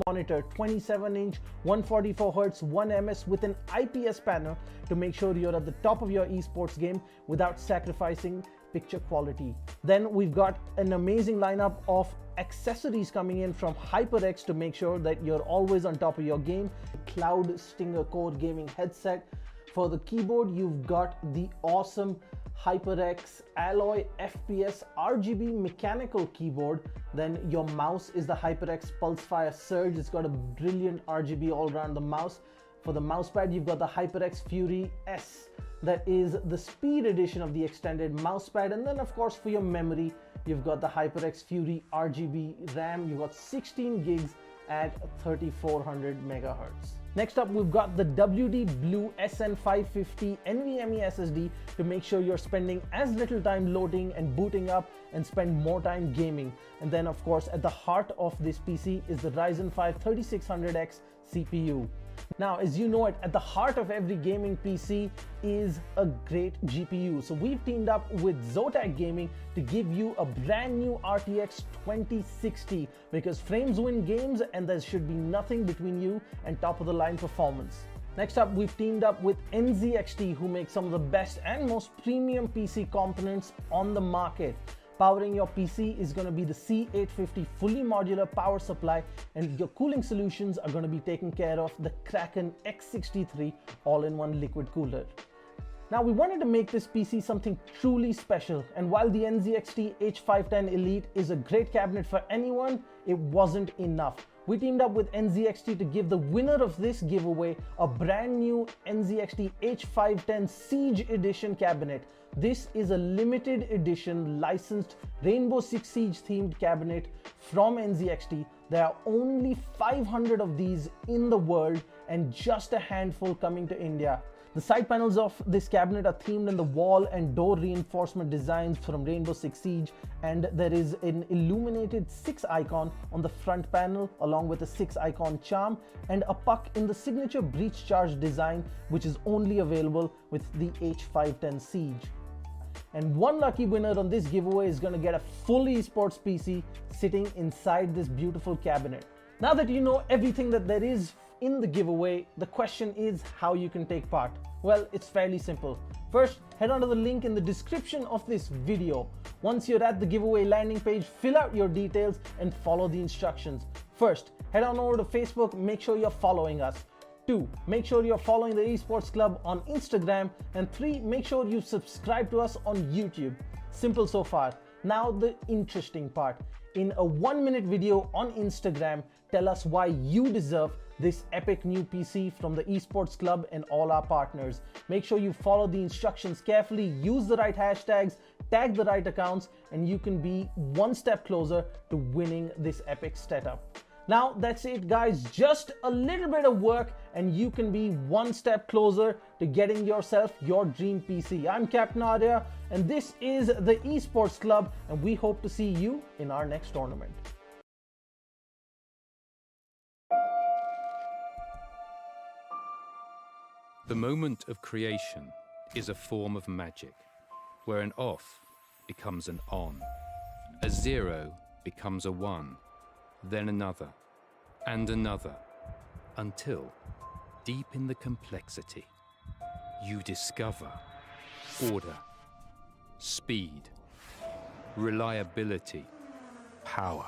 monitor, 27-inch, 144Hz, 1ms with an IPS panel to make sure you're at the top of your esports game without sacrificing picture quality. Then we've got an amazing lineup of accessories coming in from HyperX to make sure that you're always on top of your game. Cloud Stinger Core gaming headset. For the keyboard, you've got the awesome HyperX Alloy FPS RGB mechanical keyboard. Then your mouse is the HyperX Pulsefire Surge. It's got a brilliant RGB all around the mouse. For the mousepad, you've got the HyperX Fury S. That is the speed edition of the extended mousepad. And then of course for your memory, you've got the HyperX Fury RGB RAM. You've got 16 gigs at 3400 megahertz. Next up, we've got the WD Blue SN550 NVMe SSD to make sure you're spending as little time loading and booting up and spend more time gaming. And then of course, at the heart of this PC is the Ryzen 5 3600X CPU. Now, as you know it, at the heart of every gaming PC is a great GPU. So we've teamed up with Zotac Gaming to give you a brand new RTX 2060 because frames win games and there should be nothing between you and top of the line performance. Next up, we've teamed up with NZXT, who make some of the best and most premium PC components on the market. Powering your PC is going to be the C850 fully modular power supply, and your cooling solutions are going to be taken care of the Kraken X63 all-in-one liquid cooler. Now, we wanted to make this PC something truly special, and while the NZXT H510 Elite is a great cabinet for anyone, it wasn't enough. We teamed up with NZXT to give the winner of this giveaway a brand new NZXT H510 Siege Edition cabinet. This is a limited edition licensed Rainbow Six Siege themed cabinet from NZXT. There are only 500 of these in the world and just a handful coming to India. The side panels of this cabinet are themed in the wall and door reinforcement designs from Rainbow Six Siege, and there is an illuminated 6 icon on the front panel along with a 6 icon charm and a puck in the signature breach charge design, which is only available with the H510 Siege. And one lucky winner on this giveaway is going to get a full esports PC sitting inside this beautiful cabinet. Now that you know everything that there is in the giveaway, the question is how you can take part. Well, it's fairly simple. First, head on to the link in the description of this video. Once you're at the giveaway landing page, fill out your details and follow the instructions. First, head on over to Facebook, make sure you're following us. 2, make sure you're following the Esports Club on Instagram. And 3, make sure you subscribe to us on YouTube. Simple so far. Now the interesting part. In a 1-minute video on Instagram, tell us why you deserve this epic new PC from the Esports Club and all our partners. Make sure you follow the instructions carefully, use the right hashtags, tag the right accounts, and you can be one step closer to winning this epic setup. Now that's it guys, just a little bit of work and you can be one step closer to getting yourself your dream PC. I'm Captain Arya and this is the Esports Club, and we hope to see you in our next tournament. The moment of creation is a form of magic, where an off becomes an on, a 0 becomes a 1, then another, and another, until, deep in the complexity, you discover order, speed, reliability, power.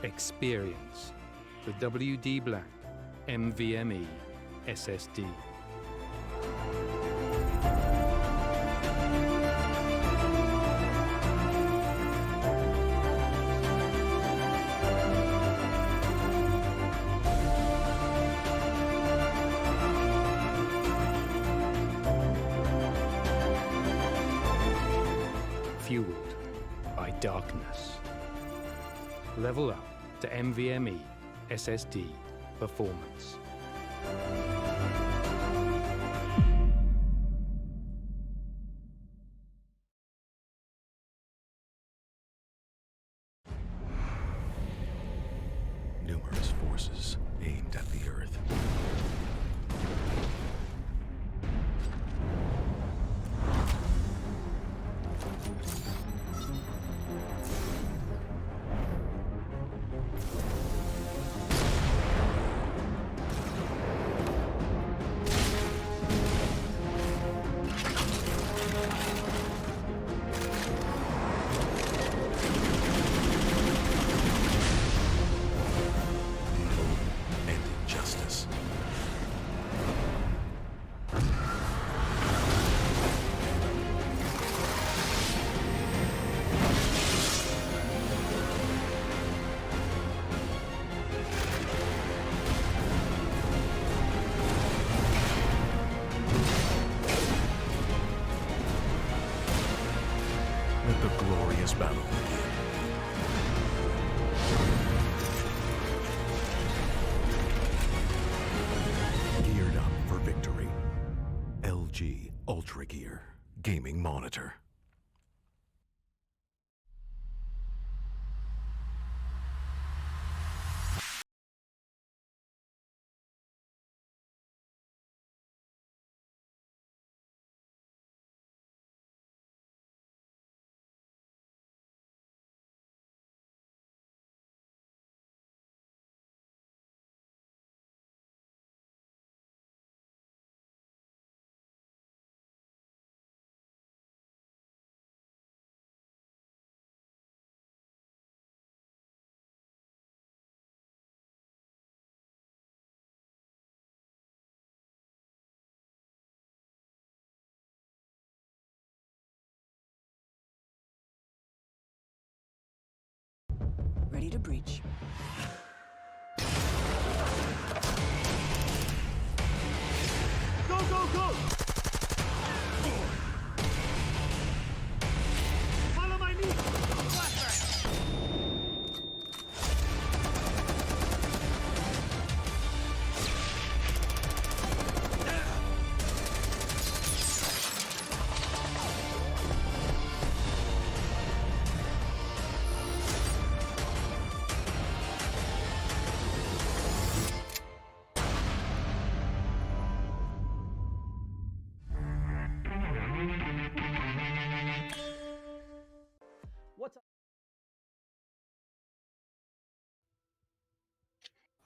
Experience the WD Black NVMe SSD. Fueled by darkness. Level up to NVMe SSD performance. Numerous forces aimed at the Earth. Let the glorious battle begin. Geared up for victory. LG Ultragear Gaming Monitor. Ready to breach. Go, go, go! Follow my lead! Flashback!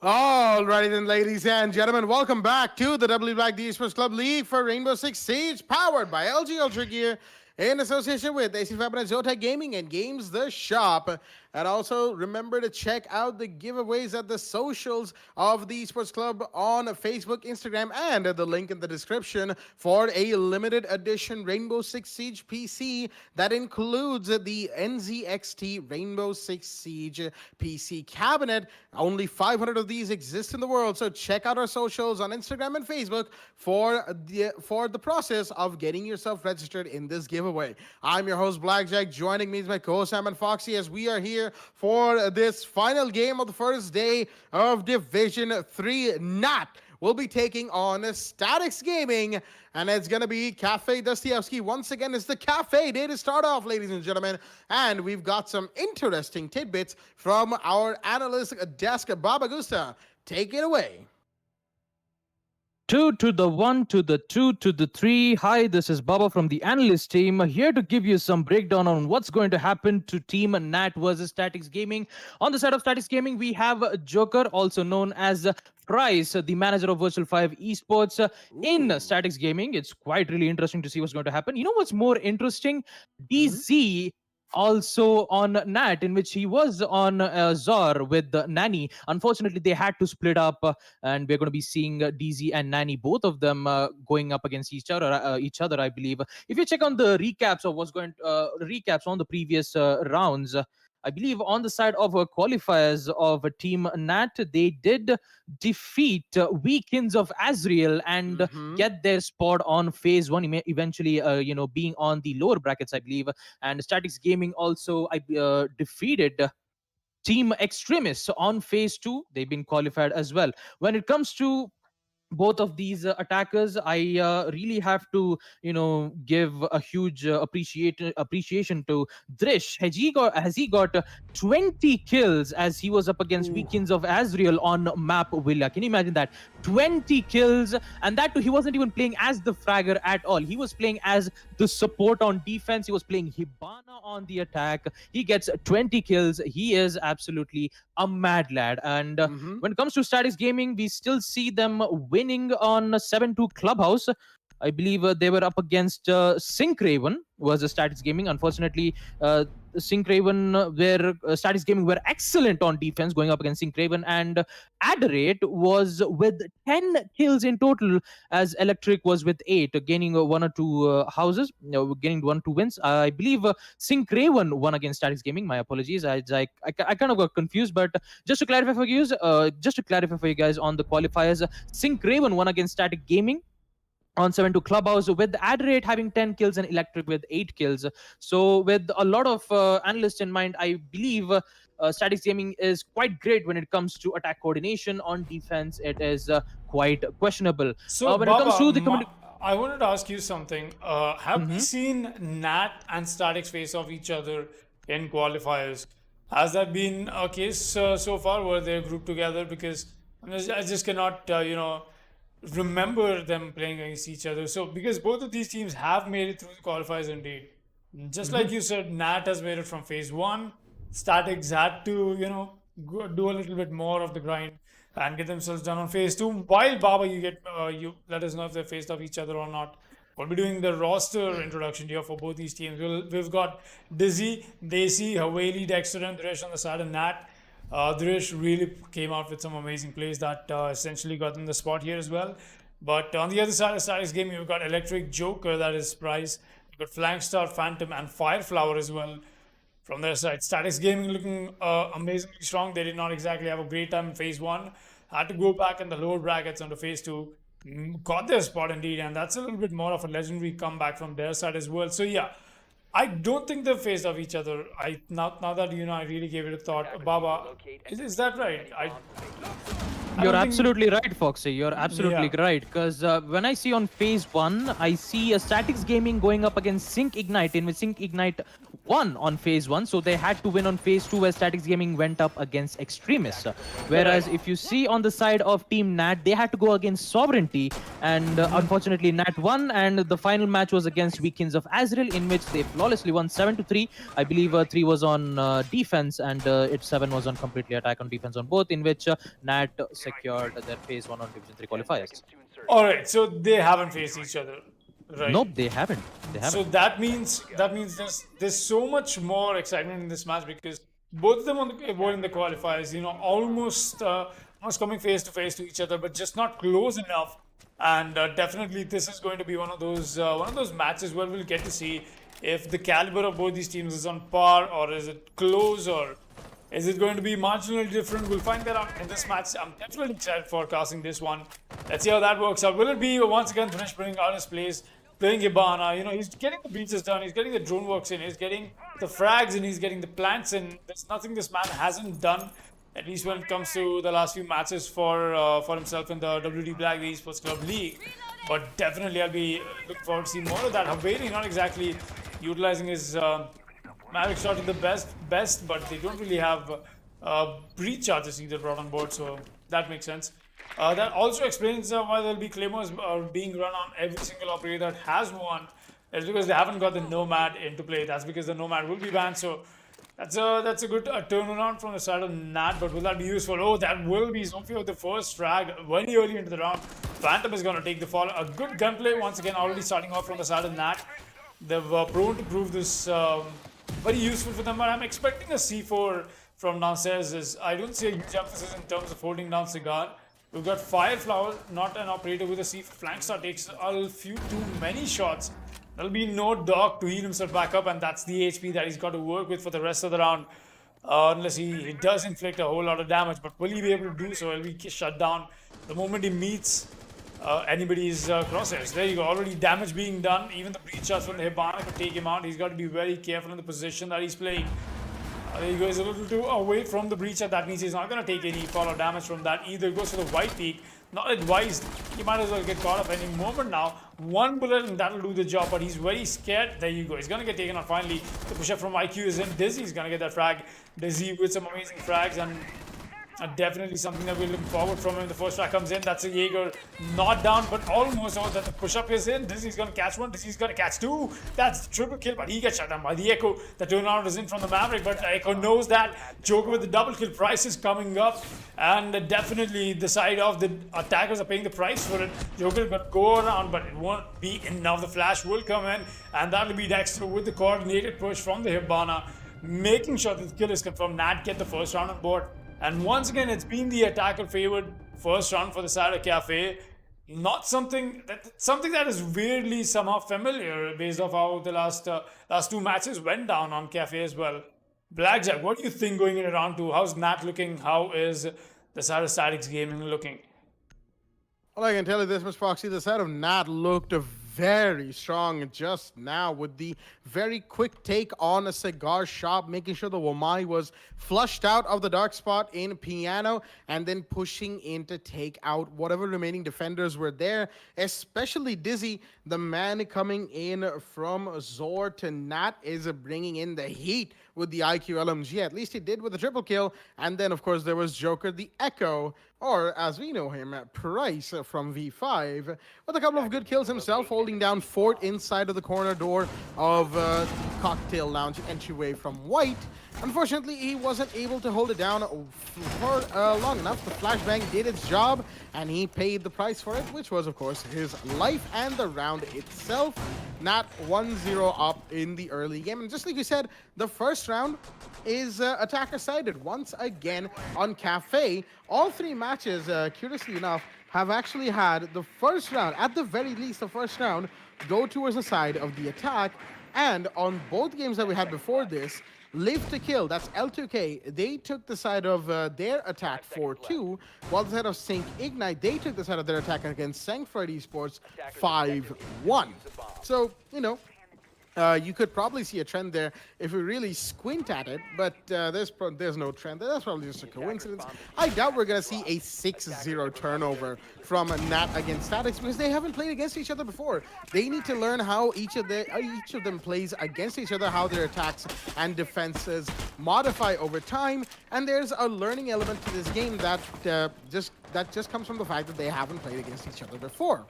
Alrighty then, ladies and gentlemen, welcome back to the W Black the Esports Club League for Rainbow Six Siege, powered by LG Ultragear in association with AC Fibernet, Zotac Gaming, and Games the Shop. And also remember to check out the giveaways at the socials of the Esports Club on Facebook, Instagram, and the link in the description for a limited edition Rainbow Six Siege PC that includes the NZXT Rainbow Six Siege PC cabinet. Only 500 of these exist in the world, so check out our socials on Instagram and Facebook for the process of getting yourself registered in this giveaway. I'm your host Blackjack. Joining me is my co-host Sam and Foxy as we are here for this final game of the first day of Division 3. Nat will be taking on Staticz Gaming, and it's going to be Cafe Dostoevsky. Once again, it's the Cafe day to start off, ladies and gentlemen, and we've got some interesting tidbits from our analyst desk, Baba Gusta. Take it away. 2 to the 1 to the 2 to the 3. Hi, this is Baba from the analyst team, here to give you some breakdown on what's going to happen to Team Nat versus Staticz Gaming. On the side of Staticz Gaming, we have Joker, also known as Price, the manager of Virtual 5 Esports in Staticz Gaming. It's quite really interesting to see what's going to happen. You know what's more interesting? DZ also on Nat, in which he was on Zor with Nani. Unfortunately, they had to split up, and we're going to be seeing DZ and Nani, both of them going up against each other, I believe. If you check on the recaps of what's going, recaps on the previous rounds, I believe on the side of qualifiers of Team Nat, they did defeat Weekends of Azrael and get their spot on phase 1, eventually, being on the lower brackets, I believe. And Staticz Gaming also defeated Team Extremists on phase 2. They've been qualified as well. When it comes to both of these attackers, I really have to give a huge appreciation to Drish. Has he got 20 kills as he was up against Weekends of Azrael on map Villa? Can you imagine that? 20 kills, and that too, he wasn't even playing as the fragger at all. He was playing as the support on defense. He was playing Hibana on the attack. He gets 20 kills. He is absolutely a mad lad. And when it comes to Staticz Gaming, we still see them winning on 7-2 Clubhouse. I believe they were up against Sangfroid was a Staticz Gaming. Unfortunately, Staticz Gaming were excellent on defense going up against Sangfroid, and Adderate was with 10 kills in total, as Electric was with 8, gaining 1 or 2 houses, gaining 1 or 2 wins. I believe Sangfroid won against Staticz Gaming. My apologies, I kind of got confused, but just to clarify for you guys on the qualifiers, Sangfroid won against Staticz Gaming on 7-2 Clubhouse, with Adderate having 10 kills and Electric with 8 kills. So with a lot of analysts in mind, I believe Staticz Gaming is quite great when it comes to attack coordination. On defense, it is quite questionable. So when Baba, it comes to the I wanted to ask you something. Have we seen Nat and Staticz face off each other in qualifiers? Has that been a case so far, where they're grouped together? Because I just cannot, remember them playing against each other. So because both of these teams have made it through the qualifiers indeed. Just like you said, Nat has made it from phase 1. Staticz had to, do a little bit more of the grind and get themselves done on phase 2. While Baba, you let us know if they faced off each other or not. We'll be doing the roster introduction here for both these teams. We've got Dizzy, Desi, Haveli, Dexter, and Drish on the side of Nat. Drish really came out with some amazing plays that essentially got them the spot here as well. But on the other side of Staticz Gaming, we've got Electric, Joker, that is Price. We've got Flankstar, Phantom, and Fireflower as well from their side. Staticz Gaming looking amazingly strong. They did not exactly have a great time in phase 1. Had to go back in the lower brackets onto phase 2. Got their spot indeed, and that's a little bit more of a legendary comeback from their side as well. So yeah, I don't think they've faced off each other. Now that I really gave it a thought. Baba, is that right? You're think- absolutely right, Foxy. You're absolutely Yeah. right. Because when I see on phase 1, I see a Staticz Gaming going up against Sync Ignite, in which Sync Ignite won on phase 1. So they had to win on phase 2, where Staticz Gaming went up against Extremists. Whereas if you see on the side of Team Nat, they had to go against Sovereignty. And unfortunately, Nat won. And the final match was against Weekends of Azrael, in which they flawlessly won 7-3. I believe 3 was on defense, and 7 was on completely attack on defense on both, in which Nat secured their phase 1 on Division 3 qualifiers. All right, so they haven't faced each other, right? Nope, they haven't. They haven't. So that means there's so much more excitement in this match because both of them were in the qualifiers. You know, almost coming face to face to each other, but just not close enough. And definitely, this is going to be one of those matches where we'll get to see if the caliber of both these teams is on par, or is it close, or is it going to be marginally different? We'll find that out in this match. I'm definitely excited for casting this one. Let's see how that works out. Will it be once again Thresh bringing out his plays, playing Hibana? You know, he's getting the breaches done, he's getting the drone works in, he's getting the frags in, he's getting the plants in. There's nothing this man hasn't done, at least when it comes to the last few matches for himself in the WD Black, the Esports Club League. But definitely I'll be looking forward to seeing more of that. Haveli not exactly utilizing his Maverick shot to the best, but they don't really have breach charges either brought on board, so that makes sense. That also explains why there'll be claymores being run on every single operator that has one. It's because they haven't got the Nomad into play. That's because the Nomad will be banned, so that's a good turnaround from the side of Nat, but will that be useful? Oh, that will be Zofia with the first frag very early into the round. Phantom is going to take the fall. A good gunplay once again, already starting off from the side of Nat. They've proven to prove this very useful for them, but I'm expecting a C4 from downstairs. I don't see a huge emphasis in terms of holding down Cigar. We've got Fireflower, not an operator with a C4. Flankstar takes a few too many shots. There'll be no dog to heal himself back up, and that's the HP that he's got to work with for the rest of the round. Unless he does inflict a whole lot of damage, but will he be able to do so? He'll be shut down the moment he meets anybody's crosshairs. There you go, already damage being done. Even the breach shots from the Hibana could take him out. He's got to be very careful in the position that he's playing. There you go, he's a little too away from the breach. That means he's not going to take any fall or damage from that either. Goes for the white peak. Not advised. He might as well get caught up any moment now. One bullet and that'll do the job, but he's very scared. There you go. He's going to get taken out finally. The push-up from IQ is in. Dizzy's going to get that frag. Dizzy with some amazing frags, and definitely something that we're looking forward from him. The first frag comes in. That's a Jaeger. Not down, but almost. Oh, that the push-up is in. Dizzy's going to catch one. Dizzy's going to catch two. That's the triple kill, but he gets shut down by the Echo. The turnaround is in from the Maverick, but Echo knows that. Joker with the double kill. Price is coming up, and definitely the side of the attackers are paying the price for it. Joker is going to go around, but it won't be enough. The flash will come in, and that'll be Dexter with the coordinated push from the Hibana, making sure that the kill is confirmed. Nat get the first round on board. And once again, it's been the attacker-favored first round for the side of Cafe. Not something that is weirdly somehow familiar based off how the last two matches went down on Cafe as well. Blackjack, what do you think going into round 2? How's Nat looking? How is the side of Staticz Gaming looking? Well, I can tell you this, Ms. Foxy, the side of Nat looked very strong just now with the very quick take on a cigar shop, making sure the Wamai was flushed out of the dark spot in Piano, and then pushing in to take out whatever remaining defenders were there, especially Dizzy. The man coming in from Zor to Nat is bringing in the heat with the IQ LMG. At least he did with the triple kill. And then, of course, there was Joker, the Echo, or as we know him, Price from V5, with a couple of good kills himself, holding down Fort inside of the corner door of Cocktail Lounge entryway from White. Unfortunately, he wasn't able to hold it down for long enough. The flashbang did its job, and he paid the price for it, which was, of course, his life and the round itself. Nat 1-0 up in the early game. And just like you said, the first round is attacker-sided once again on Cafe. All three matches, curiously enough, have actually had the first round, at the very least the first round, go towards the side of the attack. And on both games that we had before this, Live to Kill, that's L2K, they took the side of their attack 4-2, while the side of Sync Ignite, they took the side of their attack against Sangfroid Esports 5-1. So, you know, You could probably see a trend there if you really squint at it, but there's no trend there. That's probably just a coincidence. I doubt we're going to see a 6-0 turnover from Nat against Staticz because they haven't played against each other before. They need to learn how each of them plays against each other, how their attacks and defenses modify over time, and there's a learning element to this game that just comes from the fact that they haven't played against each other before.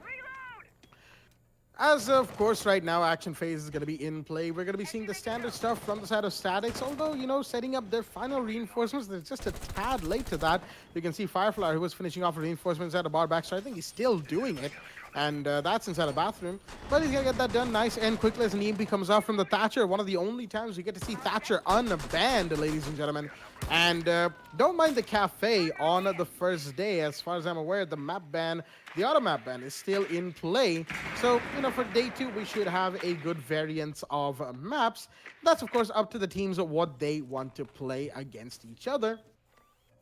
As of course, right now, action phase is going to be in play. We're going to be seeing the standard stuff from the side of Staticz, although, you know, setting up their final reinforcements, they're just a tad late to that. You can see Firefly, who was finishing off reinforcements at a bar back, so I think he's still doing it. And that's inside a bathroom. But he's going to get that done nice and quickly as an EMP comes off from the Thatcher. One of the only times we get to see Thatcher unbanned, ladies and gentlemen. And don't mind the cafe on the first day. As far as I'm aware, the map ban, the auto map ban is still in play. So, you know, for day 2, we should have a good variance of maps. That's, of course, up to the teams of what they want to play against each other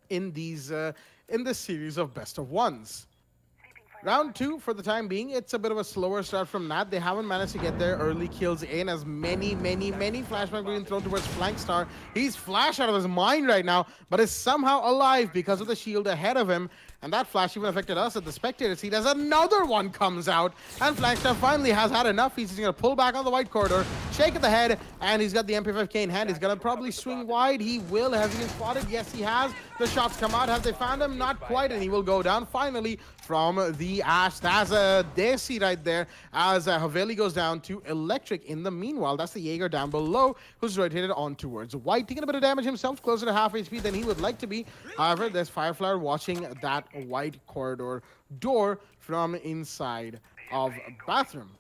in these in this series of best of ones. Round 2, for the time being, it's a bit of a slower start from Nat. They haven't managed to get their early kills in as many flashbangs being thrown towards Flank Star. He's flashed out of his mind right now, but is somehow alive because of the shield ahead of him. And that flash even affected us at the spectator seat as another one comes out. And Flankstar finally has had enough. He's just going to pull back on the white corridor, shake at the head, and he's got the MP5K in hand. He's going to probably swing wide. He will. Has he been spotted? Yes, he has. The shots come out. Have they found him? Not quite. And he will go down finally from the Ash. That's a Desi right there as Haveli goes down to Electric. In the meanwhile, that's the Jaeger down below who's rotated on towards White. Taking a bit of damage himself, closer to half HP than he would like to be. However, there's Firefly watching that White corridor door from inside of bathroom.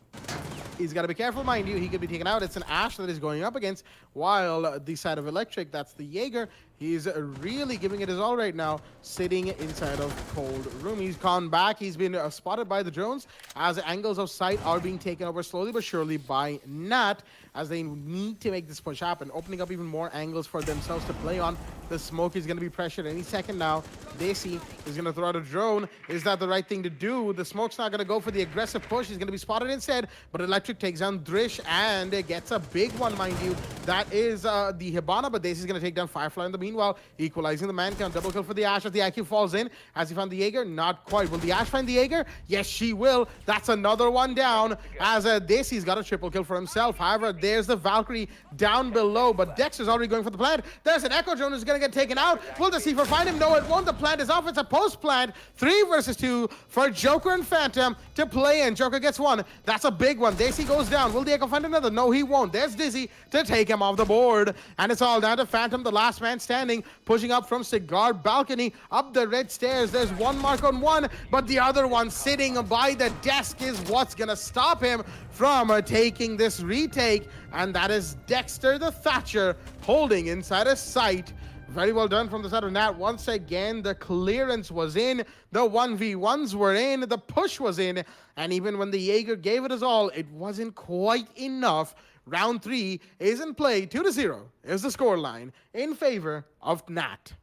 He's got to be careful, mind you. He could be taken out. It's an Ash that is going up against, while the side of Electric, that's the Jaeger. He's really giving it his all right now, sitting inside of Cold Room. He's gone back. He's been spotted by the drones as angles of sight are being taken over slowly but surely by Nat as they need to make this push happen, opening up even more angles for themselves to play on. The smoke is going to be pressured any second now. Desi is going to throw out a drone. Is that the right thing to do? The smoke's not going to go for the aggressive push. He's going to be spotted instead, but Electric takes down Drish and gets a big one, mind you. That is the Hibana, but Desi's going to take down Firefly in the meanwhile, equalizing the man count. Double kill for the Ash as the IQ falls in. Has he found the Jaeger? Not quite. Will the Ash find the Jaeger? Yes, she will. That's another one down as Desi's got a triple kill for himself. However, there's the Valkyrie down below, but Dexter's already going for the plant. There's an Echo drone who's going to get taken out. Will the C4 find him? No, it won't. The plant is off. It's a post plant. 3 versus 2 for Joker and Phantom to play in. Joker gets one. That's a big one. Desi goes down. Will the Echo find another? No, he won't. There's Dizzy to take him off the board. And it's all down to Phantom, the last man standing, pushing up from Cigar Balcony up the red stairs. There's one mark on one, but the other one sitting by the desk is what's going to stop him from taking this retake. And that is Dexter the Thatcher holding inside a sight. Very well done from the side of Nat. Once again, the clearance was in, the 1v1s were in, the push was in, and even when the Jaeger gave it his all, it wasn't quite enough. Round 3 is in play. 2-0 is the scoreline in favor of Nat.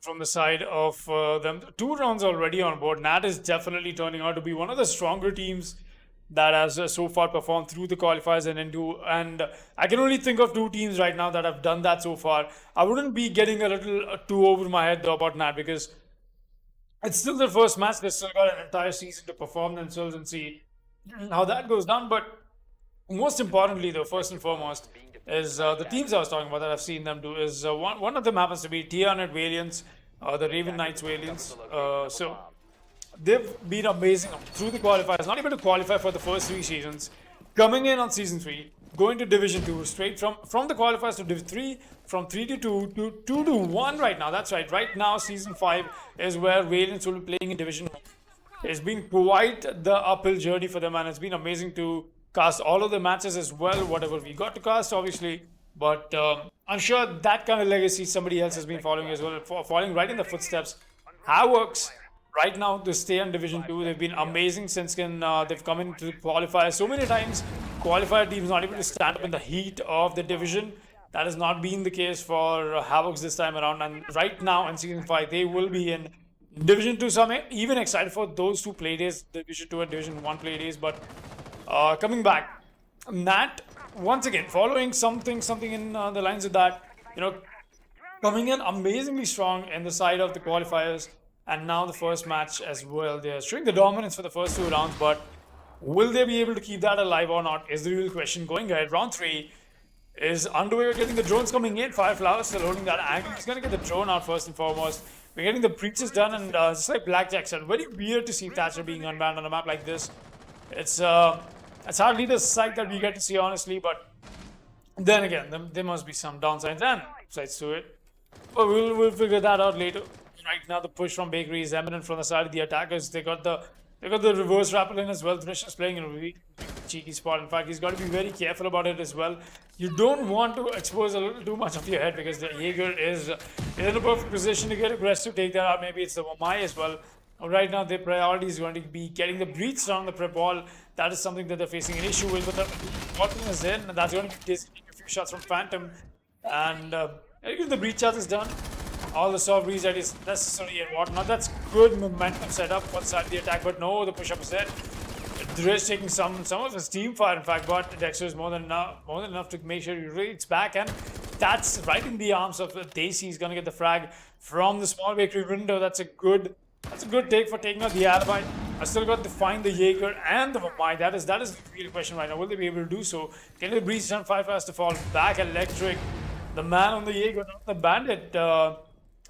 From the side of them, 2 rounds already on board. Nat is definitely turning out to be one of the stronger teams that has so far performed through the qualifiers and I can only think of 2 teams right now that have done that so far. I wouldn't be getting a little too over my head though about Nat because it's still their first match. They've still got an entire season to perform themselves and see how that goes down. But most importantly though, first and foremost, is the teams I was talking about that I've seen them do is one of them happens to be T-Net Valiants, the Raven Knights Valiants. So they've been amazing through the qualifiers, not even to qualify for the first 3 seasons, coming in on season 3, going to Division 2, straight from the qualifiers to Division 3, from 3 to 2 to 2 to 1 right now. That's right. Right now, season 5 is where Valiants will be playing in Division 1. It's been quite the uphill journey for them, and it's been amazing to cast all of the matches as well, whatever we got to cast, obviously. But I'm sure that kind of legacy somebody else has been following as well, following right in the footsteps. Haworks, right now, to stay in Division 2, they've been amazing since they've come into the qualifier so many times. Qualifier teams not able to stand up in the heat of the division. That has not been the case for Haworks this time around. And right now in Season 5, they will be in Division 2, so I'm even excited for those two play days, Division 2 and Division 1 play days. But coming back, Nat, once again, following something in the lines of that, coming in amazingly strong in the side of the qualifiers, and now the first match as well. They're showing the dominance for the first 2 rounds, but will they be able to keep that alive or not is the real question. Going ahead, round 3 is underway. We're getting the drones coming in. Fireflower still holding that angle. He's going to get the drone out first and foremost. We're getting the breaches done, and just like Blackjack said, very weird to see Thatcher being unbanned on a map like this. It's hardly the sight that we get to see, honestly, but then again, there must be some downsides and upsides to it. But we'll figure that out later. Right now, the push from Bakery is eminent from the side of the attackers. They got the reverse rappel in as well. Thresh is playing in a really cheeky spot. In fact, he's got to be very careful about it as well. You don't want to expose a little too much of your head, because the Jaeger is in a perfect position to get aggressive, take that out. Maybe it's the Wamai as well. Right now, their priority is going to be getting the breach around the prep wall. That is something that they're facing an issue with. But the bottom is in, and that's going to be taking a few shots from Phantom. And the breach charge is done. All the soft reset is necessary and whatnot. That's good momentum setup for the side of the attack, but no, the push-up is there. Dresh taking some of his team fire, in fact, but Dexter is more than enough to make sure he reads back, and that's right in the arms of Daisy. He's gonna get the frag from the small bakery window. That's a good take for taking out the alibi. I still got to find the Jaeger and the Vamai. That is the real question right now. Will they be able to do so? Can the breach done? Five has to fall back. Electric, the man on the Jaeger, not the bandit.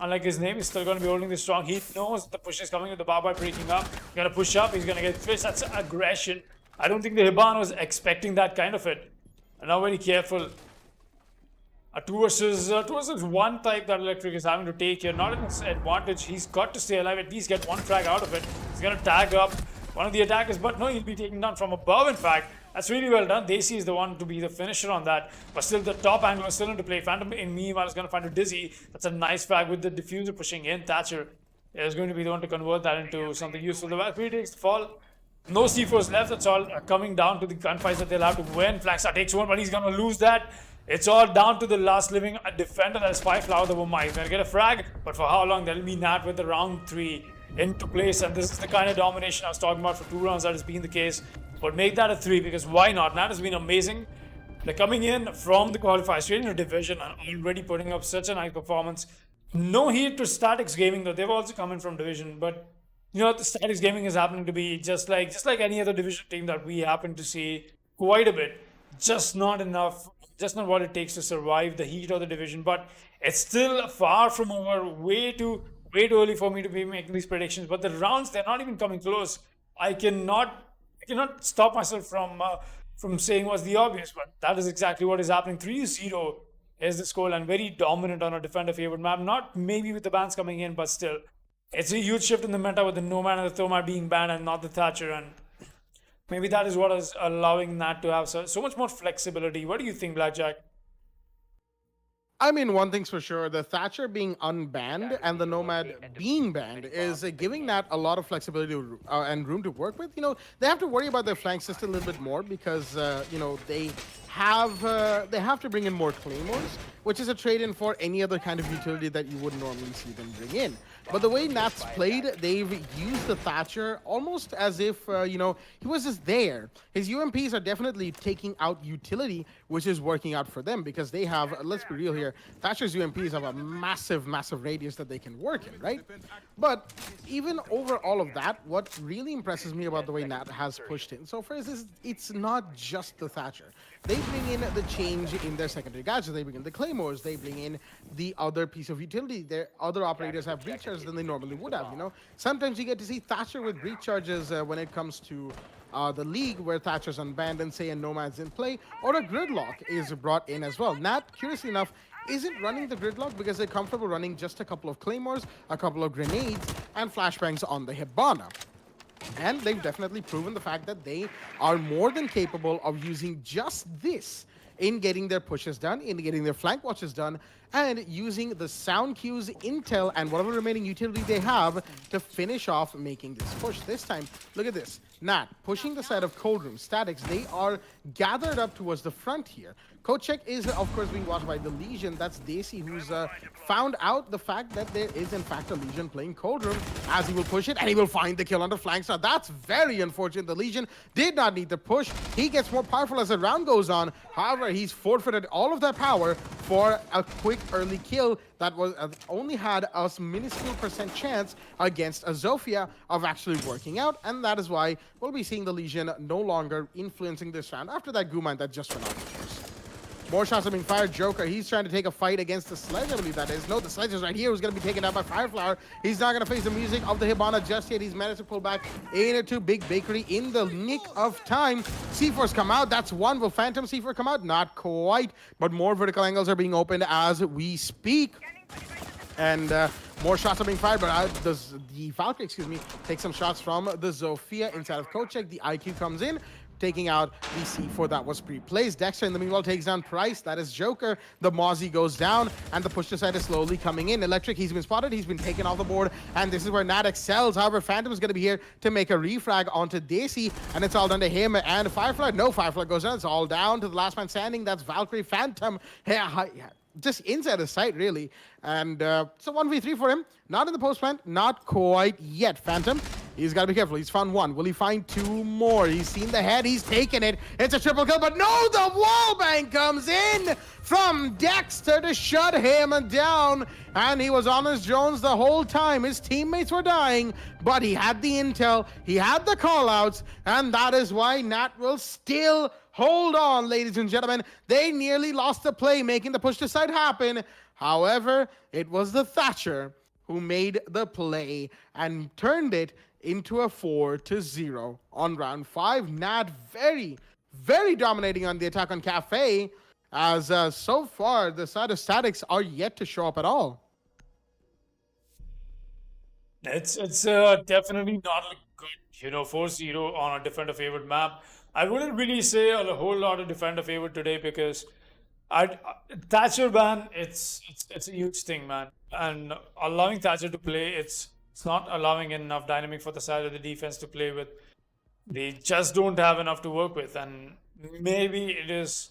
Unlike his name, he's still going to be holding this strong. He knows the push is coming with the Barbite breaking up. He's going to push up. He's going to get fish. That's aggression. I don't think the Hiban was expecting that kind of it. And now very careful. A 2 versus 1 type that Electric is having to take here. Not an advantage. He's got to stay alive. At least get one frag out of it. He's going to tag up one of the attackers. But no, he'll be taken down from above, in fact. That's really well done. Daisy is the one to be the finisher on that. But still, the top angle is still into play. Phantom, in meanwhile, is going to find a Dizzy. That's a nice frag with the diffuser pushing in. Thatcher is going to be the one to convert that into something useful. The Valkyrie takes the fall. No C4s left. That's all coming down to the gunfights that they'll have to win. Flagstar takes one, but he's going to lose that. It's all down to the last living defender. That is Fireflower, the Wamai. He's going to get a frag, but for how long? That'll be Nat with the round 3 into place. And this is the kind of domination I was talking about for 2 rounds that has been the case. But make that a 3, because why not? Nat has been amazing. They're coming in from the qualifiers, straight into division, and already putting up such a nice performance. No heat to Staticz Gaming, though. They've also come in from division. But, the Staticz Gaming is happening to be just like any other division team that we happen to see quite a bit. Just not enough. Just not what it takes to survive the heat of the division. But it's still far from over. Way too early for me to be making these predictions. But the rounds, they're not even coming close. I cannot stop myself from saying what's the obvious, but that is exactly what is happening. 3-0 is the scoreline, very dominant on a defender favored map. Not maybe with the bans coming in, but still, it's a huge shift in the meta with the Nomad and the Thomad being banned and not the Thatcher, and maybe that is what is allowing Nat to have so much more flexibility. What do you think, Blackjack? I mean, one thing's for sure, the Thatcher being unbanned and the Nomad being banned is giving Nat a lot of flexibility and room to work with. They have to worry about their flank system a little bit more because, they have to bring in more Claymores, which is a trade-in for any other kind of utility that you would normally see them bring in. But the way Nat's played, they've used the Thatcher almost as if, he was just there. His UMPs are definitely taking out utility, which is working out for them because they have, let's be real here, Thatcher's UMPs have a massive radius that they can work in, right? But even over all of that, what really impresses me about the way Nat has pushed in so far is it's not just the Thatcher. They bring in the change in their secondary gadgets. They bring in the Claymores. They bring in the other piece of utility. Their other operators have breach charges than they normally would have, Sometimes you get to see Thatcher with breach charges when it comes to the league where Thatcher's unbanned and say a Nomad's in play, or a Gridlock is brought in as well. Nat, curiously enough, isn't running the Gridlock because they're comfortable running just a couple of Claymores, a couple of grenades, and flashbangs on the Hibana. And they've definitely proven the fact that they are more than capable of using just this in getting their pushes done, in getting their flank watches done, and using the sound cues, intel, and whatever remaining utility they have to finish off making this push. This time, look at this. Nat pushing the side of Cold Room. Staticz, they are gathered up towards the front here. Kochek is, of course, being watched by the Legion. That's Daisy, who's found out the fact that there is, in fact, a Legion playing Cold Room, as he will push it, and he will find the kill on the flank. So that's very unfortunate. The Legion did not need the push. He gets more powerful as the round goes on. However, he's forfeited all of that power for a quick early kill that was only had a minuscule % chance against a Zofia of actually working out, and that is why we'll be seeing the Legion no longer influencing this round after that Goo Mine that just went out, of course. More shots are being fired. Joker, he's trying to take a fight against the Sledge, I believe that is. No, the Sledge is right here, who's going to be taken down by Fireflower. He's not going to face the music of the Hibana just yet. He's managed to pull back into Big Bakery in the nick of time. C4's come out. That's one. Will Phantom C4 come out? Not quite, but more vertical angles are being opened as we speak. And more shots are being fired, but the Valkyrie, excuse me, takes some shots from the Zofia inside of Kochek. The IQ comes in, taking out the C4 that was pre-placed. Dexter in the meanwhile takes down Price. That is Joker. The Mozzie goes down, and the push to side is slowly coming in. Electric, he's been spotted. He's been taken off the board, and this is where Nat excels. However, Phantom is going to be here to make a refrag onto Daisy, and it's all done to him. And Firefly, no, Firefly goes down. It's all down to the last man standing. That's Valkyrie. Phantom, just inside the sight, really. And it's a 1v3 for him. Not in the post plant, not quite yet. Phantom, he's got to be careful. He's found one. Will he find two more? He's seen the head. He's taken it. It's a triple kill, but no, the wall bang comes in from Dexter to shut him down. And he was on his drones the whole time. His teammates were dying, but he had the intel. He had the callouts, and that is why Nat will still hold on, ladies and gentlemen. They nearly lost the play, making the push to side happen. However, it was the Thatcher who made the play and turned it into a 4-0 on round 5. Nat very, very dominating on the attack on Cafe, as so far the side of Staticz are yet to show up at all. It's definitely not a good, 4-0 on a defender favored map. I wouldn't really say a whole lot of defender favored today, because Thatcher ban, it's a huge thing, man. And allowing Thatcher to play, it's not allowing enough dynamic for the side of the defense to play with. They just don't have enough to work with, and maybe it is.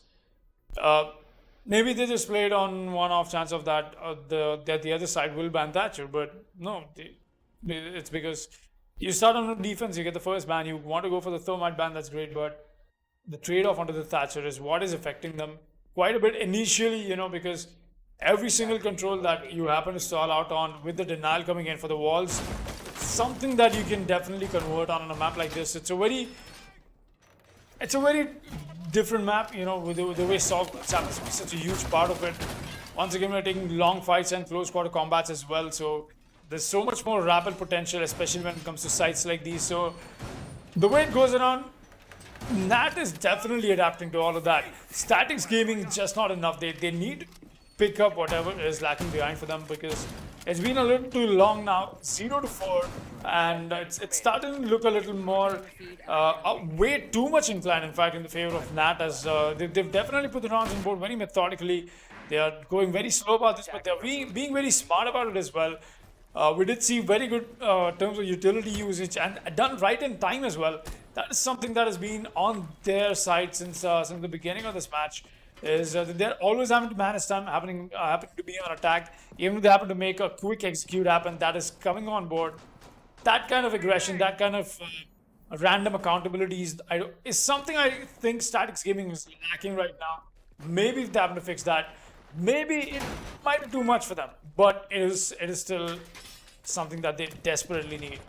Maybe they just played on one-off chance of that the other side will ban Thatcher, but no, it's because you start on the defense, you get the first ban, you want to go for the thermite ban, that's great, but the trade-off onto the Thatcher is what is affecting them quite a bit initially, because every single control that you happen to stall out on with the denial coming in for the walls, something that you can definitely convert on a map like this. It's a very different map, with the way Salt happens to be such a huge part of it. Once again, we're taking long fights and close quarter combats as well, so there's so much more rapid potential, especially when it comes to sites like these. So the way it goes around, Nat is definitely adapting to all of that. Staticz Gaming is just not enough. They need to pick up whatever is lacking behind for them, because it's been a little too long now, 0-4, and it's starting to look a little more, way too much inclined, in fact, in the favor of Nat, as they've definitely put the rounds on board very methodically. They are going very slow about this, but they're being very smart about it as well. We did see very good terms of utility usage, and done right in time as well. That is something that has been on their side since the beginning of this match. Is they're always having to manage time, happen to be on attack, even if they happen to make a quick execute happen. That is coming on board. That kind of aggression, that kind of random accountability is something I think Staticz Gaming is lacking right now. Maybe if they happen to fix that, maybe it might be too much for them, but it is still something that they desperately need.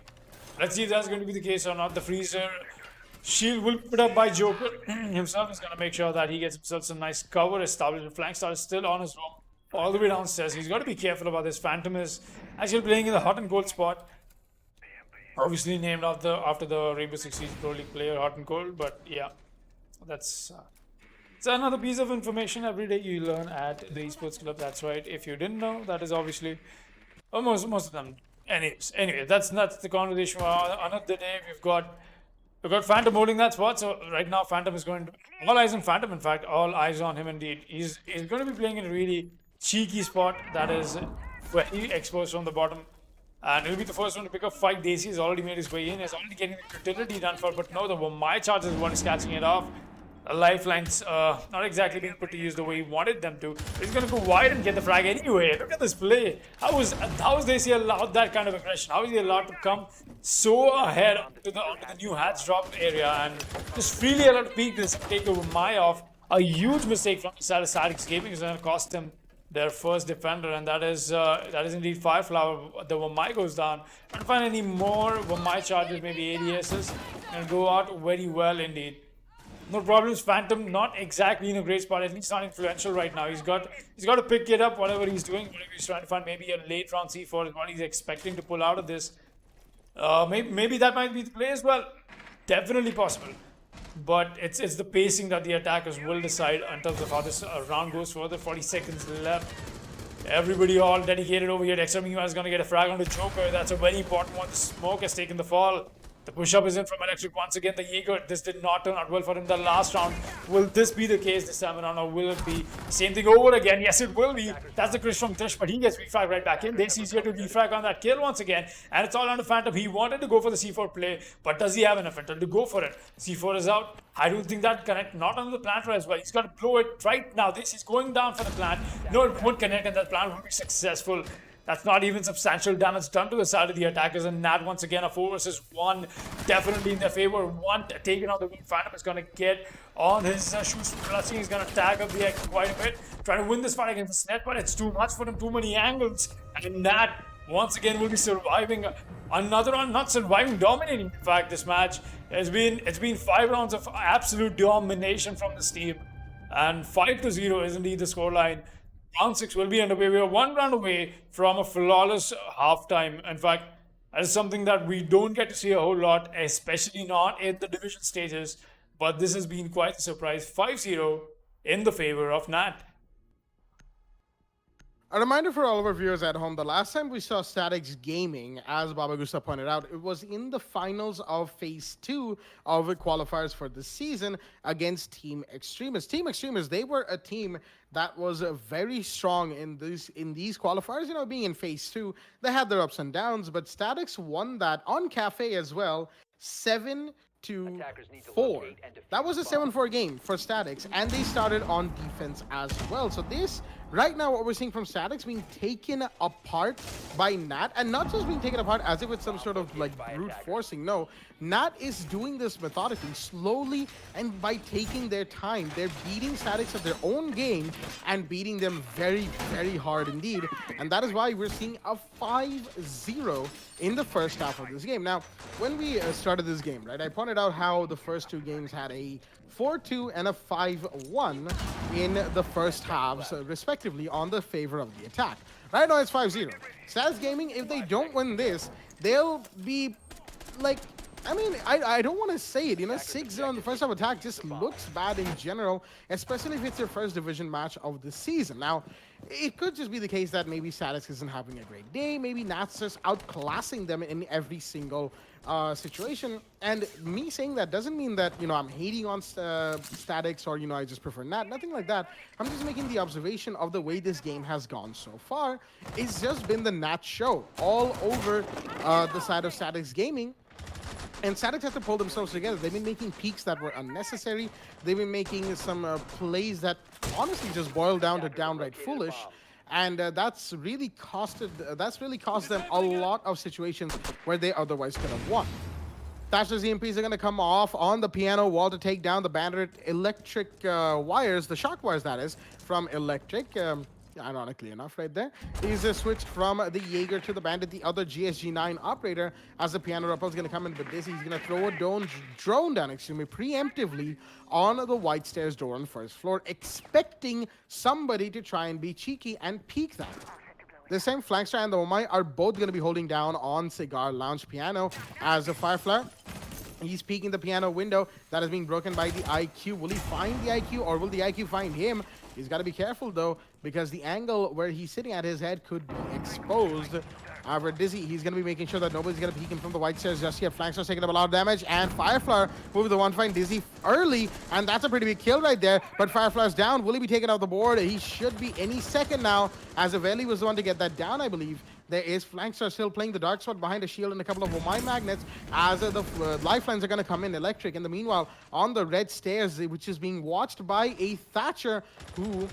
Let's see if that's going to be the case or not. The freezer shield will be put up by Joker himself. Is going to make sure that he gets himself some nice cover. His flank star is still on his roam all the way downstairs. He's got to be careful about this. Phantom is actually playing in the hot and cold spot. Obviously named after the Rainbow Six Siege Pro League player, Hot and Cold. But yeah, that's it's another piece of information every day you learn at the Esports Club. That's right. If you didn't know, that is obviously most of them. Anyway, that's the conversation for another day. We've got Phantom holding that spot. So right now, Phantom is going to all eyes on Phantom. In fact, all eyes on him. Indeed, he's going to be playing in a really cheeky spot. That is where he exposed from the bottom. And he'll be the first one to pick up 5. Desi has already made his way in. He's already getting the utility done for, but no, the my charge is the one who's catching it off. The lifelines not exactly being put to use the way he wanted them to. He's going to go wide and get the frag anyway. Look at this play. How is Desi allowed that kind of aggression? How is he allowed to come so ahead onto the new hatch drop area and just freely allowed to peek this and take over my off? A huge mistake from Staticz Gaming is going to cost him their first defender, and that is indeed Fireflower. The Wamai goes down. Can't find any more Wamai charges, maybe ADSs, and go out very well indeed. No problems. Phantom not exactly in a great spot, at least not influential right now. He's got to pick it up, whatever he's doing. Whatever he's trying to find, maybe a late round C4 is what he's expecting to pull out of this. Maybe that might be the play as well. Definitely possible. But it's the pacing that the attackers will decide in terms of how this round goes further. 40 seconds left. Everybody all dedicated over here. Dexter Mima is going to get a frag on the Joker. That's a very important one. The smoke has taken the fall. The push-up is in from Electric once again. The Jaeger, this did not turn out well for him the last round. Will this be the case this time around, or will it be same thing over again? Yes, it will be. That's the Chris from Tish, but he gets refrag right back in. Desi's here to refrag on that kill once again, and it's all on the Phantom. He wanted to go for the C4 play, but does he have enough intel to go for it? C4 is out. I don't think that connect. Not on the plant as well. He's got to blow it right now. He's going down for the plant. No, it won't connect, and that plant won't be successful. That's not even substantial damage done to the side of the attackers. And Nat, once again, a 4 versus 1. Definitely in their favor. One taken out the wing. Phantom is going to get on his shoes. He's going to tag up the X quite a bit. Trying to win this fight against the Snet, but it's too much for him. Too many angles. And Nat, once again, will be surviving. Another one, not surviving, dominating. In fact, this match has been 5 rounds of absolute domination from this team. And 5-0 is indeed the scoreline. Round 6 will be underway. We are 1 round away from a flawless halftime. In fact, that is something that we don't get to see a whole lot, especially not in the division stages. But this has been quite a surprise. 5-0 in the favor of Nat. A reminder for all of our viewers at home, the last time we saw Staticz Gaming, as Baba Gusta pointed out, it was in the finals of Phase 2 of the qualifiers for this season against Team Extremists. Team Extremists, they were a team that was very strong in these qualifiers. You know, being in Phase 2, they had their ups and downs, but Staticz won that on Cafe as well, 7-4. That was a 7-4 game for Staticz, and they started on defense as well. So this, right now, what we're seeing from Staticz being taken apart by Nat, and not just being taken apart as if it's some sort of like brute forcing. No, Nat is doing this methodically, slowly, and by taking their time. They're beating Staticz at their own game and beating them very, very hard indeed. And that is why we're seeing a 5-0 in the first half of this game. Now, when we started this game, right, I pointed out how the first 2 games had a 4-2 and a 5-1 in the first halves, respectively, on the favor of the attack. Right now, it's 5-0. Staticz Gaming, if they don't win this, they'll be like, I mean, I don't want to say it, you know, 6-0 on the first half attack just looks bad in general, especially if it's their first division match of the season. Now, it could just be the case that maybe Staticz isn't having a great day, maybe Nat's just outclassing them in every single situation. And me saying that doesn't mean that, you know, I'm hating on Staticz or, you know, I just prefer Nat, nothing like that. I'm just making the observation of the way this game has gone so far. It's just been the Nat show all over the side of Staticz Gaming. And Staticz has to pull themselves together. They've been making peaks that were unnecessary. They've been making some plays that honestly just boil down to downright foolish. And that's really cost them a lot of situations where they otherwise could have won. Thatcher's EMPs are going to come off on the piano wall to take down the Bandit electric wires, the shock wires that is, from Electric. Ironically enough, right there. He's switched from the Jaeger to the Bandit, the other GSG-9 operator, as the piano rappel is going to come in with this. He's going to throw a drone down, preemptively on the White Stairs door on the first floor, expecting somebody to try and be cheeky and peek that. This time, Flankster and the Omai are both going to be holding down on Cigar Lounge piano as a Firefly. He's peeking the piano window that is being broken by the IQ. Will he find the IQ or will the IQ find him? He's got to be careful, though, because the angle where he's sitting at his head could be exposed. However, Dizzy, he's going to be making sure that nobody's going to peek him from the White Stairs just yet. Flankstar's taking up a lot of damage, and Firefly will be the one to find Dizzy early, and that's a pretty big kill right there. But Firefly's down. Will he be taken off the board? He should be any second now, as Aveli was the one to get that down, I believe. There is Flankstar still playing the dark spot behind a shield and a couple of mine magnets as the lifelines are going to come in electric. In the meanwhile, on the red stairs, which is being watched by a Thatcher who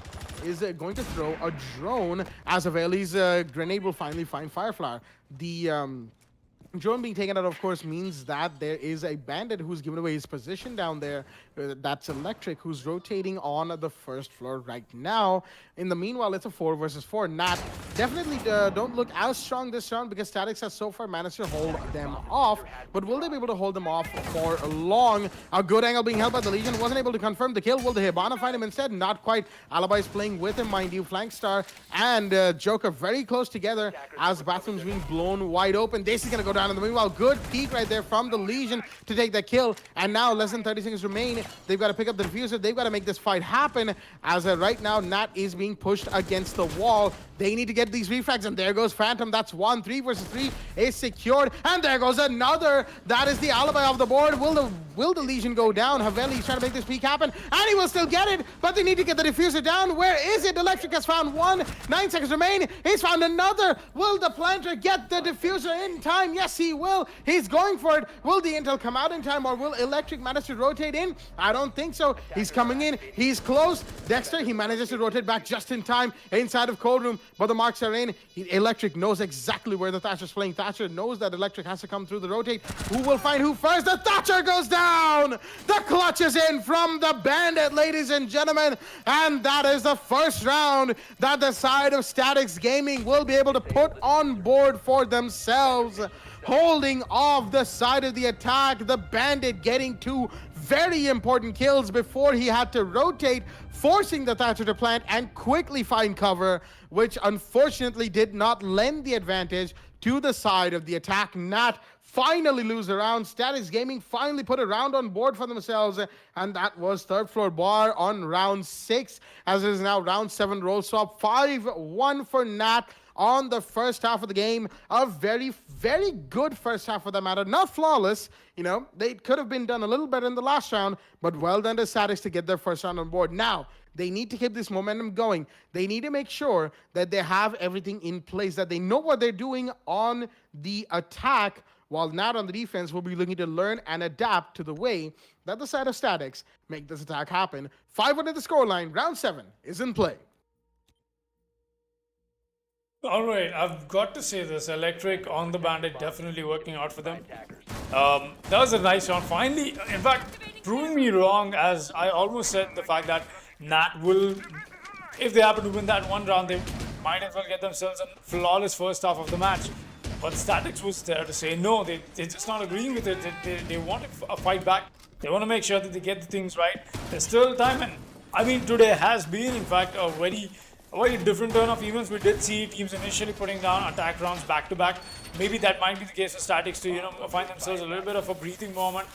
is going to throw a drone as Aveli's grenade will finally find Fireflower. The drone being taken out, of course, means that there is a bandit who's given away his position down there. That's Electric, who's rotating on the first floor right now. In the meanwhile, it's a 4 versus 4. Nat definitely don't look as strong this round because Staticz has so far managed to hold them off. But will they be able to hold them off for long? A good angle being held by the Legion. Wasn't able to confirm the kill. Will the Hibana find him instead? Not quite. Alibi is playing with him, mind you. Flankstar and Joker very close together as the bathroom's being blown wide open. This is going to go down. In the meanwhile, good peek right there from the Legion to take that kill. And now less than 30 seconds remain. They've got to pick up the diffuser. They've got to make this fight happen. As right now, Nat is being pushed against the wall. They need to get these refrags. And there goes Phantom. That's 1. 3 versus 3 is secured. And there goes another. That is the alibi of the board. Will the Legion go down? Haveli's trying to make this peek happen. And he will still get it. But they need to get the diffuser down. Where is it? Electric has found one. 9 seconds remain. He's found another. Will the planter get the diffuser in time? Yes, he will. He's going for it. Will the intel come out in time, or will Electric manage to rotate in? I don't think so. He's coming in. He's close. Dexter, he manages to rotate back just in time inside of Cold Room, but the marks are in. Electric knows exactly where the Thatcher's playing. Thatcher knows that Electric has to come through the rotate. Who will find who first? The Thatcher goes down. The clutch is in from the Bandit, ladies and gentlemen, and that is the first round that the side of Staticz Gaming will be able to put on board for themselves. Holding off the side of the attack, the Bandit getting 2 very important kills before he had to rotate, forcing the Thatcher to plant and quickly find cover, which unfortunately did not lend the advantage to the side of the attack. Nat finally lose a round. Staticz Gaming finally put a round on board for themselves, and that was third floor bar on round 6, as it is now round 7 roll swap. 5-1 for Nat on the first half of the game. A very, very good first half for that matter. Not flawless, you know, they could have been done a little better in the last round, but well done to Staticz to get their first round on board. Now, they need to keep this momentum going. They need to make sure that they have everything in place, that they know what they're doing on the attack, while Nat on the defense will be looking to learn and adapt to the way that the side of Staticz make this attack happen. 5-1 at the scoreline. Round 7 is in play. All right, I've got to say this. Electric on the Bandit definitely working out for them. That was a nice round. Finally, in fact, proving me wrong, as I almost said the fact that Nat will, if they happen to win that one round, they might as well get themselves a flawless first half of the match. But Staticz was there to say no, they're just not agreeing with it. They want a fight back. They want to make sure that they get the things right. There's still time, and I mean, today has been, in fact, a very different turn of events. We did see teams initially putting down attack rounds back to back. Maybe that might be the case for Staticz to, you know, find themselves a little bit of a breathing moment,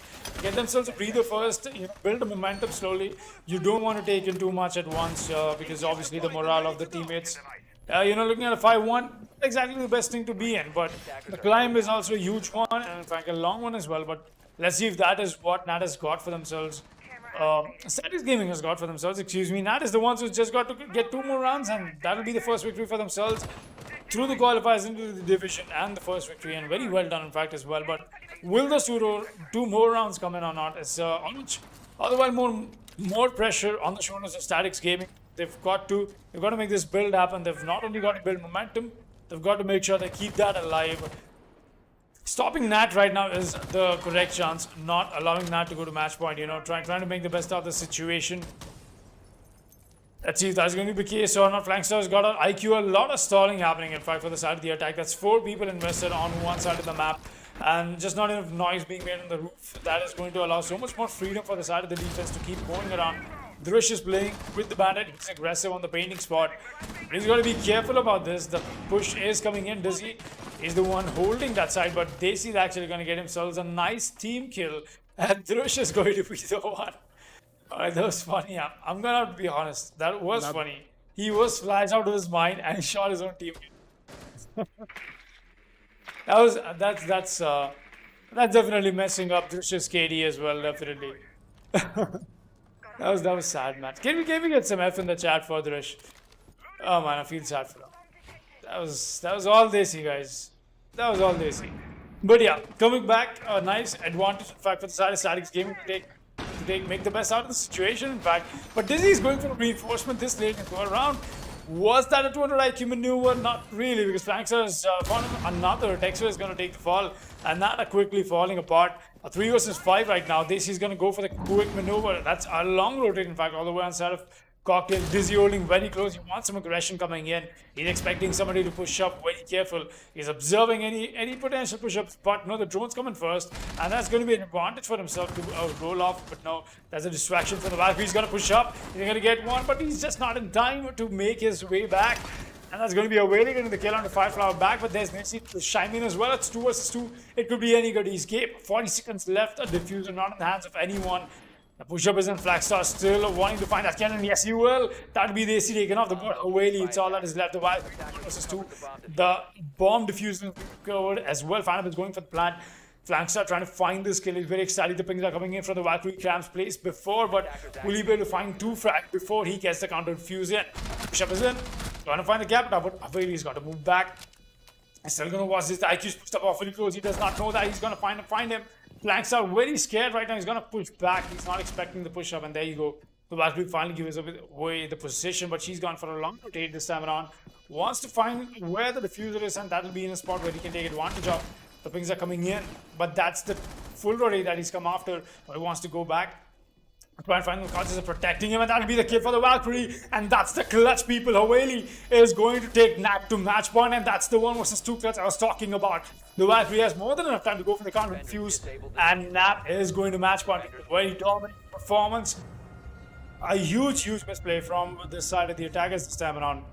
get themselves a breather first, you know, build a momentum slowly. You don't want to take in too much at once because obviously the morale of the teammates, you know, looking at a 5-1, exactly the best thing to be in. But the climb is also a huge one, and in fact a long one as well. But let's see if that is what Nat has got for themselves. Staticz Gaming has got for themselves, excuse me. Nat is the ones who just got to get 2 more rounds, and that'll be the first victory for themselves through the qualifiers into the division, and the first victory, and very well done in fact as well. But will those 2 more rounds come in or not? It's otherwise more pressure on the shoulders of Staticz Gaming. They've got to make this build happen. They've not only got to build momentum, they've got to make sure they keep that alive. Stopping Nat right now is the correct chance, not allowing Nat to go to match point, you know, trying to make the best out of the situation. Let's see if that's going to be the case or not. Flankstar's got an IQ, a lot of stalling happening, in fact, for the side of the attack. That's 4 people invested on one side of the map, and just not enough noise being made on the roof. That is going to allow so much more freedom for the side of the defense to keep going around. Drish is playing with the Bandit. He's aggressive on the painting spot. But he's got to be careful about this. The push is coming in. Dizzy is the one holding that side, but Desi is actually going to get himself a nice team kill. And Drish is going to be the one. Alright, that was funny. I'm going to have to be honest. That was funny. He was flashed out of his mind and shot his own teammate. That's definitely messing up Drish's KD as well, definitely. That was sad, man. Can we get some F in the chat for Drish? Oh man, I feel sad for him. That was all they see, guys. That was all they see. But yeah, coming back, a nice advantage, in fact, for the side of Staticz Gaming to make the best out of the situation, in fact. But Dizzy is going for a reinforcement this late in the third round. Was that a 200 IQ maneuver? Not really, because Flankster is found another. Texter is going to take the fall, and that are quickly falling apart. A 3 versus 5 right now. Dizzy is going to go for the quick maneuver. That's a long rotate, in fact, all the way on side of Cocktail. Dizzy holding very close. He wants some aggression coming in. He's expecting somebody to push up. Very careful. He's observing any potential push-ups, but no, the drone's coming first, and that's going to be an advantage for himself to roll off. But no, that's a distraction from the Valkyrie. He's going to push up. He's going to get one, but he's just not in time to make his way back. And that's going to be a wailing into the kill on the Fireflower back, but there's Messi to chime in as well. It's 2 versus 2. It could be any good escape. 40 seconds left. A diffuser not in the hands of anyone. The push-up is in. Flagstar still wanting to find that cannon. Yes, he will. That'll be the AC taken off the board. Whaley, it's all that is left. The Wild versus 2. The bomb diffuser covered as well. Final is going for the plant. Flagstar trying to find this kill. He's very excited. The pings are coming in from the Valkyrie Cram's place before, but will he be able to find 2 frag before he gets the counter diffuse in? Push-up is in. Trying to find the gap now, but Whaley's got to move back. He's still going to watch this. The IQ's pushed up awfully close. He does not know that. He's going to find him. Flanks are very scared right now. He's going to push back. He's not expecting the push up, and there you go. The Valkyrie finally gives away the position, but she's gone for a long rotate this time around. Wants to find where the diffuser is, and that'll be in a spot where he can take advantage of. The pings are coming in, but that's the full rotate that he's come after. But he wants to go back. Try and find the conscious of protecting him, and that'll be the kill for the Valkyrie, and that's the clutch, people. Haweli is going to take Nat to match point, and that's the 1 versus 2 clutch I was talking about. The Valkyrie has more than enough time to go for the counter infuse, and Nat is going to match point. Very dominant performance. A huge misplay from this side of the attackers this time around.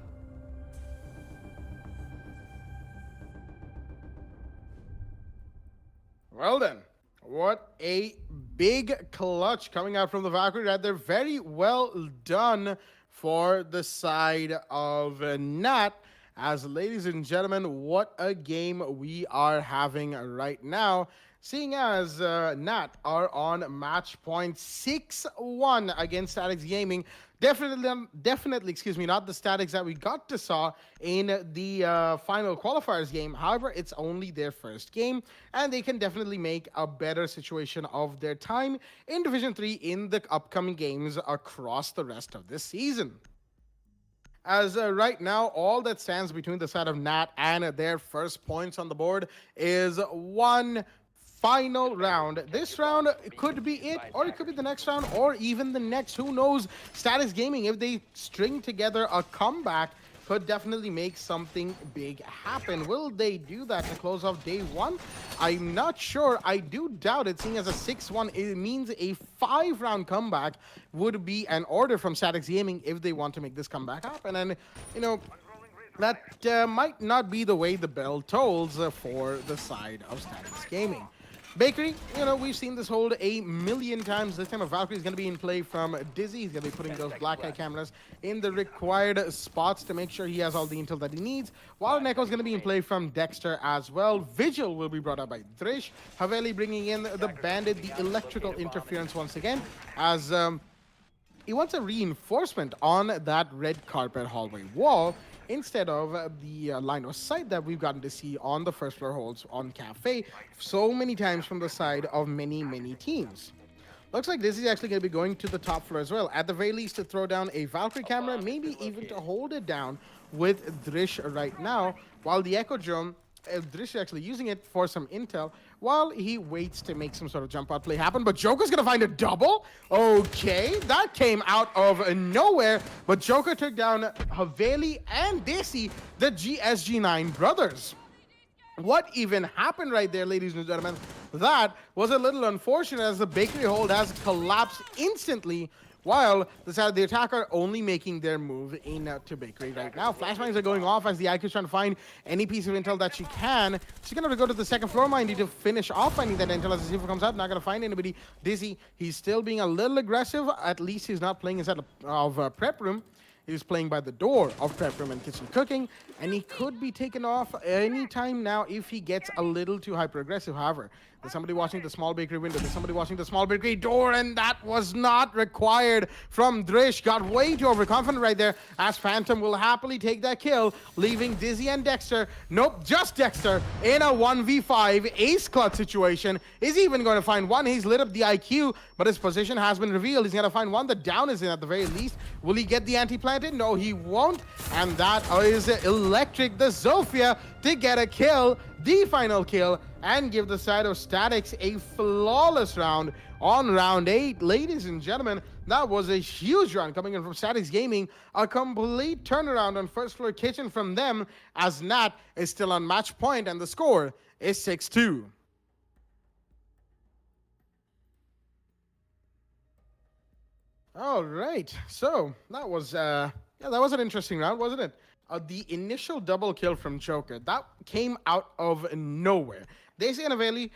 Well then, what a big clutch coming out from the Valkyrie. Right there. Very well done for the side of Nat. As ladies and gentlemen, what a game we are having right now. Seeing as Nat are on match point 6-1 against Staticz Gaming. Definitely, excuse me, not the Staticz that we got to saw in the final qualifiers game. However, it's only their first game, and they can definitely make a better situation of their time in Division 3 in the upcoming games across the rest of this season. As right now, all that stands between the side of Nat and their first points on the board is one final round. This round could be it, or it could be the next round, or even the next. Who knows? Staticz Gaming, if they string together a comeback, could definitely make something big happen. Will they do that to close off day 1? I'm not sure. I do doubt it, seeing as a 6-1, it means a 5-round comeback would be an order from Staticz Gaming if they want to make this comeback happen. And, you know, that might not be the way the bell tolls for the side of Staticz Gaming. Bakery, you know, we've seen this hold a million times. This time a Valkyrie is going to be in play from Dizzy. He's going to be putting those black eye cameras in the required spots to make sure he has all the intel that he needs. While Neko is going to be in play from Dexter as well. Vigil will be brought up by Drish. Haveli bringing in the Bandit, the electrical interference once again, as he wants a reinforcement on that red carpet hallway wall, instead of the line of sight that we've gotten to see on the first floor holds on Cafe so many times from the side of many teams. Looks like this is actually going to be going to the top floor as well. At the very least, to throw down a Valkyrie camera, maybe even to hold it down with Drish right now, while the Echo Drone, Drish is actually using it for some intel while he waits to make some sort of jump out play happen. But Joker's gonna find a double. Okay, that came out of nowhere, but Joker took down Haveli and Desi, the GSG9 brothers. What even happened right there, ladies and gentlemen? That was a little unfortunate, as the Bakery hold has collapsed instantly, while the side of the attacker only making their move in to Bakery right now. Flashbangs are going off as the IQ is trying to find any piece of intel that she can. She's going to go to the second floor, mind you, to finish off finding that intel as the C4 comes out. Not going to find anybody. Dizzy, he's still being a little aggressive. At least he's not playing inside of prep room. He's playing by the door of prep room and kitchen cooking, and he could be taken off anytime now if he gets a little too hyper-aggressive. However, there's somebody watching the small bakery window. There's somebody watching the small bakery door, and that was not required from Drish. Got way too overconfident right there, as Phantom will happily take that kill, leaving Dizzy and Dexter. Nope, just Dexter in a 1v5 ace clutch situation. Is even going to find one. He's lit up the IQ, but his position has been revealed. He's going to find one. The down is in at the very least. Will he get the anti-planted? No, he won't. And that is electric. The Zofia to get a kill, the final kill, and give the side of Staticz a flawless round on round 8. Ladies and gentlemen, that was a huge round coming in from Staticz Gaming. A complete turnaround on first floor kitchen from them, as Nat is still on match point, and the score is 6-2. All right, so that was that was an interesting round, wasn't it? The initial double kill from Joker, that came out of nowhere. They say in a valley,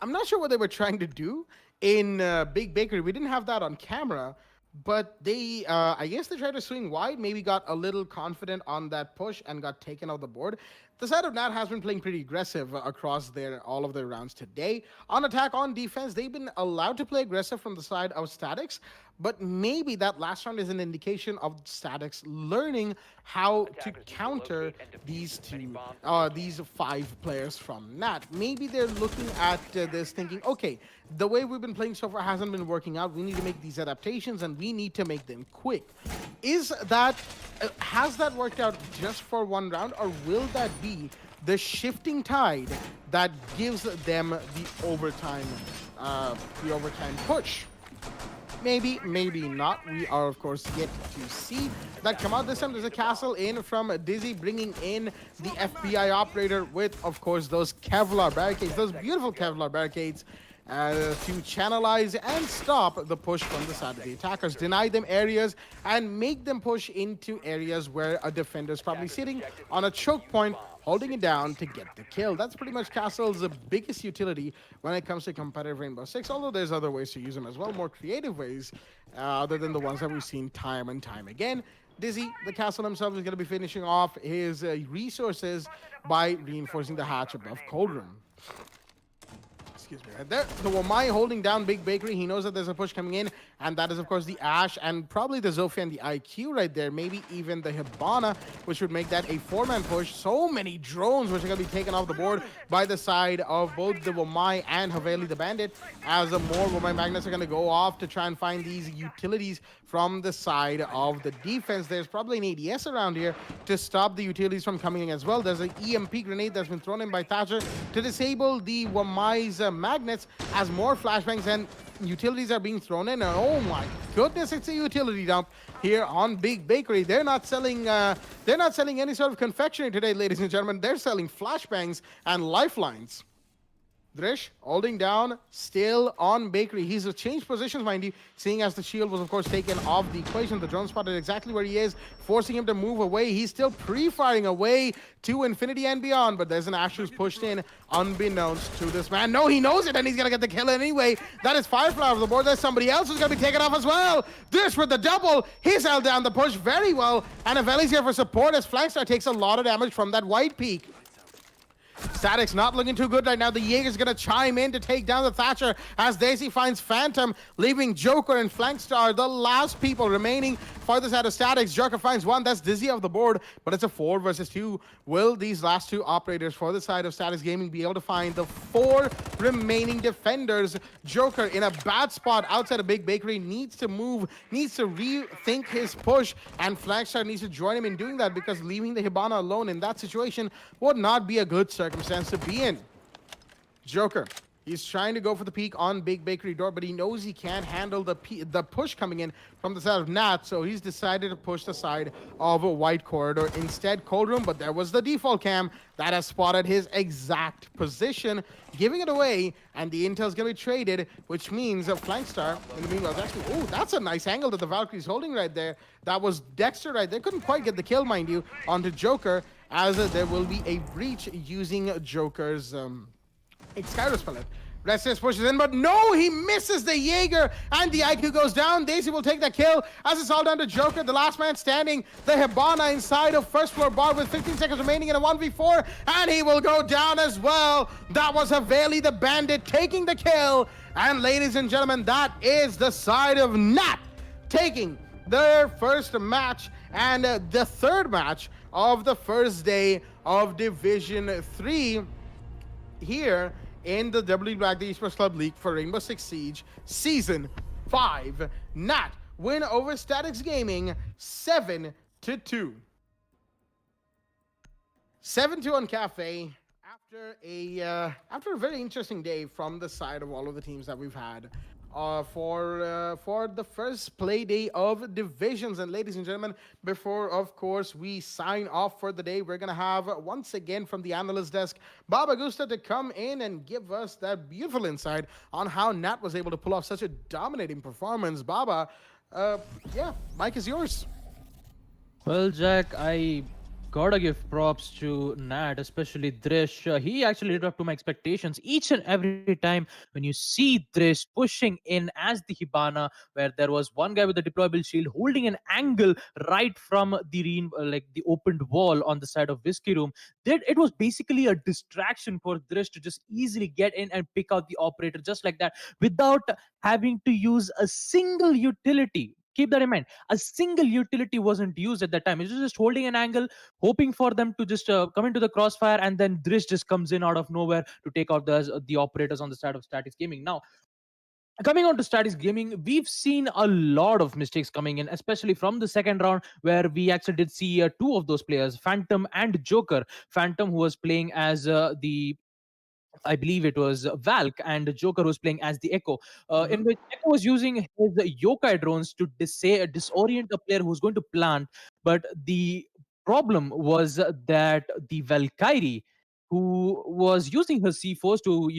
I'm not sure what they were trying to do in Big Bakery. We didn't have that on camera, but I guess they tried to swing wide, maybe got a little confident on that push and got taken off the board. The side of Nat has been playing pretty aggressive across all of their rounds today. On attack, on defense, they've been allowed to play aggressive from the side of Staticz, but maybe that last round is an indication of Staticz learning how to counter these these 5 players from Nat. Maybe they're looking at this thinking, okay, the way we've been playing so far hasn't been working out. We need to make these adaptations, and we need to make them quick. Has that worked out just for one round, or will that be the shifting tide that gives them the overtime push? Maybe, maybe not. We are, of course, yet to see that come out. This time there's a castle in from Dizzy, bringing in the FBI operator with, of course, those Kevlar barricades, those beautiful Kevlar barricades, to channelize and stop the push from the side of the attackers, deny them areas and make them push into areas where a defender is probably sitting on a choke point, holding it down to get the kill. That's pretty much Castle's biggest utility when it comes to competitive Rainbow Six, although there's other ways to use them as well, more creative ways, other than the ones that we've seen time and time again. Dizzy, the Castle himself, is going to be finishing off his resources by reinforcing the hatch above Cold Room. Excuse me, right there. The Wamai holding down Big Bakery. He knows that there's a push coming in, and that is, of course, the Ash and probably the Zofia and the IQ right there. Maybe even the Hibana, which would make that a 4-man push. So many drones which are going to be taken off the board by the side of both the Wamai and Haveli the Bandit, as more Wamai Magnets are going to go off to try and find these utilities from the side of the defense. There's probably an ADS around here to stop the utilities from coming in as well. There's an EMP grenade that's been thrown in by Thatcher to disable the Wamai's magnets, as more flashbangs and utilities are being thrown in. And oh my goodness, it's a utility dump here on Big Bakery. They're not selling any sort of confectionery today, ladies and gentlemen. They're selling flashbangs and lifelines. Drish holding down still on Bakery. He's changed positions, mind you, seeing as the shield was, of course, taken off the equation. The drone spotted exactly where he is, forcing him to move away. He's still pre-firing away to infinity and beyond, but there's an Ash who's pushed in unbeknownst to this man. No, he knows it, and he's going to get the kill anyway. That is Firefly off the board. There's somebody else who's going to be taken off as well. Drish with the double. He's held down the push very well, and Aveli's here for support as Flankstar takes a lot of damage from that white peak. Staticz not looking too good right now. The Jaeger's going to chime in to take down the Thatcher as Daisy finds Phantom, leaving Joker and Flankstar, the last people remaining for the side of Staticz. Joker finds one. That's Dizzy off the board, but it's a 4 versus 2. Will these last 2 operators for the side of Staticz Gaming be able to find the 4 remaining defenders? Joker in a bad spot outside of Big Bakery, needs to move, needs to rethink his push, and Flankstar needs to join him in doing that, because leaving the Hibana alone in that situation would not be a good circumstance to be in. Joker, he's trying to go for the peek on Big Bakery door, but he knows he can't handle the push coming in from the side of Nat, so he's decided to push the side of a white corridor instead. Cold Room, but there was the default cam that has spotted his exact position, giving it away, and the intel's going to be traded, which means a Flankstar in the meanwhile is actually, oh, that's a nice angle that the Valkyrie's holding right there. That was Dexter right there. Couldn't quite get the kill, mind you, onto Joker, as there will be a breach using Joker's Skyros pellet Restless pushes in, but no, he misses the Jaeger, and the IQ goes down. Daisy will take the kill as it's all down to Joker, the last man standing. The Hibana inside of first floor bar with 15 seconds remaining in a 1v4, and he will go down as well. That was Haveli, the bandit, taking the kill. And ladies and gentlemen, that is the side of Nat taking their first match and the third match of the first day of Division 3 here in the W Black the Esports Club League for Rainbow Six Siege Season 5. Nat win over Staticz Gaming 7-2. 7-2 on Cafe after a very interesting day from the side of all of the teams that we've had for the first play day of divisions. And ladies and gentlemen, before of course we sign off for the day, we're gonna have once again from the analyst desk Baba Gusta to come in and give us that beautiful insight on how Nat was able to pull off such a dominating performance. Baba, yeah, mic is yours. Well, Jack, I gotta give props to Nat, especially Drish. He actually lived up to my expectations each and every time when you see Drish pushing in as the Hibana, where there was one guy with a deployable shield holding an angle right from the like the opened wall on the side of Whiskey Room. It was basically a distraction for Drish to just easily get in and pick out the operator just like that without having to use a single utility. Keep that in mind. A single utility wasn't used at that time. It was just holding an angle, hoping for them to just come into the crossfire, and then Drish just comes in out of nowhere to take out the operators on the side of Staticz Gaming. Now, coming on to Staticz Gaming, we've seen a lot of mistakes coming in, especially from the second round, where we actually did see two of those players, Phantom and Joker. Phantom, who was playing as I believe it was Valk, and Joker was playing as the Echo, in which Echo was using his yokai drones to disorient a player who's going to plant. But the problem was that the Valkyrie, who was using her C4s to,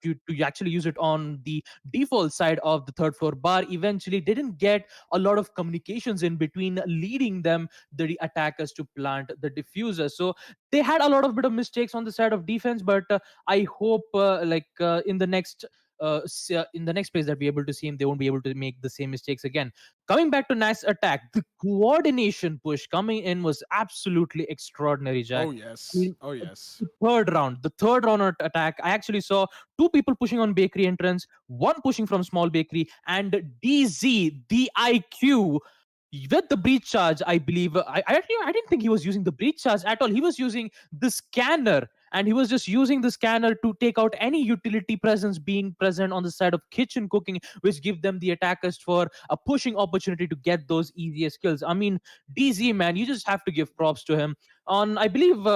to actually use it on the default side of the third floor bar, eventually didn't get a lot of communications in between, leading them, the attackers, to plant the diffuser. So they had a lot of bit of mistakes on the side of defense, but I hope in the next place that we're able to see him, they won't be able to make the same mistakes again. Coming back to Nat's attack, the coordination push coming in was absolutely extraordinary, Jack. Oh yes. Oh yes. The third round attack, I actually saw two people pushing on bakery entrance, one pushing from small bakery, and DZ, the IQ, with the breach charge, I believe. I didn't think he was using the breach charge at all. He was using the scanner, and he was just using the scanner to take out any utility presence being present on the side of kitchen cooking, which give them, the attackers, for a pushing opportunity to get those easiest kills. I mean, DZ, man, you just have to give props to him. I believe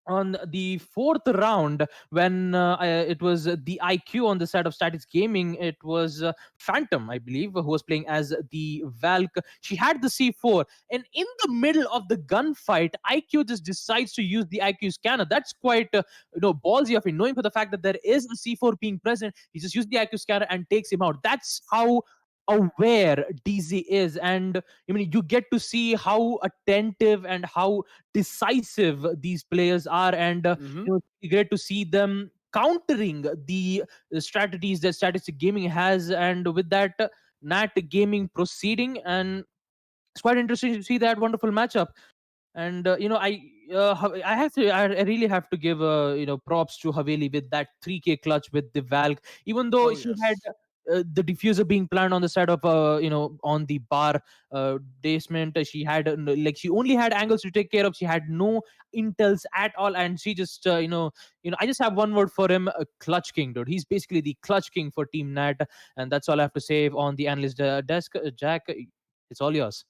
on the fourth round, when it was the IQ on the side of Staticz Gaming, it was Phantom, I believe, who was playing as the Valk. She had the C4, and in the middle of the gunfight, IQ just decides to use the IQ scanner. That's quite ballsy of him, knowing for the fact that there is a C4 being present. He just used the IQ scanner and takes him out. That's how aware DZ is, and I mean, you get to see how attentive and how decisive these players are, and it's great to see them countering the strategies that Staticz Gaming has, and with that, Nat Gaming proceeding, and it's quite interesting to see that wonderful matchup. And I really have to give props to Haveli with that 3K clutch with the Valk, even though she had the diffuser being planned on the side of on the bar basement. She had she only had angles to take care of. She had no intels at all, and she just I just have one word for him: Clutch King, dude. He's basically the Clutch King for Team Nat, and that's all I have to say on the analyst desk. Jack, it's all yours.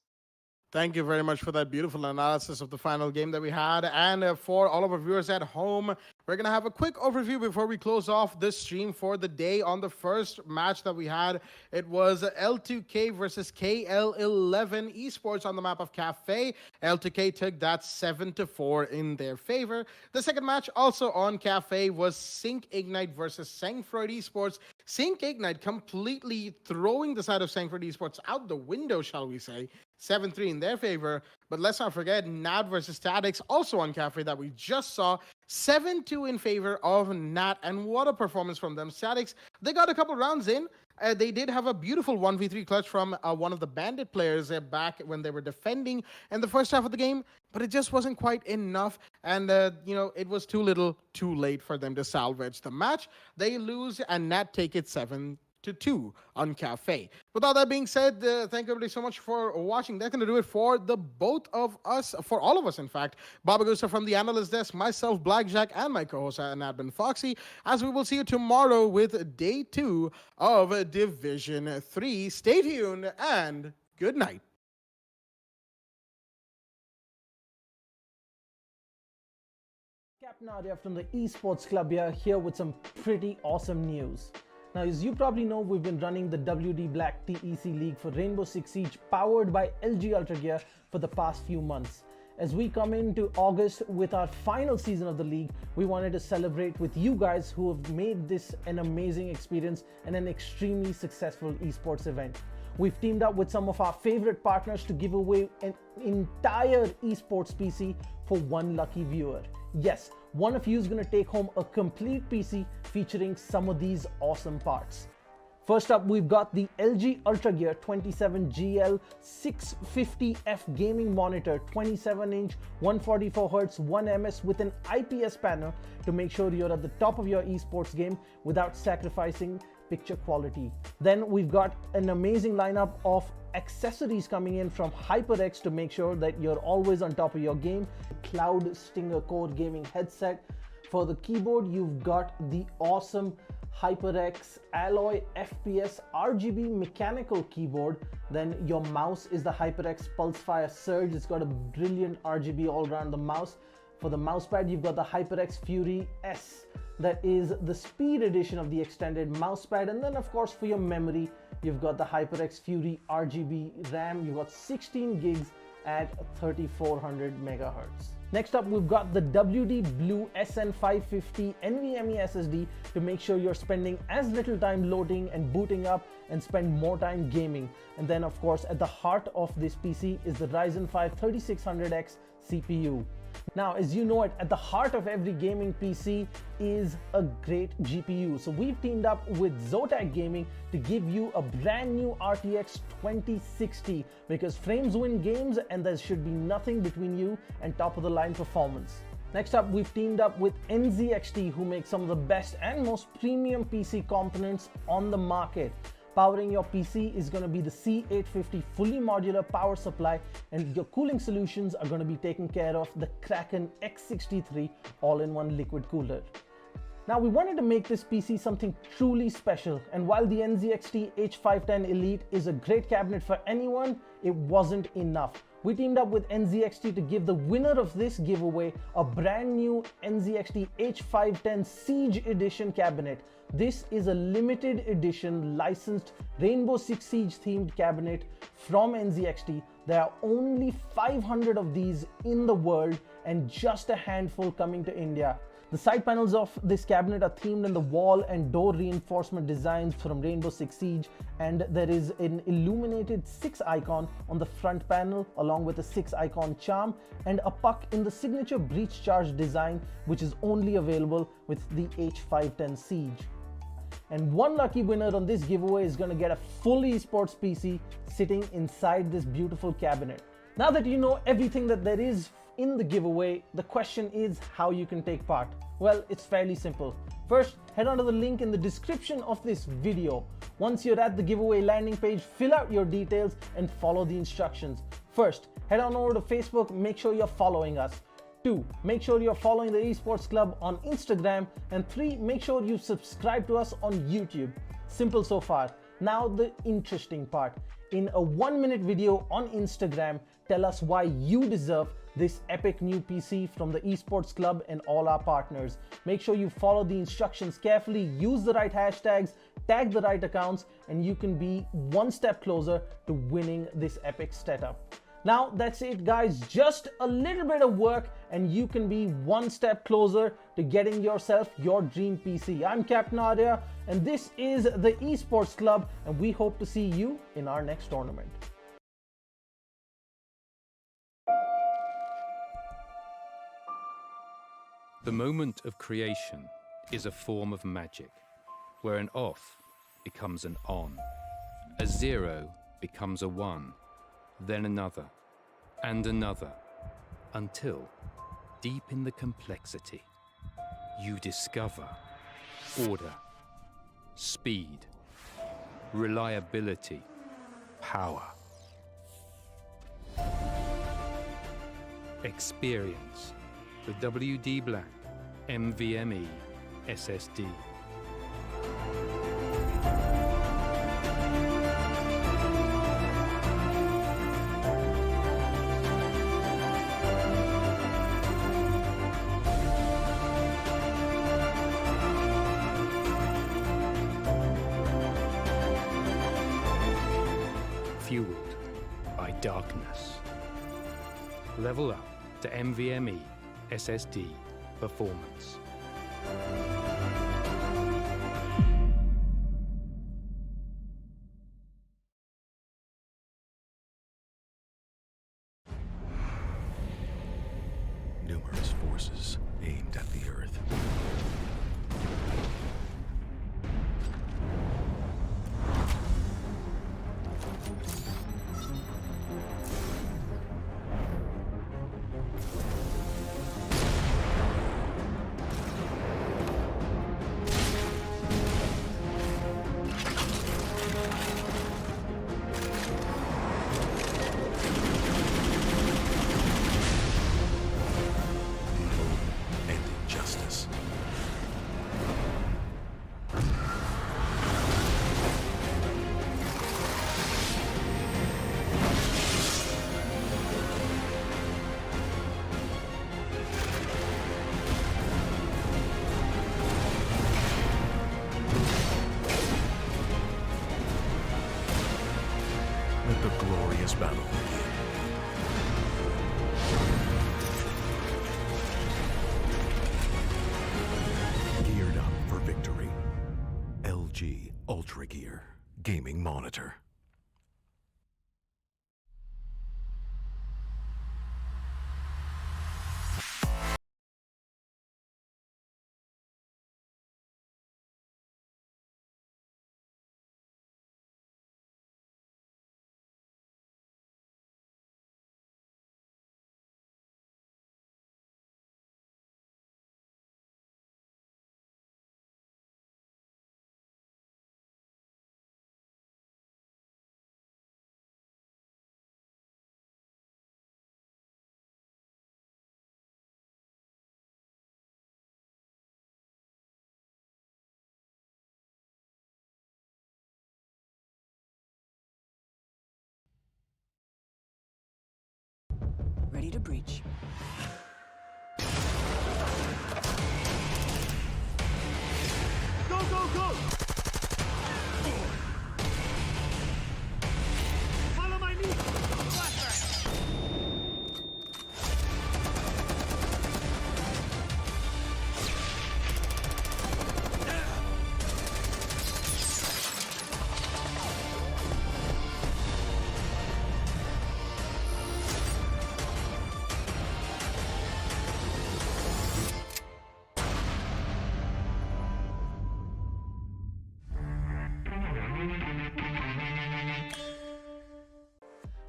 Thank you very much for that beautiful analysis of the final game that we had. And for all of our viewers at home, we're going to have a quick overview before we close off this stream for the day. On the first match that we had, it was L2K versus KL11 Esports on the map of Cafe. L2K took that 7-4 in their favor. The second match, also on Cafe, was Sync Ignite versus Sangfroid Esports. Sync Ignite completely throwing the side of Sangfroid Esports out the window, shall we say. 7-3 in their favor. But let's not forget Nad versus Staticz, also on Cafe, that we just saw. 7-2 in favor of Nat, and what a performance from them. Staticz, they got a couple rounds in. They did have a beautiful 1v3 clutch from one of the Bandit players back when they were defending in the first half of the game, but it just wasn't quite enough, and it was too little, too late for them to salvage the match. They lose, and Nat take it 7-2 on Cafe. With all that being said, thank everybody so much for watching. That's going to do it for the both of us, for all of us, in fact. Baba Gusta from the analyst desk, myself, Blackjack, and my co-host and admin Foxy, as we will see you tomorrow with day 2 of Division 3. Stay tuned and good night. Captain Arya from the Esports Club here with some pretty awesome news. Now, as you probably know, we've been running the WD Black TEC League for Rainbow Six Siege powered by LG Ultragear for the past few months. As we come into August with our final season of the league, we wanted to celebrate with you guys who have made this an amazing experience and an extremely successful esports event. We've teamed up with some of our favorite partners to give away an entire esports PC for one lucky viewer. Yes, one of you is going to take home a complete PC featuring some of these awesome parts. First up, we've got the LG Ultragear 27GL 650F gaming monitor, 27-inch, 144Hz, 1ms with an IPS panel to make sure you're at the top of your esports game without sacrificing picture quality. Then we've got an amazing lineup of accessories coming in from HyperX to make sure that you're always on top of your game. Cloud Stinger Core gaming headset. For the keyboard, you've got the awesome HyperX Alloy FPS RGB mechanical keyboard. Then your mouse is the HyperX Pulsefire Surge. It's got a brilliant RGB all around the mouse. For the mousepad, you've got the HyperX Fury S. That is the speed edition of the extended mousepad. And then of course for your memory, you've got the HyperX Fury RGB RAM. You've got 16 gigs at 3400 megahertz. Next up, we've got the WD Blue SN550 NVMe SSD to make sure you're spending as little time loading and booting up and spend more time gaming. And then of course, at the heart of this PC is the Ryzen 5 3600X CPU. Now, as you know it, at the heart of every gaming PC is a great GPU. So we've teamed up with Zotac Gaming to give you a brand new RTX 2060 because frames win games and there should be nothing between you and top of the line performance. Next up, we've teamed up with NZXT, who make some of the best and most premium PC components on the market. Powering your PC is going to be the C850 fully modular power supply, and your cooling solutions are going to be taken care of the Kraken X63 all-in-one liquid cooler. Now, we wanted to make this PC something truly special, and while the NZXT H510 Elite is a great cabinet for anyone, it wasn't enough. We teamed up with NZXT to give the winner of this giveaway a brand new NZXT H510 Siege Edition cabinet. This is a limited edition licensed Rainbow Six Siege themed cabinet from NZXT. There are only 500 of these in the world and just a handful coming to India. The side panels of this cabinet are themed in the wall and door reinforcement designs from Rainbow Six Siege, and there is an illuminated 6 icon on the front panel along with a 6 icon charm and a puck in the signature breach charge design, which is only available with the H510 Siege. And one lucky winner on this giveaway is going to get a full esports PC sitting inside this beautiful cabinet. Now that you know everything that there is in the giveaway, the question is how you can take part. Well, it's fairly simple. First, head on to the link in the description of this video. Once you're at the giveaway landing page, fill out your details and follow the instructions. First, head on over to Facebook, make sure you're following us. 2, make sure you're following the Esports Club on Instagram. And 3, make sure you subscribe to us on YouTube. Simple so far. Now the interesting part. In a 1-minute video on Instagram, tell us why you deserve this epic new PC from the Esports Club and all our partners. Make sure you follow the instructions carefully, use the right hashtags, tag the right accounts, and you can be one step closer to winning this epic setup. Now that's it guys, just a little bit of work and you can be one step closer to getting yourself your dream PC. I'm Captain Arya and this is the Esports Club, and we hope to see you in our next tournament. The moment of creation is a form of magic, where an off becomes an on, a 0 becomes a 1, then another, and another, until, deep in the complexity, you discover order, speed, reliability, power. Experience the WD Black NVMe SSD. Fueled by darkness. Level up to NVMe SSD performance. Numerous forces aimed at the Earth. And injustice. Let the glorious battle begin. Geared up for victory. LG Ultragear Gaming Monitor. Ready to breach. Go, go, go! Follow my lead! Flashback!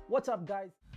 What's up, guys?